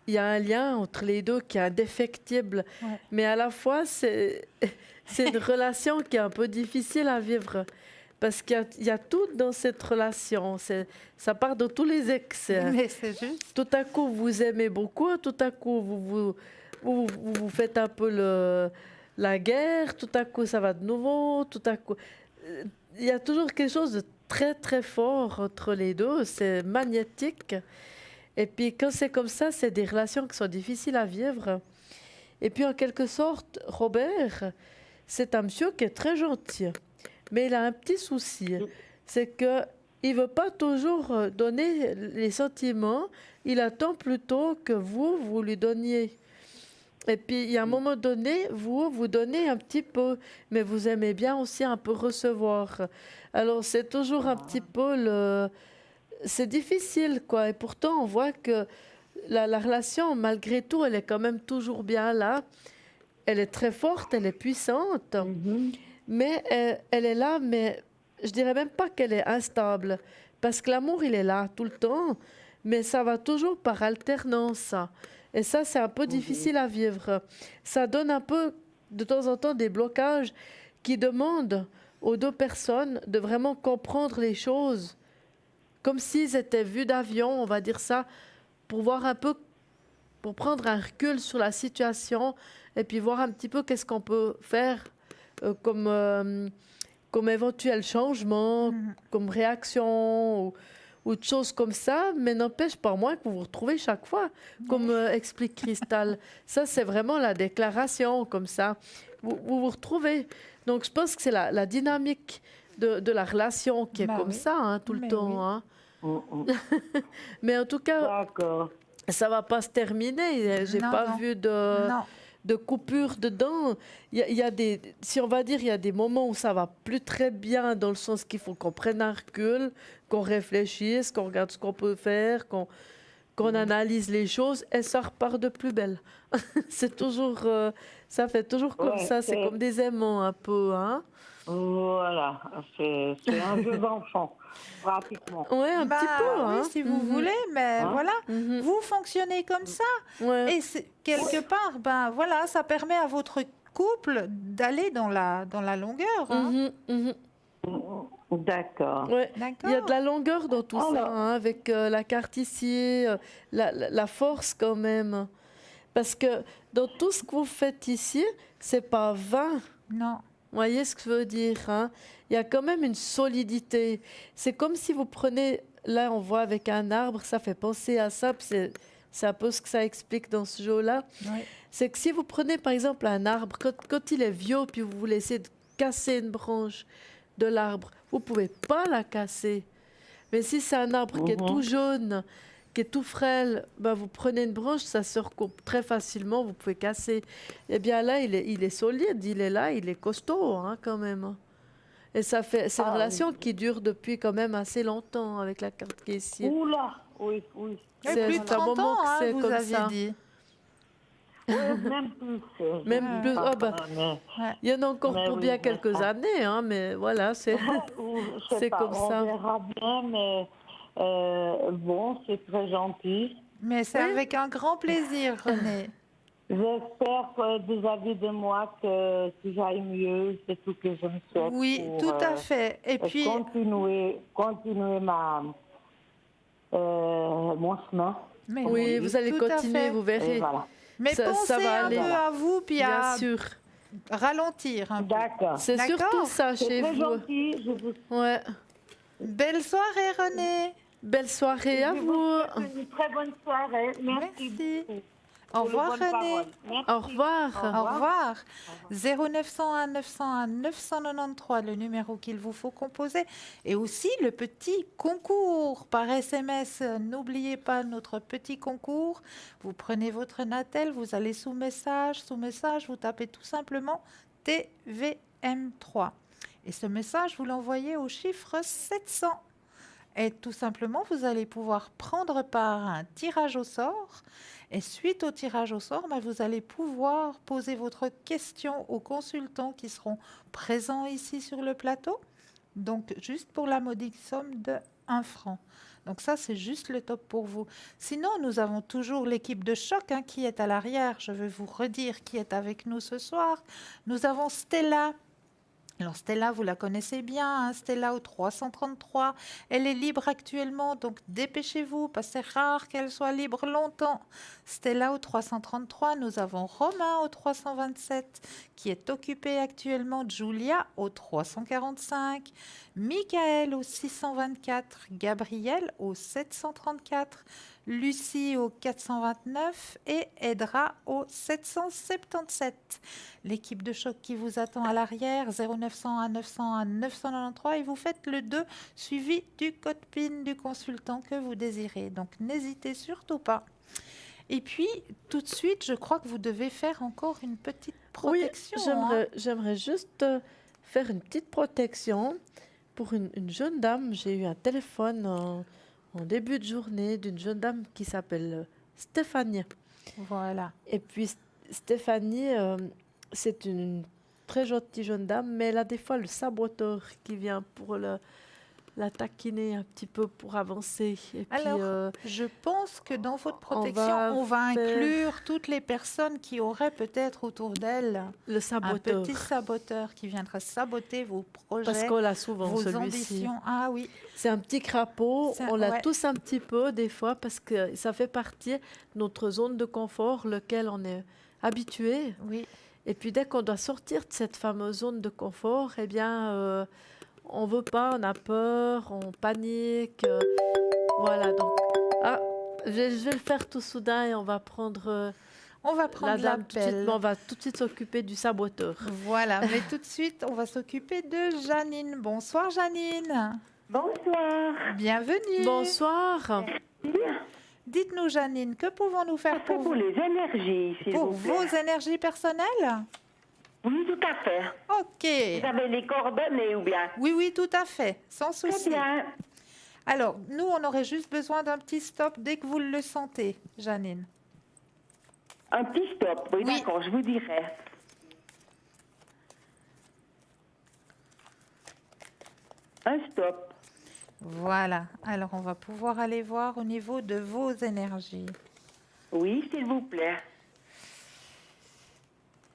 Speaker 2: y a un lien entre les deux qui est indéfectible,
Speaker 1: Ouais.
Speaker 2: mais à la fois, c'est une relation qui est un peu difficile à vivre, parce qu'il y a tout dans cette relation. Ça part de tous les excès.
Speaker 1: Mais c'est juste.
Speaker 2: Tout à coup, vous aimez beaucoup, tout à coup, vous faites un peu la guerre, tout à coup, ça va de nouveau, tout à coup. Il y a toujours quelque chose de très, très fort entre les deux, c'est magnétique. Et puis, quand c'est comme ça, c'est des relations qui sont difficiles à vivre. Et puis, en quelque sorte, Robert, c'est un monsieur qui est très gentil. Mais il a un petit souci, c'est que il veut pas toujours donner les sentiments, il attend plutôt que vous lui donniez. Et puis, il y a un moment donné, vous donnez un petit peu, mais vous aimez bien aussi un peu recevoir. Alors, c'est toujours un petit peu c'est difficile, quoi. Et pourtant, on voit que la relation, malgré tout, elle est quand même toujours bien là. Elle est très forte, elle est puissante, mais elle est là, mais je dirais même pas qu'elle est instable, parce que l'amour, il est là tout le temps, mais ça va toujours par alternance. Et ça, c'est un peu difficile à vivre. Ça donne un peu, de temps en temps, des blocages qui demandent aux deux personnes de vraiment comprendre les choses, comme s'ils étaient vus d'avion, on va dire ça, pour voir un peu, pour prendre un recul sur la situation et puis voir un petit peu qu'est-ce qu'on peut faire comme éventuel changement, comme réaction ou de choses comme ça, mais n'empêche pas moins que vous vous retrouvez chaque fois, comme explique Cristal. Ça, c'est vraiment la déclaration, comme ça. Vous retrouvez. Donc, je pense que c'est la dynamique de la relation qui est comme ça, hein, tout le temps.
Speaker 1: Oui.
Speaker 2: Hein. Mais en tout cas,
Speaker 4: D'accord.
Speaker 2: ça va pas se terminer. J'ai
Speaker 1: Non,
Speaker 2: pas
Speaker 1: non.
Speaker 2: vu
Speaker 1: Non.
Speaker 2: de coupure dedans. Il y a des, si on va dire, il y a des moments où ça va plus très bien, dans le sens qu'il faut qu'on prenne un recul, qu'on réfléchisse, qu'on regarde ce qu'on peut faire, qu'on analyse les choses, et ça repart de plus belle. C'est toujours, ça fait toujours comme ça. C'est comme des aimants un peu, hein.
Speaker 4: Voilà, c'est un jeu d'enfant, pratiquement.
Speaker 2: Ouais, un petit peu,
Speaker 1: Oui,
Speaker 2: hein.
Speaker 1: si vous voulez, mais voilà,
Speaker 2: Mhm.
Speaker 1: vous fonctionnez comme ça.
Speaker 2: Ouais.
Speaker 1: Et quelque part, ben voilà, ça permet à votre couple d'aller dans la longueur. Hein.
Speaker 2: Mhm, mhm.
Speaker 4: D'accord.
Speaker 2: Ouais.
Speaker 1: D'accord.
Speaker 2: Il y a de la longueur dans tout ça,
Speaker 4: Alors.
Speaker 2: hein, avec la carte ici, la force quand même. Parce que dans tout ce que vous faites ici, c'est pas vain.
Speaker 1: Non.
Speaker 2: Vous voyez ce que je veux dire, hein? Il y a quand même une solidité. C'est comme si vous prenez, là on voit avec un arbre, ça fait penser à ça, puis c'est un peu ce que ça explique dans ce jeu-là.
Speaker 1: Oui.
Speaker 2: C'est que si vous prenez par exemple un arbre, quand il est vieux, puis vous voulez essayer de casser une branche de l'arbre, vous ne pouvez pas la casser. Mais si c'est un arbre qui est tout jaune, qui est tout frêle, ben vous prenez une branche, ça se recoupe très facilement, vous pouvez casser. Eh bien là, il est solide, il est là, il est costaud, hein, quand même. Et ça fait, c'est une relation qui dure depuis quand même assez longtemps avec la carte qui est ici.
Speaker 4: Oula, oui.
Speaker 1: Oui,
Speaker 2: C'est
Speaker 1: plus de
Speaker 2: un
Speaker 1: 30
Speaker 2: moment
Speaker 1: ans,
Speaker 2: que
Speaker 1: hein,
Speaker 2: c'est
Speaker 1: vous
Speaker 2: comme
Speaker 1: aviez
Speaker 2: ça.
Speaker 1: dit.
Speaker 4: Oui, même plus.
Speaker 2: Même plus. Ah bah,
Speaker 4: Mais,
Speaker 2: il y en a encore
Speaker 4: mais
Speaker 2: pour
Speaker 4: oui,
Speaker 2: bien
Speaker 4: mais
Speaker 2: quelques
Speaker 4: ça-
Speaker 2: années, hein, mais voilà, c'est
Speaker 4: je sais
Speaker 2: c'est
Speaker 4: pas,
Speaker 2: comme ça.
Speaker 4: on verra bien, mais bon, c'est très gentil.
Speaker 1: Mais c'est
Speaker 2: Oui.
Speaker 1: avec un grand plaisir, René.
Speaker 4: J'espère vis-à-vis de moi que j'aille mieux, c'est tout que je me souhaite.
Speaker 1: Oui,
Speaker 4: pour,
Speaker 1: tout à fait. Et puis,
Speaker 4: continuer mon chemin.
Speaker 1: mais
Speaker 2: Oui, vous allez
Speaker 1: tout à
Speaker 2: continuer,
Speaker 1: fait.
Speaker 2: vous
Speaker 4: Et
Speaker 2: verrez.
Speaker 4: voilà.
Speaker 1: Mais
Speaker 2: Ça
Speaker 1: pensez
Speaker 2: va
Speaker 1: un
Speaker 2: aller.
Speaker 1: peu à vous, puis
Speaker 2: Bien
Speaker 1: à
Speaker 2: sûr.
Speaker 1: ralentir un peu.
Speaker 4: D'accord.
Speaker 2: C'est
Speaker 1: D'accord.
Speaker 2: surtout ça
Speaker 4: C'est
Speaker 2: chez
Speaker 4: très
Speaker 2: vous.
Speaker 4: gentil. Je vous
Speaker 2: Ouais.
Speaker 1: Belle soirée, René.
Speaker 2: Belle soirée à
Speaker 4: Je
Speaker 2: vous.
Speaker 4: souhaite une très bonne soirée. Merci.
Speaker 1: Merci.
Speaker 4: beaucoup
Speaker 1: Au
Speaker 4: pour les
Speaker 1: revoir,
Speaker 4: bonnes
Speaker 1: René.
Speaker 4: paroles. Merci.
Speaker 2: Au revoir.
Speaker 1: Au revoir. 0901 901 993, le numéro qu'il vous faut composer. Et aussi le petit concours par SMS. N'oubliez pas notre petit concours. Vous prenez votre Natel, vous allez sous message, vous tapez tout simplement TVM3. Et ce message, vous l'envoyez au chiffre 700. Et tout simplement, vous allez pouvoir prendre part à un tirage au sort. Et suite au tirage au sort, vous allez pouvoir poser votre question aux consultants qui seront présents ici sur le plateau. Donc, juste pour la modique somme de 1 franc. Donc ça, c'est juste le top pour vous. Sinon, nous avons toujours l'équipe de choc qui est à l'arrière. Je vais vous redire qui est avec nous ce soir. Nous avons Stella. Alors Stella, vous la connaissez bien, Stella au 333. Elle est libre actuellement, donc dépêchez-vous, parce que c'est rare qu'elle soit libre longtemps. Stella au 333, nous avons Romain au 327, qui est occupé actuellement. Julia au 345, Michael au 624, Gabriel au 734, Lucie au 429 et Edra au 777. L'équipe de choc qui vous attend à l'arrière, 0901 901 993, et vous faites le 2 suivi du code PIN du consultant que vous désirez. Donc n'hésitez surtout pas. Et puis, tout de suite, je crois que vous devez faire encore une petite protection.
Speaker 2: Oui, j'aimerais juste faire une petite protection pour une jeune dame. J'ai eu un téléphone en début de journée d'une jeune dame qui s'appelle Stéphanie.
Speaker 1: Voilà.
Speaker 2: Et puis Stéphanie, c'est une très gentille jeune dame, mais elle a des fois le saboteur qui vient pour la taquiner un petit peu pour avancer. Et
Speaker 1: Alors,
Speaker 2: puis,
Speaker 1: je pense que dans votre
Speaker 2: on
Speaker 1: protection,
Speaker 2: va
Speaker 1: on va
Speaker 2: faire-
Speaker 1: inclure toutes les personnes qui auraient peut-être autour d'elles
Speaker 2: le
Speaker 1: un
Speaker 2: saboteur,
Speaker 1: petit saboteur qui viendra saboter vos
Speaker 2: parce
Speaker 1: projets,
Speaker 2: qu'on l'a souvent,
Speaker 1: vos
Speaker 2: celui-ci.
Speaker 1: ambitions. Ah oui,
Speaker 2: C'est un petit crapaud,
Speaker 1: C'est-
Speaker 2: on l'a
Speaker 1: ouais.
Speaker 2: tous un petit peu des fois parce que ça fait partie de notre zone de confort, lequel on est habitué.
Speaker 1: oui.
Speaker 2: Et puis dès qu'on doit sortir de cette fameuse zone de confort, eh bien, on veut pas, on a peur, on panique. Voilà, donc, je vais le faire tout soudain et on va prendre
Speaker 1: On va
Speaker 2: la
Speaker 1: prendre
Speaker 2: dame tout de suite,
Speaker 1: l'appel.
Speaker 2: mais on va tout de suite s'occuper du saboteur.
Speaker 1: Voilà, mais tout de suite, on va s'occuper de Janine. Bonsoir Janine.
Speaker 5: Bonsoir.
Speaker 1: Bienvenue.
Speaker 2: Bonsoir.
Speaker 1: Dites-nous Janine, que pouvons-nous faire
Speaker 5: C'est
Speaker 1: pour
Speaker 5: pour
Speaker 1: vous?
Speaker 5: les énergies, s'il
Speaker 1: Pour
Speaker 5: vous plaît.
Speaker 1: vos énergies personnelles?
Speaker 5: Oui, tout à fait.
Speaker 1: Ok.
Speaker 5: Vous avez les coordonnées ou bien?
Speaker 1: Oui, oui, tout à fait, sans
Speaker 5: Très
Speaker 1: souci.
Speaker 5: bien.
Speaker 1: Alors, nous, on aurait juste besoin d'un petit stop dès que vous le sentez, Janine.
Speaker 5: Un petit stop. Oui,
Speaker 1: Oui.
Speaker 5: d'accord, je vous dirai. Un stop.
Speaker 1: Voilà. Alors, on va pouvoir aller voir au niveau de vos énergies.
Speaker 5: Oui, s'il vous plaît.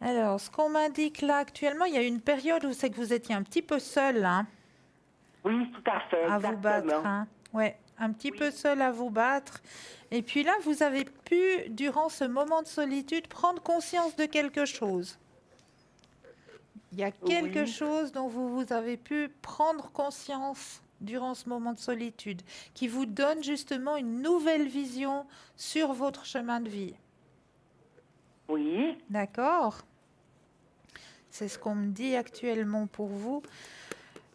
Speaker 1: Alors, ce qu'on m'indique là actuellement, il y a une période où c'est que vous étiez un petit peu seul, hein,
Speaker 5: Oui, tout à fait.
Speaker 1: à vous
Speaker 5: exactement.
Speaker 1: battre. Hein. Ouais, un petit peu seul à vous battre. Et puis là, vous avez pu, durant ce moment de solitude, prendre conscience de quelque chose. Il y a quelque
Speaker 5: Oui.
Speaker 1: chose dont vous avez pu prendre conscience durant ce moment de solitude, qui vous donne justement une nouvelle vision sur votre chemin de vie.
Speaker 5: Oui,
Speaker 1: D'accord? C'est ce qu'on me dit actuellement pour vous.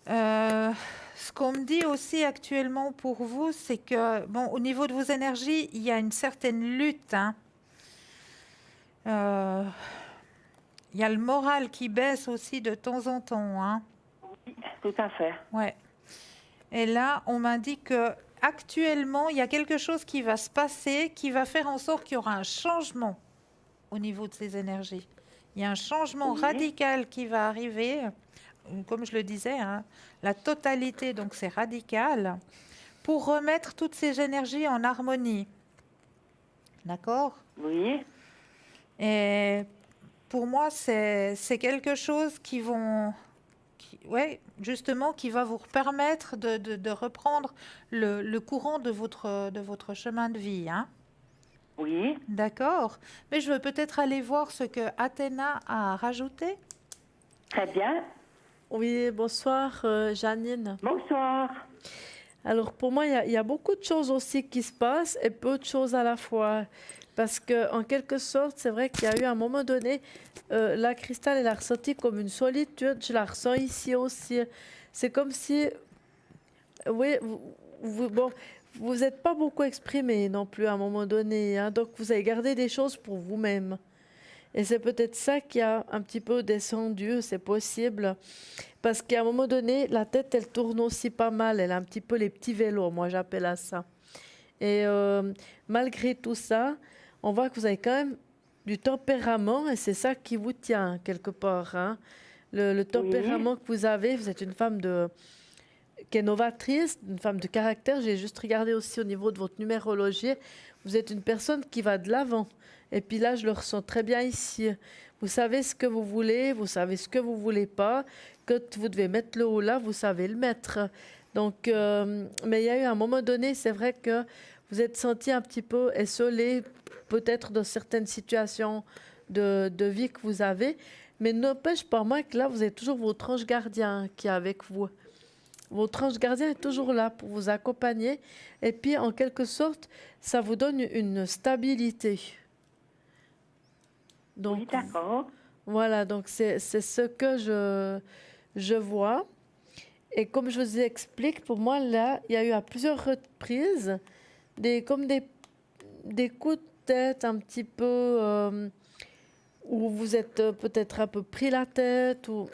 Speaker 1: Ce qu'on me dit aussi actuellement pour vous, c'est que, bon, au niveau de vos énergies, il y a une certaine lutte, hein. Il y a le moral qui baisse aussi de temps en temps, hein.
Speaker 5: tout à fait.
Speaker 1: Ouais. Et là, on m'indique que actuellement, il y a quelque chose qui va se passer, qui va faire en sorte qu'il y aura un changement au niveau de ces énergies. Il y a un changement
Speaker 5: Oui.
Speaker 1: radical qui va arriver. Comme je le disais, hein, la totalité, donc c'est radical, pour remettre toutes ces énergies en harmonie. D'accord?
Speaker 5: Oui,
Speaker 1: Et pour moi, c'est quelque chose ouais, justement, qui va vous permettre de reprendre le courant de votre chemin de vie. Hein.
Speaker 5: oui.
Speaker 1: D'accord? Mais je veux peut-être aller voir ce que Athéna a rajouté.
Speaker 5: Très bien.
Speaker 2: Oui, bonsoir Janine.
Speaker 5: Bonsoir.
Speaker 2: Alors pour moi, il y a beaucoup de choses aussi qui se passent et peu de choses à la fois. Parce que en quelque sorte, c'est vrai qu'il y a eu un moment donné, la Cristal, elle a ressenti comme une solitude. Je la ressens ici aussi. C'est comme si, oui, bon, vous n'êtes pas beaucoup exprimé non plus à un moment donné. Hein, donc vous avez gardé des choses pour vous-même. Et c'est peut-être ça qui a un petit peu descendu, c'est possible. Parce qu'à un moment donné, la tête, elle tourne aussi pas mal. Elle a un petit peu les petits vélos, moi j'appelle à ça. Et malgré tout ça, on voit que vous avez quand même du tempérament et c'est ça qui vous tient quelque part. Hein. Le tempérament que vous avez, vous êtes une femme qui est novatrice, une femme de caractère. J'ai juste regardé aussi au niveau de votre numérologie. Vous êtes une personne qui va de l'avant. Et puis là, je le ressens très bien ici. Vous savez ce que vous voulez, vous savez ce que vous voulez pas. Quand vous devez mettre le haut là, vous savez le mettre. Donc, mais il y a eu un moment donné, c'est vrai que vous êtes senti un petit peu esselé, peut-être dans certaines situations de vie que vous avez. Mais n'empêche pas moi que là, vous avez toujours votre ange gardien qui est avec vous. Votre ange gardien est toujours là pour vous accompagner. Et puis, en quelque sorte, ça vous donne une stabilité. Donc,
Speaker 5: Oui, d'accord.
Speaker 2: voilà, donc c'est ce que je vois. Et comme je vous explique, pour moi, là, il y a eu à plusieurs reprises comme des coups de tête un petit peu où vous êtes peut-être un peu pris la tête ou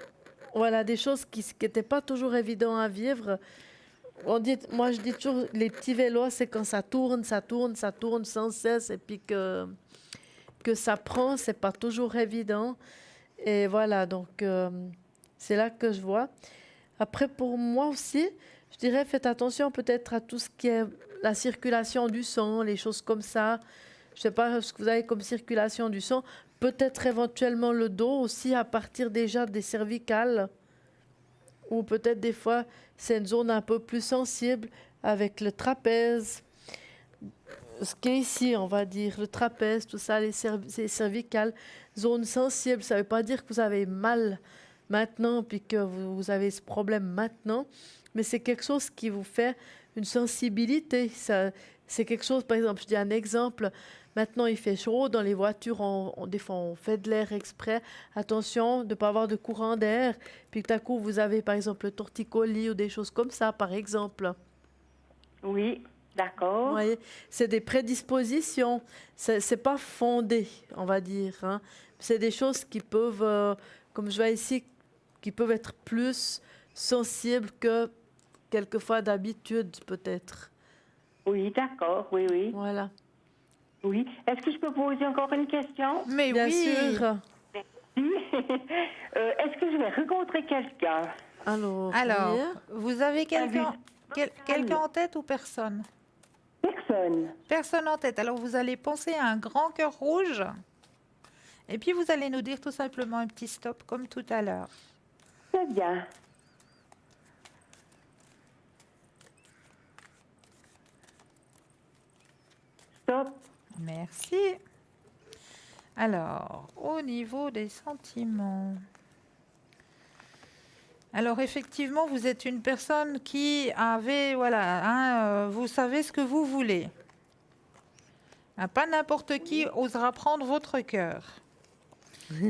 Speaker 2: voilà, des choses qui n'étaient pas toujours évidentes à vivre. moi, je dis toujours, les petits vélos, c'est quand ça tourne sans cesse, et puis que ça prend, c'est pas toujours évident. Et voilà, donc c'est là que je vois. Après, pour moi aussi, je dirais, faites attention peut-être à tout ce qui est la circulation du sang, les choses comme ça. Je sais pas ce que vous avez comme circulation du sang. Peut-être éventuellement le dos aussi, à partir déjà des cervicales. Ou peut-être des fois, c'est une zone un peu plus sensible avec le trapèze. Ce qui est ici, on va dire, le trapèze, tout ça, les cervicales, zone sensible. Ça ne veut pas dire que vous avez mal maintenant, puis que vous avez ce problème maintenant, mais c'est quelque chose qui vous fait une sensibilité. C'est quelque chose, par exemple, je dis un exemple, maintenant il fait chaud, dans les voitures, des fois on fait de l'air exprès, attention de ne pas avoir de courant d'air, puis tout à coup vous avez par exemple le torticolis ou des choses comme ça, par exemple.
Speaker 5: Oui, d'accord.
Speaker 2: Vous voyez, c'est des prédispositions, c'est pas fondé, on va dire, hein. C'est des choses qui peuvent, comme je vois ici, qui peuvent être plus sensibles que quelquefois d'habitude, peut-être.
Speaker 5: Oui, d'accord, oui, oui.
Speaker 2: Voilà.
Speaker 5: Oui. Est-ce que je peux poser encore une question?
Speaker 1: Mais
Speaker 2: Bien
Speaker 1: oui.
Speaker 2: sûr.
Speaker 5: Est-ce que je vais rencontrer quelqu'un?
Speaker 2: Alors,
Speaker 1: Alors,
Speaker 2: oui.
Speaker 1: vous avez quelqu'un quelqu'un en tête ou personne?
Speaker 5: Personne.
Speaker 1: Personne en tête. Alors, vous allez penser à un grand cœur rouge. Et puis, vous allez nous dire tout simplement un petit stop, comme tout à l'heure.
Speaker 5: Très bien. Stop.
Speaker 1: Merci. Alors, au niveau des sentiments. Alors, effectivement, vous êtes une personne qui avait, voilà, hein, vous savez ce que vous voulez. Hein, pas n'importe qui osera prendre votre cœur.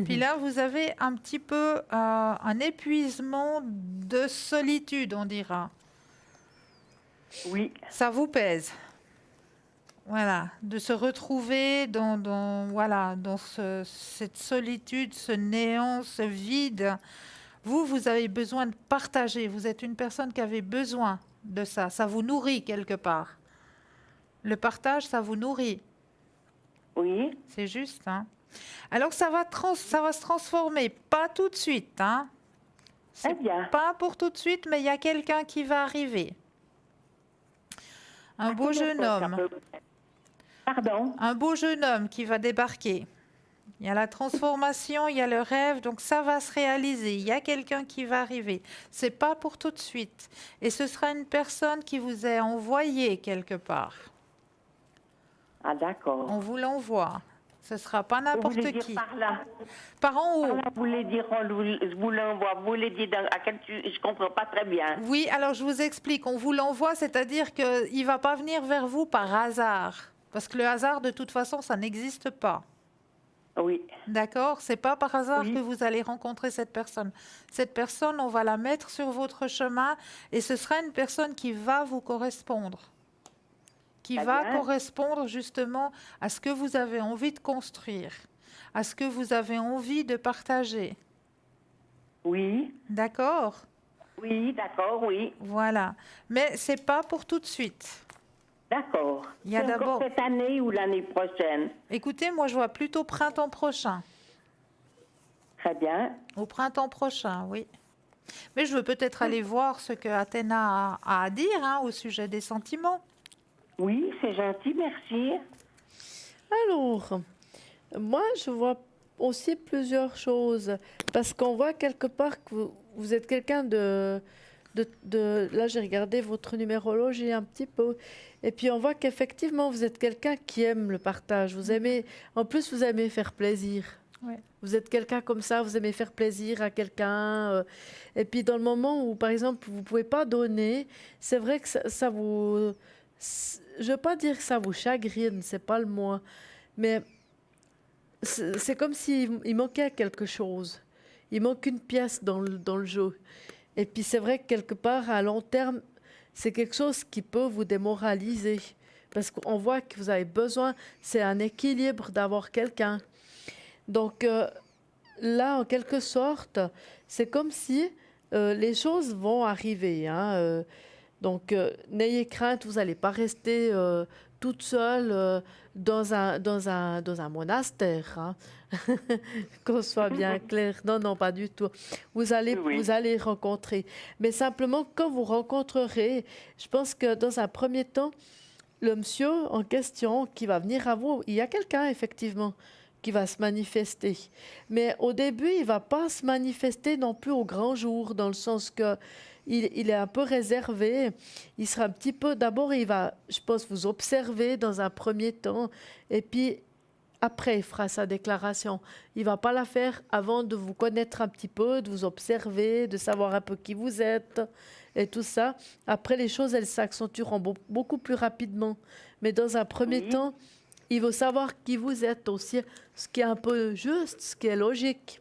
Speaker 1: Puis là, vous avez un petit peu un épuisement de solitude, on dira.
Speaker 5: Oui.
Speaker 1: Ça vous pèse. Voilà, de se retrouver dans cette solitude, ce néant, ce vide. Vous avez besoin de partager. Vous êtes une personne qui avait besoin de ça. Ça vous nourrit quelque part. Le partage, ça vous nourrit.
Speaker 5: Oui.
Speaker 1: C'est juste, hein? Alors, ça va se transformer. Pas tout de suite, hein?
Speaker 5: Très bien.
Speaker 1: Pas pour tout de suite, mais il y a quelqu'un qui va arriver. Un beau jeune homme.
Speaker 5: Pardon?
Speaker 1: Un beau jeune homme qui va débarquer. Il y a la transformation, il y a le rêve, donc ça va se réaliser. Il y a quelqu'un qui va arriver. C'est pas pour tout de suite. Et ce sera une personne qui vous est envoyée quelque part.
Speaker 5: Ah, d'accord.
Speaker 1: On vous l'envoie. Ce sera pas
Speaker 5: Vous
Speaker 1: n'importe
Speaker 5: voulez dire
Speaker 1: qui.
Speaker 5: par là?
Speaker 1: Par en haut.
Speaker 5: Par là, vous voulez dire, vous l'envoie, vous voulez dire à quel je comprends pas très bien.
Speaker 1: Oui, alors je vous explique. On vous l'envoie, c'est-à-dire qu'il ne va pas venir vers vous par hasard. Parce que le hasard, de toute façon, ça n'existe pas.
Speaker 5: Oui.
Speaker 1: D'accord? C'est pas par hasard
Speaker 5: Oui.
Speaker 1: que vous allez rencontrer cette personne. Cette personne, on va la mettre sur votre chemin et ce sera une personne qui va vous correspondre. Qui
Speaker 5: Très
Speaker 1: va
Speaker 5: bien.
Speaker 1: correspondre justement à ce que vous avez envie de construire, à ce que vous avez envie de partager.
Speaker 5: Oui.
Speaker 1: D'accord?
Speaker 5: Oui, d'accord, oui.
Speaker 1: Voilà. Mais c'est pas pour tout de suite.
Speaker 5: D'accord.
Speaker 1: Il y a
Speaker 5: C'est encore
Speaker 1: d'abord-
Speaker 5: cette année ou l'année prochaine?
Speaker 1: Écoutez, moi je vois plutôt printemps prochain.
Speaker 5: Très bien.
Speaker 1: Au printemps prochain, oui. Mais je veux peut-être aller voir ce que Athéna a à dire, hein, au sujet des sentiments.
Speaker 5: Oui, c'est gentil, merci.
Speaker 2: Alors, moi, je vois aussi plusieurs choses. Parce qu'on voit quelque part que vous êtes quelqu'un Là, j'ai regardé votre numérologie un petit peu. Et puis, on voit qu'effectivement, vous êtes quelqu'un qui aime le partage. Vous aimez... En plus, vous aimez faire plaisir.
Speaker 1: Ouais.
Speaker 2: Vous êtes quelqu'un comme ça, vous aimez faire plaisir à quelqu'un. Et puis, dans le moment où, par exemple, vous ne pouvez pas donner, c'est vrai que ça vous... Je ne veux pas dire que ça vous chagrine, c'est pas le mot. Mais c'est comme s'il manquait quelque chose. Il manque une pièce dans le jeu. Et puis, c'est vrai que quelque part, à long terme, c'est quelque chose qui peut vous démoraliser. Parce qu'on voit que vous avez besoin, c'est un équilibre d'avoir quelqu'un. Donc là, en quelque sorte, c'est comme si les choses vont arriver. Hein, Donc, n'ayez crainte, vous n'allez pas rester toute seule dans un monastère, hein. Qu'on soit bien clair. Non, non, pas du tout. Vous allez rencontrer. Mais simplement, quand vous rencontrerez, je pense que dans un premier temps, le monsieur en question qui va venir à vous, il y a quelqu'un, effectivement, qui va se manifester. Mais au début, il ne va pas se manifester non plus au grand jour, dans le sens que il est un peu réservé. Il sera un petit peu... D'abord, il va, je pense, vous observer dans un premier temps. Et puis, après, il fera sa déclaration. Il ne va pas la faire avant de vous connaître un petit peu, de vous observer, de savoir un peu qui vous êtes et tout ça. Après, les choses, elles s'accentueront beaucoup plus rapidement. Mais dans un premier temps, il veut savoir qui vous êtes aussi, ce qui est un peu juste, ce qui est logique.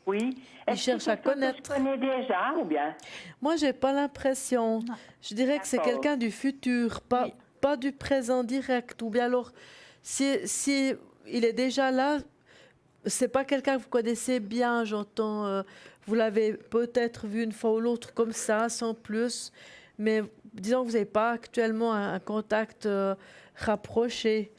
Speaker 5: Oui.
Speaker 2: Il cherche à connaître.
Speaker 5: Je connais déjà ou bien?
Speaker 2: Moi, j'ai pas l'impression. Je dirais que c'est
Speaker 5: D'accord.
Speaker 2: quelqu'un du futur, pas du présent direct. Ou bien alors, si il est déjà là, c'est pas quelqu'un que vous connaissez bien, j'entends. Vous l'avez peut-être vu une fois ou l'autre comme ça, sans plus. Mais disons que vous n'avez pas actuellement un contact rapproché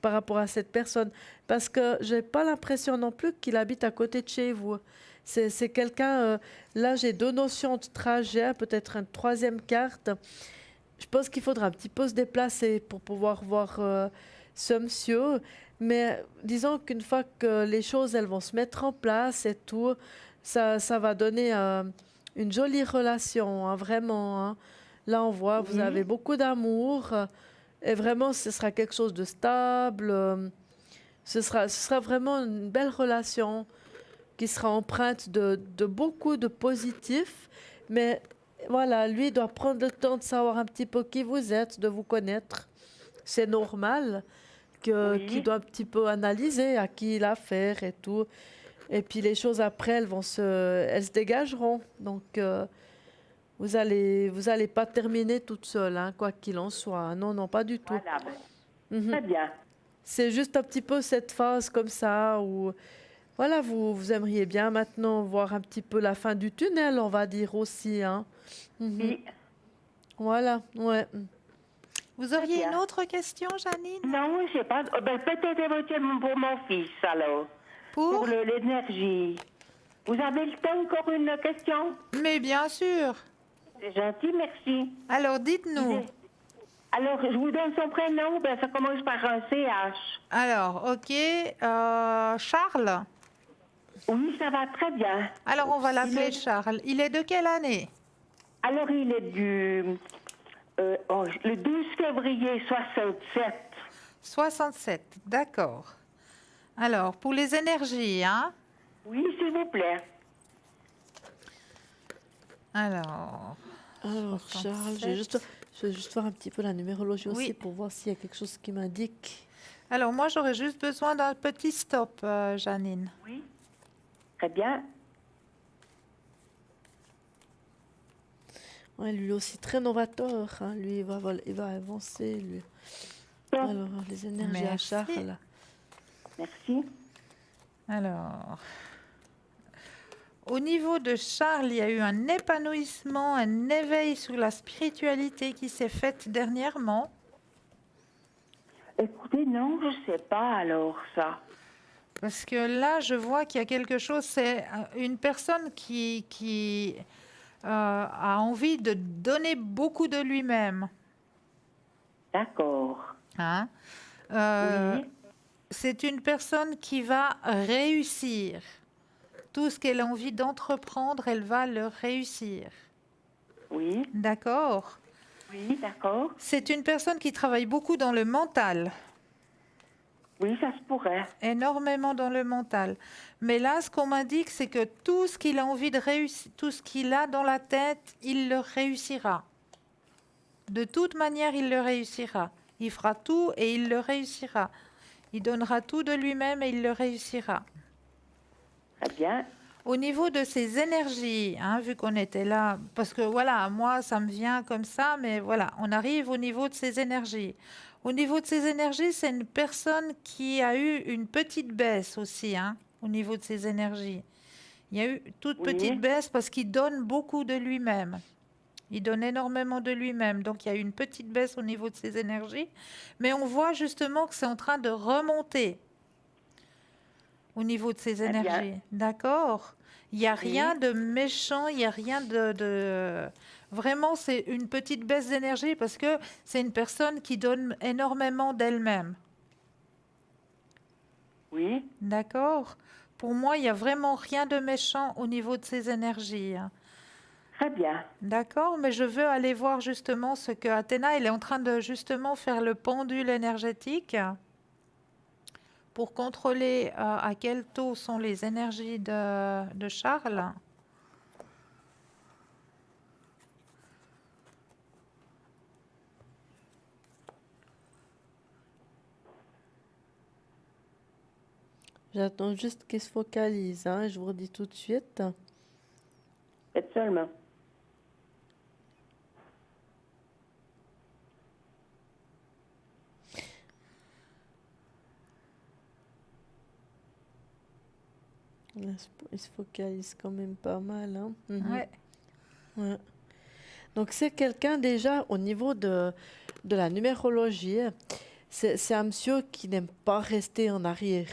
Speaker 2: par rapport à cette personne. Parce que j'ai pas l'impression non plus qu'il habite à côté de chez vous. C'est quelqu'un... là, j'ai deux notions de trajet, peut-être une troisième carte. Je pense qu'il faudra un petit peu se déplacer pour pouvoir voir ce monsieur. Mais disons qu'une fois que les choses elles vont se mettre en place et tout, ça va donner une jolie relation, hein, vraiment. Hein. Là, on voit, vous avez beaucoup d'amour. Et vraiment, ce sera quelque chose de stable. Ce sera vraiment une belle relation qui sera empreinte de beaucoup de positifs. Mais voilà, lui doit prendre le temps de savoir un petit peu qui vous êtes, de vous connaître. C'est normal qu'il doit un petit peu analyser à qui il a affaire et tout. Et puis les choses après, elles se dégageront. Donc, vous allez pas terminer toute seule, hein, quoi qu'il en soit. Non, non, pas du tout.
Speaker 5: Voilà. Très bien.
Speaker 2: C'est juste un petit peu cette phase comme ça où, voilà, vous aimeriez bien maintenant voir un petit peu la fin du tunnel, on va dire aussi, hein.
Speaker 5: Oui.
Speaker 2: Voilà, ouais.
Speaker 1: Vous auriez
Speaker 5: bien.
Speaker 1: une autre question, Janine?
Speaker 5: Non, je sais pas. Peut-être éventuellement pour mon fils, alors. Pour l'énergie. Vous avez le temps encore une question?
Speaker 1: Mais bien sûr.
Speaker 5: C'est gentil, merci.
Speaker 1: Alors, dites-nous.
Speaker 5: Alors, je vous donne son prénom. Ça commence par un CH.
Speaker 1: Alors, ok. Charles?
Speaker 5: Oui, ça va très bien.
Speaker 1: Alors, on va l'appeler Charles. Il est de quelle année?
Speaker 5: Alors, il est le 12 février 67.
Speaker 1: 67, d'accord. Alors, pour les énergies, hein?
Speaker 5: Oui, s'il vous plaît.
Speaker 1: Alors,
Speaker 2: Charles, je vais juste voir un petit peu la numérologie aussi pour voir s'il y a quelque chose qui m'indique.
Speaker 1: Alors, moi, j'aurais juste besoin d'un petit stop, Janine.
Speaker 5: Oui, très bien.
Speaker 2: Ouais, lui aussi très novateur, hein. Lui, il va avancer, lui. Alors, les énergies à Charles.
Speaker 5: Merci.
Speaker 1: Alors, au niveau de Charles, il y a eu un épanouissement, un éveil sur la spiritualité qui s'est fait dernièrement.
Speaker 5: Écoutez, non, je ne sais pas alors ça.
Speaker 1: Parce que là, je vois qu'il y a quelque chose, c'est une personne qui a envie de donner beaucoup de lui-même.
Speaker 5: D'accord.
Speaker 1: Hein?
Speaker 5: Oui.
Speaker 1: C'est une personne qui va réussir. Tout ce qu'elle a envie d'entreprendre, elle va le réussir.
Speaker 5: Oui.
Speaker 1: D'accord?
Speaker 5: Oui, d'accord.
Speaker 1: C'est une personne qui travaille beaucoup dans le mental.
Speaker 5: Oui, ça se pourrait.
Speaker 1: Énormément dans le mental. Mais là, ce qu'on m'indique, c'est que tout ce qu'il a envie de réussir, tout ce qu'il a dans la tête, il le réussira. De toute manière, il le réussira. Il fera tout et il le réussira. Il donnera tout de lui-même et il le réussira.
Speaker 5: Très bien.
Speaker 1: Au niveau de ses énergies, hein, vu qu'on était là, parce que voilà, moi, ça me vient comme ça, mais voilà, on arrive au niveau de ses énergies. Au niveau de ses énergies, c'est une personne qui a eu une petite baisse aussi, hein, au niveau de ses énergies. Il y a eu toute petite baisse parce qu'il donne beaucoup de lui-même. Il donne énormément de lui-même. Donc, il y a une petite baisse au niveau de ses énergies. Mais on voit justement que c'est en train de remonter au niveau de ses énergies. D'accord? Il n'y a rien de méchant, il n'y a rien de... Vraiment, c'est une petite baisse d'énergie parce que c'est une personne qui donne énormément d'elle-même.
Speaker 5: Oui.
Speaker 1: D'accord? Pour moi, il n'y a vraiment rien de méchant au niveau de ses énergies.
Speaker 5: Très bien.
Speaker 1: D'accord, mais je veux aller voir justement ce que Athéna, elle est en train de justement faire le pendule énergétique pour contrôler à quel taux sont les énergies de Charles.
Speaker 2: J'attends juste qu'il se focalise, hein, je vous redis tout de suite.
Speaker 5: Faites seulement.
Speaker 2: Il se focalise quand même pas mal. Hein.
Speaker 1: Ouais.
Speaker 2: Ouais. Donc c'est quelqu'un déjà au niveau de la numérologie, c'est un monsieur qui n'aime pas rester en arrière.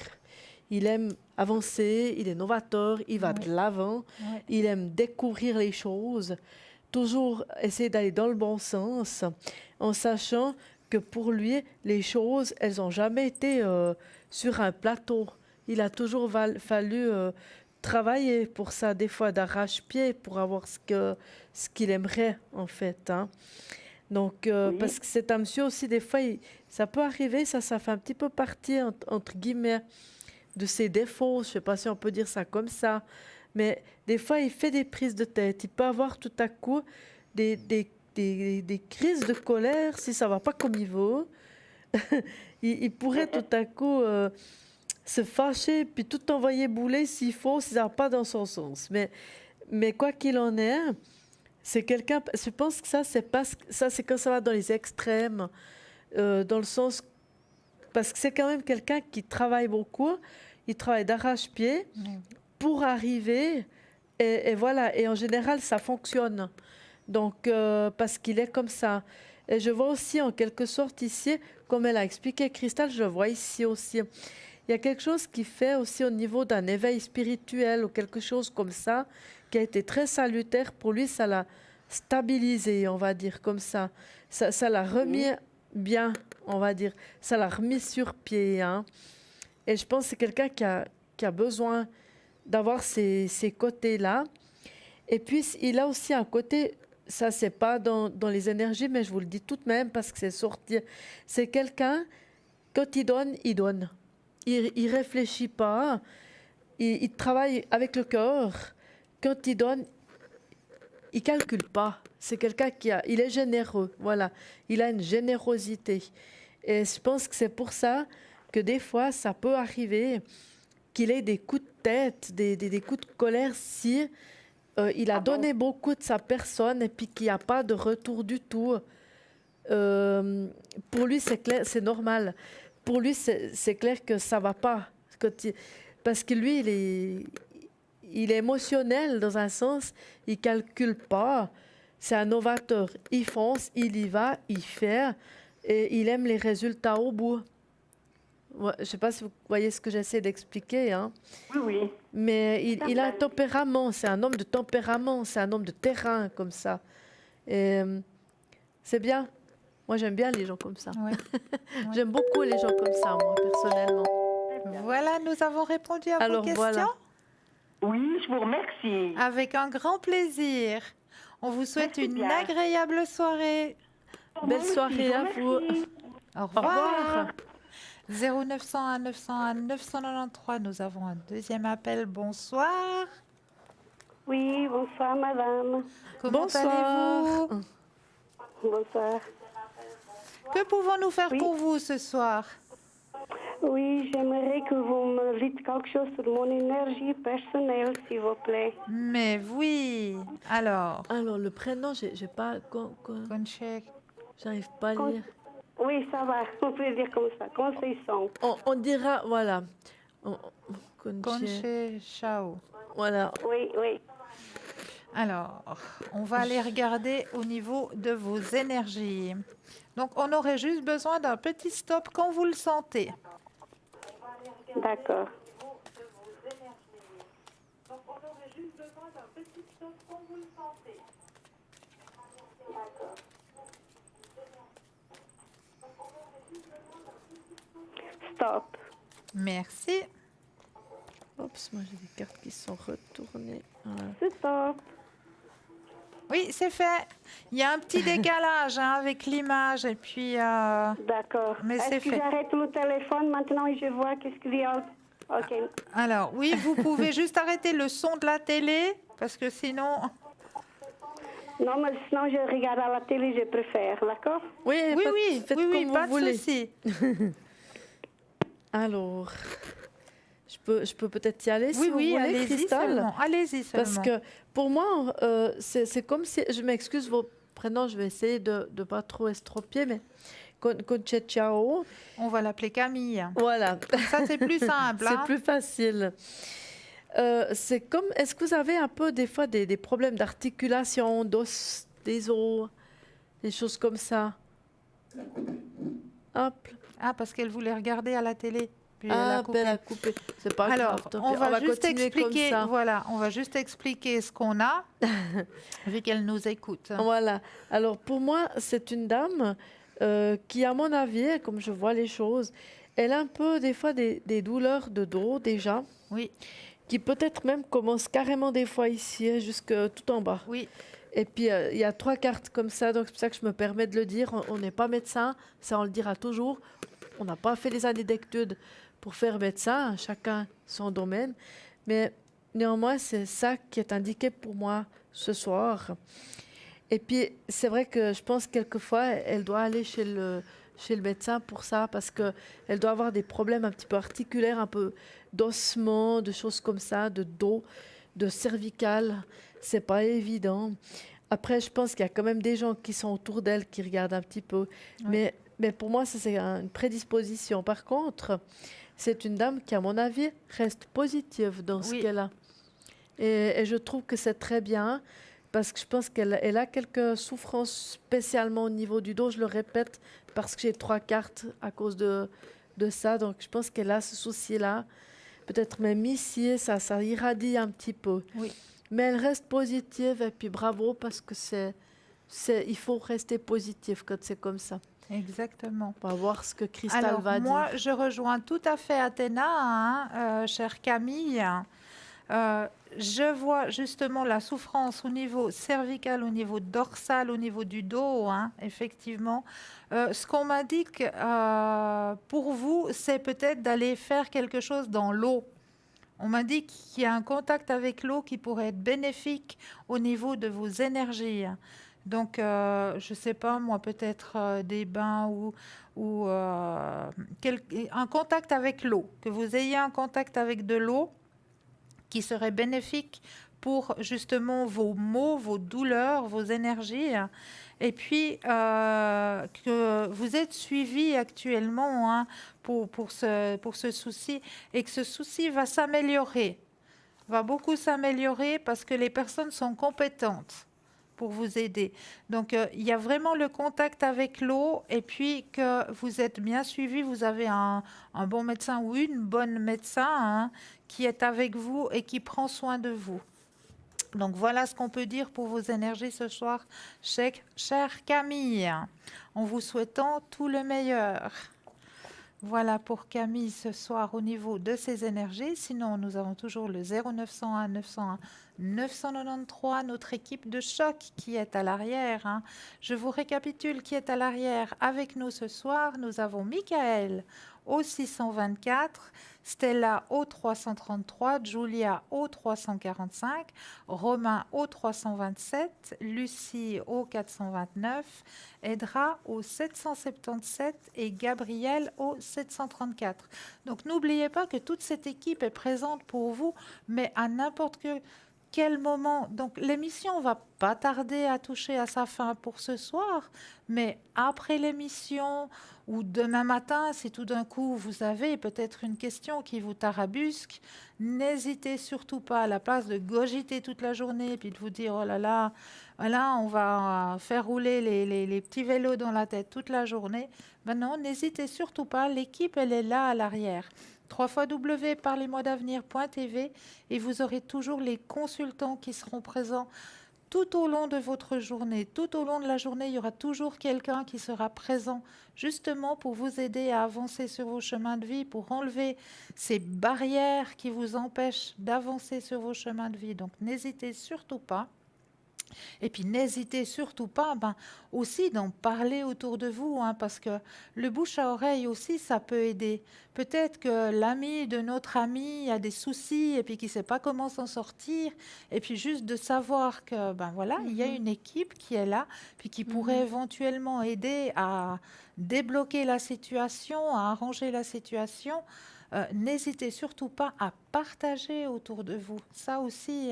Speaker 2: Il aime avancer, il est novateur, il va de l'avant, il aime découvrir les choses, toujours essayer d'aller dans le bon sens, en sachant que pour lui, les choses, elles n'ont jamais été sur un plateau. Il a toujours fallu travailler pour ça, des fois d'arrache-pied, pour avoir ce qu'il aimerait, en fait. Hein. Donc, parce que c'est un monsieur aussi, des fois, ça peut arriver, ça fait un petit peu partie, entre guillemets, de ses défauts. Je ne sais pas si on peut dire ça comme ça. Mais des fois, il fait des prises de tête. Il peut avoir tout à coup des crises de colère si ça ne va pas comme il veut. il pourrait tout à coup se fâcher puis tout envoyer bouler s'il faut, si ça ne va pas dans son sens. Mais quoi qu'il en est, c'est quelqu'un... Je pense que ça, c'est quand ça va dans les extrêmes, dans le sens... Parce que c'est quand même quelqu'un qui travaille beaucoup, il travaille d'arrache-pied pour arriver, et voilà, et en général, ça fonctionne. Donc, parce qu'il est comme ça. Et je vois aussi, en quelque sorte, ici, comme elle a expliqué, Christelle, je le vois ici aussi. Il y a quelque chose qui fait aussi au niveau d'un éveil spirituel ou quelque chose comme ça, qui a été très salutaire pour lui, ça l'a stabilisé, on va dire, comme ça. Ça l'a remis bien, on va dire. Ça l'a remis sur pied. Hein. Et je pense que c'est quelqu'un qui a besoin d'avoir ces côtés-là. Et puis, il a aussi un côté, ça, c'est pas dans les énergies, mais je vous le dis tout de même parce que c'est sorti. C'est quelqu'un, quand il donne, il donne. Il réfléchit pas. Il travaille avec le cœur. Quand il donne, il calcule pas. C'est quelqu'un il est généreux. Voilà. Il a une générosité. Et je pense que c'est pour ça que des fois, ça peut arriver qu'il ait des coups de tête, des coups de colère si il a donné beaucoup de sa personne et puis qu'il n'y a pas de retour du tout. Pour lui, c'est clair, c'est normal. Pour lui, c'est clair que ça ne va pas. Parce que lui, il est émotionnel dans un sens, il ne calcule pas. C'est un novateur. Il fonce, il y va, il fait, et il aime les résultats au bout. Ouais, je ne sais pas si vous voyez ce que j'essaie d'expliquer. Hein.
Speaker 5: Oui, oui.
Speaker 2: Mais il a un tempérament, c'est un homme de tempérament, c'est un homme de terrain comme ça. Et c'est bien. Moi, j'aime bien les gens comme ça.
Speaker 1: Ouais.
Speaker 2: J'aime beaucoup les gens comme ça, moi, personnellement.
Speaker 1: Voilà, nous avons répondu à vos questions.
Speaker 2: Voilà.
Speaker 5: Oui, je vous remercie.
Speaker 1: Avec un grand plaisir. On vous souhaite une agréable soirée.
Speaker 2: Belle soirée à vous.
Speaker 1: Au revoir. 0901 901 993, nous avons un deuxième appel. Bonsoir.
Speaker 6: Oui, bonsoir madame.
Speaker 1: Comment allez-vous?
Speaker 6: Bonsoir.
Speaker 1: Que pouvons-nous faire pour vous ce soir?
Speaker 6: Oui, j'aimerais que vous me dites quelque chose sur mon énergie personnelle, s'il vous plaît.
Speaker 1: Mais oui. Alors,
Speaker 2: le prénom, j'ai pas...
Speaker 1: Conchek.
Speaker 2: J'arrive pas à lire.
Speaker 6: Oui, ça va, on peut dire comme ça, Conceição.
Speaker 2: On dira, voilà.
Speaker 1: Conche Chao.
Speaker 2: Voilà.
Speaker 6: Oui, oui.
Speaker 1: Alors, on va aller regarder au niveau de vos énergies. Donc, on aurait juste besoin d'un petit stop quand vous le sentez.
Speaker 6: D'accord. Stop.
Speaker 1: Merci.
Speaker 2: Oups, moi j'ai des cartes qui sont retournées. Voilà.
Speaker 6: C'est stop.
Speaker 1: Oui, c'est fait. Il y a un petit décalage avec l'image et puis...
Speaker 6: D'accord.
Speaker 1: Mais c'est
Speaker 6: Est-ce que
Speaker 1: fait.
Speaker 6: j'arrête mon téléphone maintenant et je vois qu'est-ce qu'il y a? OK.
Speaker 1: Alors, oui, vous pouvez juste arrêter le son de la télé parce que sinon...
Speaker 6: Non, mais sinon je regarde à la télé, je préfère, d'accord?
Speaker 1: Oui,
Speaker 2: Faites comme
Speaker 1: pas
Speaker 2: vous voulez.
Speaker 1: de souci.
Speaker 2: Alors, je peux peut-être y aller si vous voulez,
Speaker 1: allez-y
Speaker 2: Cristal.
Speaker 1: seulement. Allez-y seulement.
Speaker 2: Parce que pour moi, c'est comme si, je m'excuse vos prénoms, je vais essayer de ne pas trop estropier, mais Concecao.
Speaker 1: On va l'appeler Camille.
Speaker 2: Voilà.
Speaker 1: Ça, c'est plus simple.
Speaker 2: C'est plus facile. C'est comme, est-ce que vous avez un peu des fois des problèmes d'articulation, d'os, des os, des choses comme ça? Hop.
Speaker 1: Ah, parce qu'elle voulait regarder à la télé. Puis
Speaker 2: Ah,
Speaker 1: elle a coupé.
Speaker 2: elle a coupé. C'est pas
Speaker 1: Alors,
Speaker 2: grave. tant
Speaker 1: on
Speaker 2: pis.
Speaker 1: va juste
Speaker 2: continuer comme
Speaker 1: expliquer.
Speaker 2: ça.
Speaker 1: Voilà, on va juste expliquer ce qu'on a, vu qu'elle nous écoute.
Speaker 2: Voilà. Alors, pour moi, c'est une dame qui, à mon avis, comme je vois les choses, elle a un peu, des fois, des douleurs de dos, déjà.
Speaker 1: Oui.
Speaker 2: Qui peut-être même commencent carrément des fois ici, jusque tout en bas.
Speaker 1: Oui.
Speaker 2: Et puis, il y a 3 cartes comme ça, donc c'est pour ça que je me permets de le dire. On n'est pas médecin, ça on le dira toujours. On n'a pas fait les années d'études pour faire médecin, chacun son domaine. Mais néanmoins, c'est ça qui est indiqué pour moi ce soir. Et puis, c'est vrai que je pense quelquefois, elle doit aller chez le médecin pour ça, parce qu'elle doit avoir des problèmes un petit peu articulaires, un peu d'ossement, de choses comme ça, de dos, de cervical. C'est pas évident. Après, je pense qu'il y a quand même des gens qui sont autour d'elle, qui regardent un petit peu.
Speaker 1: Oui.
Speaker 2: Mais pour moi, ça, c'est une prédisposition. Par contre, c'est une dame qui, à mon avis, reste positive dans ce qu'elle a. Et je trouve que c'est très bien, parce que je pense qu'elle a quelques souffrances spécialement au niveau du dos. Je le répète, parce que j'ai 3 cartes à cause de ça. Donc, je pense qu'elle a ce souci-là. Peut-être même ici, ça irradie un petit peu.
Speaker 1: Oui.
Speaker 2: Mais elle reste positive, et puis bravo, parce que il faut rester positif quand c'est comme ça.
Speaker 1: Exactement.
Speaker 2: On va voir ce que Cristal
Speaker 1: Alors,
Speaker 2: va
Speaker 1: moi,
Speaker 2: dire.
Speaker 1: je rejoins tout à fait Athéna, chère Camille. Je vois justement la souffrance au niveau cervical, au niveau dorsal, au niveau du dos, effectivement. Ce qu'on m'a dit que, pour vous, c'est peut-être d'aller faire quelque chose dans l'eau. On m'a dit qu'il y a un contact avec l'eau qui pourrait être bénéfique au niveau de vos énergies. Donc, je ne sais pas, moi, peut-être des bains ou un contact avec l'eau, que vous ayez un contact avec de l'eau qui serait bénéfique pour justement vos maux, vos douleurs, vos énergies. Et puis, que vous êtes suivi actuellement pour ce souci et que ce souci va s'améliorer, va beaucoup s'améliorer parce que les personnes sont compétentes pour vous aider. Donc, il y a vraiment le contact avec l'eau et puis que vous êtes bien suivi, vous avez un bon médecin ou une bonne médecin qui est avec vous et qui prend soin de vous. Donc, voilà ce qu'on peut dire pour vos énergies ce soir, chère Camille, en vous souhaitant tout le meilleur. Voilà pour Camille ce soir au niveau de ses énergies. Sinon, nous avons toujours le 0901 901 993, notre équipe de choc qui est à l'arrière. Je vous récapitule qui est à l'arrière avec nous ce soir. Nous avons Michael au 624, Stella au 333, Julia au 345, Romain au 327, Lucie au 429, Edra au 777 et Gabriel au 734. Donc n'oubliez pas que toute cette équipe est présente pour vous, mais à n'importe quel moment. Donc l'émission va pas tarder à toucher à sa fin pour ce soir, mais après l'émission ou demain matin, si tout d'un coup vous avez peut-être une question qui vous tarabusque, n'hésitez surtout pas, à la place de cogiter toute la journée et puis de vous dire oh là là, voilà, on va faire rouler les petits vélos dans la tête toute la journée. Ben non, n'hésitez surtout pas, l'équipe elle est là à l'arrière. www.parlez-moi-d'avenir.tv et vous aurez toujours les consultants qui seront présents tout au long de votre journée. Tout au long de la journée, il y aura toujours quelqu'un qui sera présent justement pour vous aider à avancer sur vos chemins de vie, pour enlever ces barrières qui vous empêchent d'avancer sur vos chemins de vie. Donc n'hésitez surtout pas. Et puis n'hésitez surtout pas aussi d'en parler autour de vous, parce que le bouche à oreille aussi, ça peut aider. Peut-être que l'ami de notre ami a des soucis et puis qui ne sait pas comment s'en sortir. Et puis juste de savoir que voilà, il y a une équipe qui est là, puis qui pourrait éventuellement aider à débloquer la situation, à arranger la situation. N'hésitez surtout pas à partager autour de vous. Ça aussi,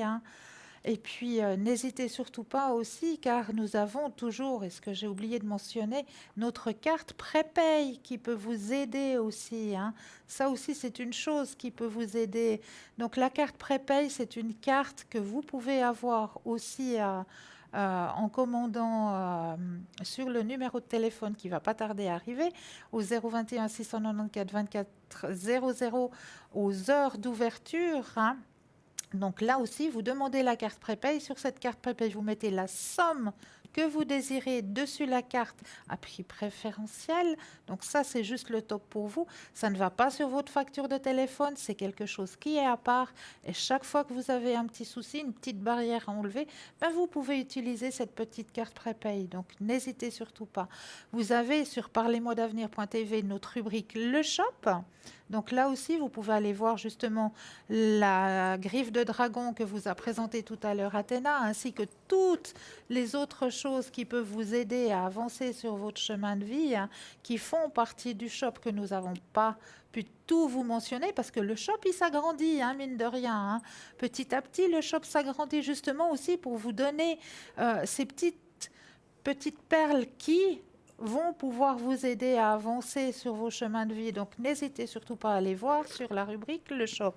Speaker 1: Et puis, n'hésitez surtout pas aussi, car nous avons toujours, et ce que j'ai oublié de mentionner, notre carte prépaye qui peut vous aider aussi. Ça aussi, c'est une chose qui peut vous aider. Donc, la carte prépaye, c'est une carte que vous pouvez avoir aussi en commandant sur le numéro de téléphone qui ne va pas tarder à arriver, au 021 694 24 00 aux heures d'ouverture. Donc là aussi, vous demandez la carte prépaye. Sur cette carte prépaye, vous mettez la somme que vous désirez dessus la carte à prix préférentiel. Donc ça, c'est juste le top pour vous. Ça ne va pas sur votre facture de téléphone. C'est quelque chose qui est à part. Et chaque fois que vous avez un petit souci, une petite barrière à enlever, vous pouvez utiliser cette petite carte prépaye. Donc n'hésitez surtout pas. Vous avez sur parlez-moi-d'avenir.tv notre rubrique Le Shop. Donc là aussi, vous pouvez aller voir justement la griffe de dragon que vous a présentée tout à l'heure Athéna, ainsi que toutes les autres choses qui peuvent vous aider à avancer sur votre chemin de vie, qui font partie du shop que nous n'avons pas pu tout vous mentionner, parce que le shop, il s'agrandit, mine de rien. Petit à petit, le shop s'agrandit justement aussi pour vous donner ces petites perles qui vont pouvoir vous aider à avancer sur vos chemins de vie. Donc, n'hésitez surtout pas à aller voir sur la rubrique Le Shop.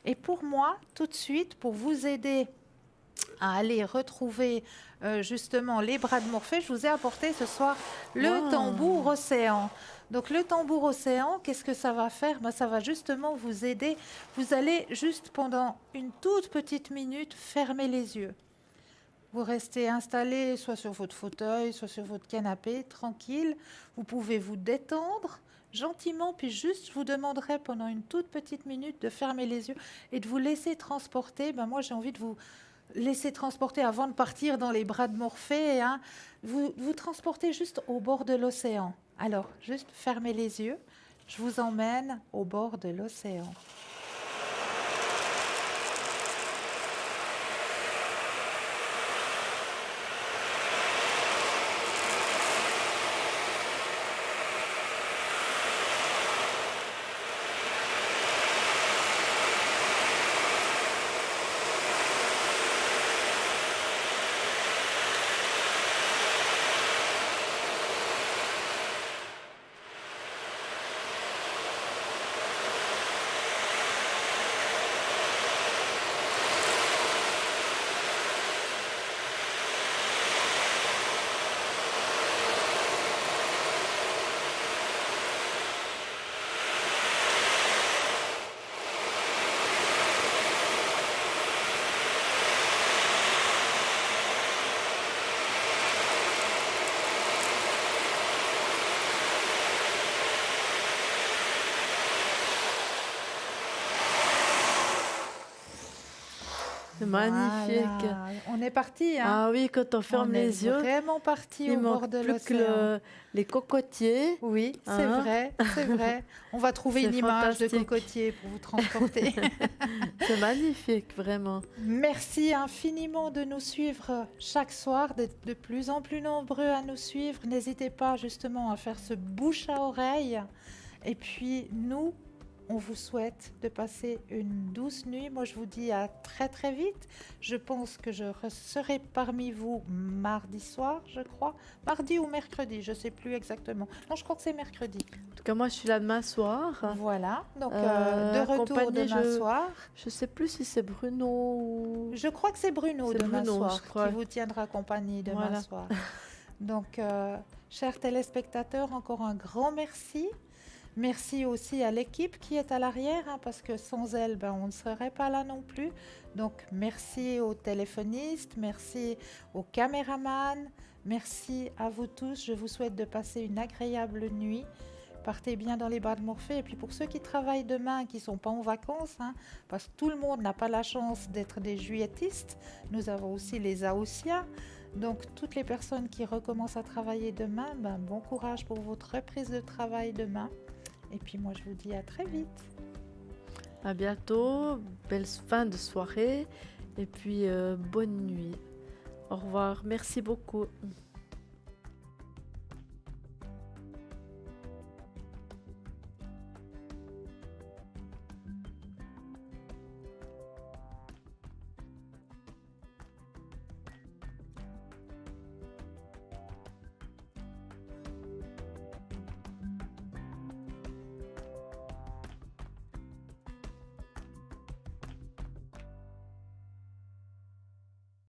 Speaker 1: Et pour moi, tout de suite, pour vous aider à aller retrouver justement les bras de Morphée, je vous ai apporté ce soir le tambour océan. Donc, le tambour océan, qu'est-ce que ça va faire? Ça va justement vous aider. Vous allez juste pendant une toute petite minute fermer les yeux. Vous restez installé soit sur votre fauteuil, soit sur votre canapé, tranquille. Vous pouvez vous détendre gentiment, puis juste je vous demanderai pendant une toute petite minute de fermer les yeux et de vous laisser transporter. Moi, j'ai envie de vous laisser transporter avant de partir dans les bras de Morphée. Vous transportez juste au bord de l'océan. Alors, juste fermez les yeux. Je vous emmène au bord de l'océan.
Speaker 2: C'est magnifique.
Speaker 1: Voilà. On est parti.
Speaker 2: Ah oui, quand on ferme les yeux,
Speaker 1: vraiment parti au bord de l'océan.
Speaker 2: Que les cocotiers.
Speaker 1: Oui, c'est vrai, c'est vrai. On va trouver une image de cocotier pour vous transporter.
Speaker 2: C'est magnifique, vraiment.
Speaker 1: Merci infiniment de nous suivre chaque soir, d'être de plus en plus nombreux à nous suivre. N'hésitez pas justement à faire ce bouche à oreille. Et puis nous, On vous souhaite de passer une douce nuit. Moi, je vous dis à très très vite. Je pense que je serai parmi vous mardi soir, je crois. Mardi ou mercredi, je ne sais plus exactement. Non, je crois que c'est mercredi.
Speaker 2: En tout cas, moi, je suis là demain soir.
Speaker 1: Voilà, donc de retour
Speaker 2: accompagnée,
Speaker 1: demain soir.
Speaker 2: Je ne sais plus si c'est Bruno ou...
Speaker 1: Je crois que c'est Bruno
Speaker 2: C'est
Speaker 1: demain
Speaker 2: Bruno,
Speaker 1: soir
Speaker 2: je crois.
Speaker 1: qui vous tiendra compagnie demain
Speaker 2: Voilà.
Speaker 1: soir. Donc, chers téléspectateurs, encore un grand merci. Merci aussi à l'équipe qui est à l'arrière, hein, parce que sans elle, on ne serait pas là non plus. Donc, merci aux téléphonistes, merci aux caméramans, merci à vous tous. Je vous souhaite de passer une agréable nuit. Partez bien dans les bras de Morphée. Et puis pour ceux qui travaillent demain, qui ne sont pas en vacances, hein, parce que tout le monde n'a pas la chance d'être des juilletistes, nous avons aussi les Aoussiens. Donc toutes les personnes qui recommencent à travailler demain, bon courage pour votre reprise de travail demain. Et puis moi je vous dis à très vite.
Speaker 2: À bientôt, belle fin de soirée et puis bonne nuit. Au revoir, merci beaucoup.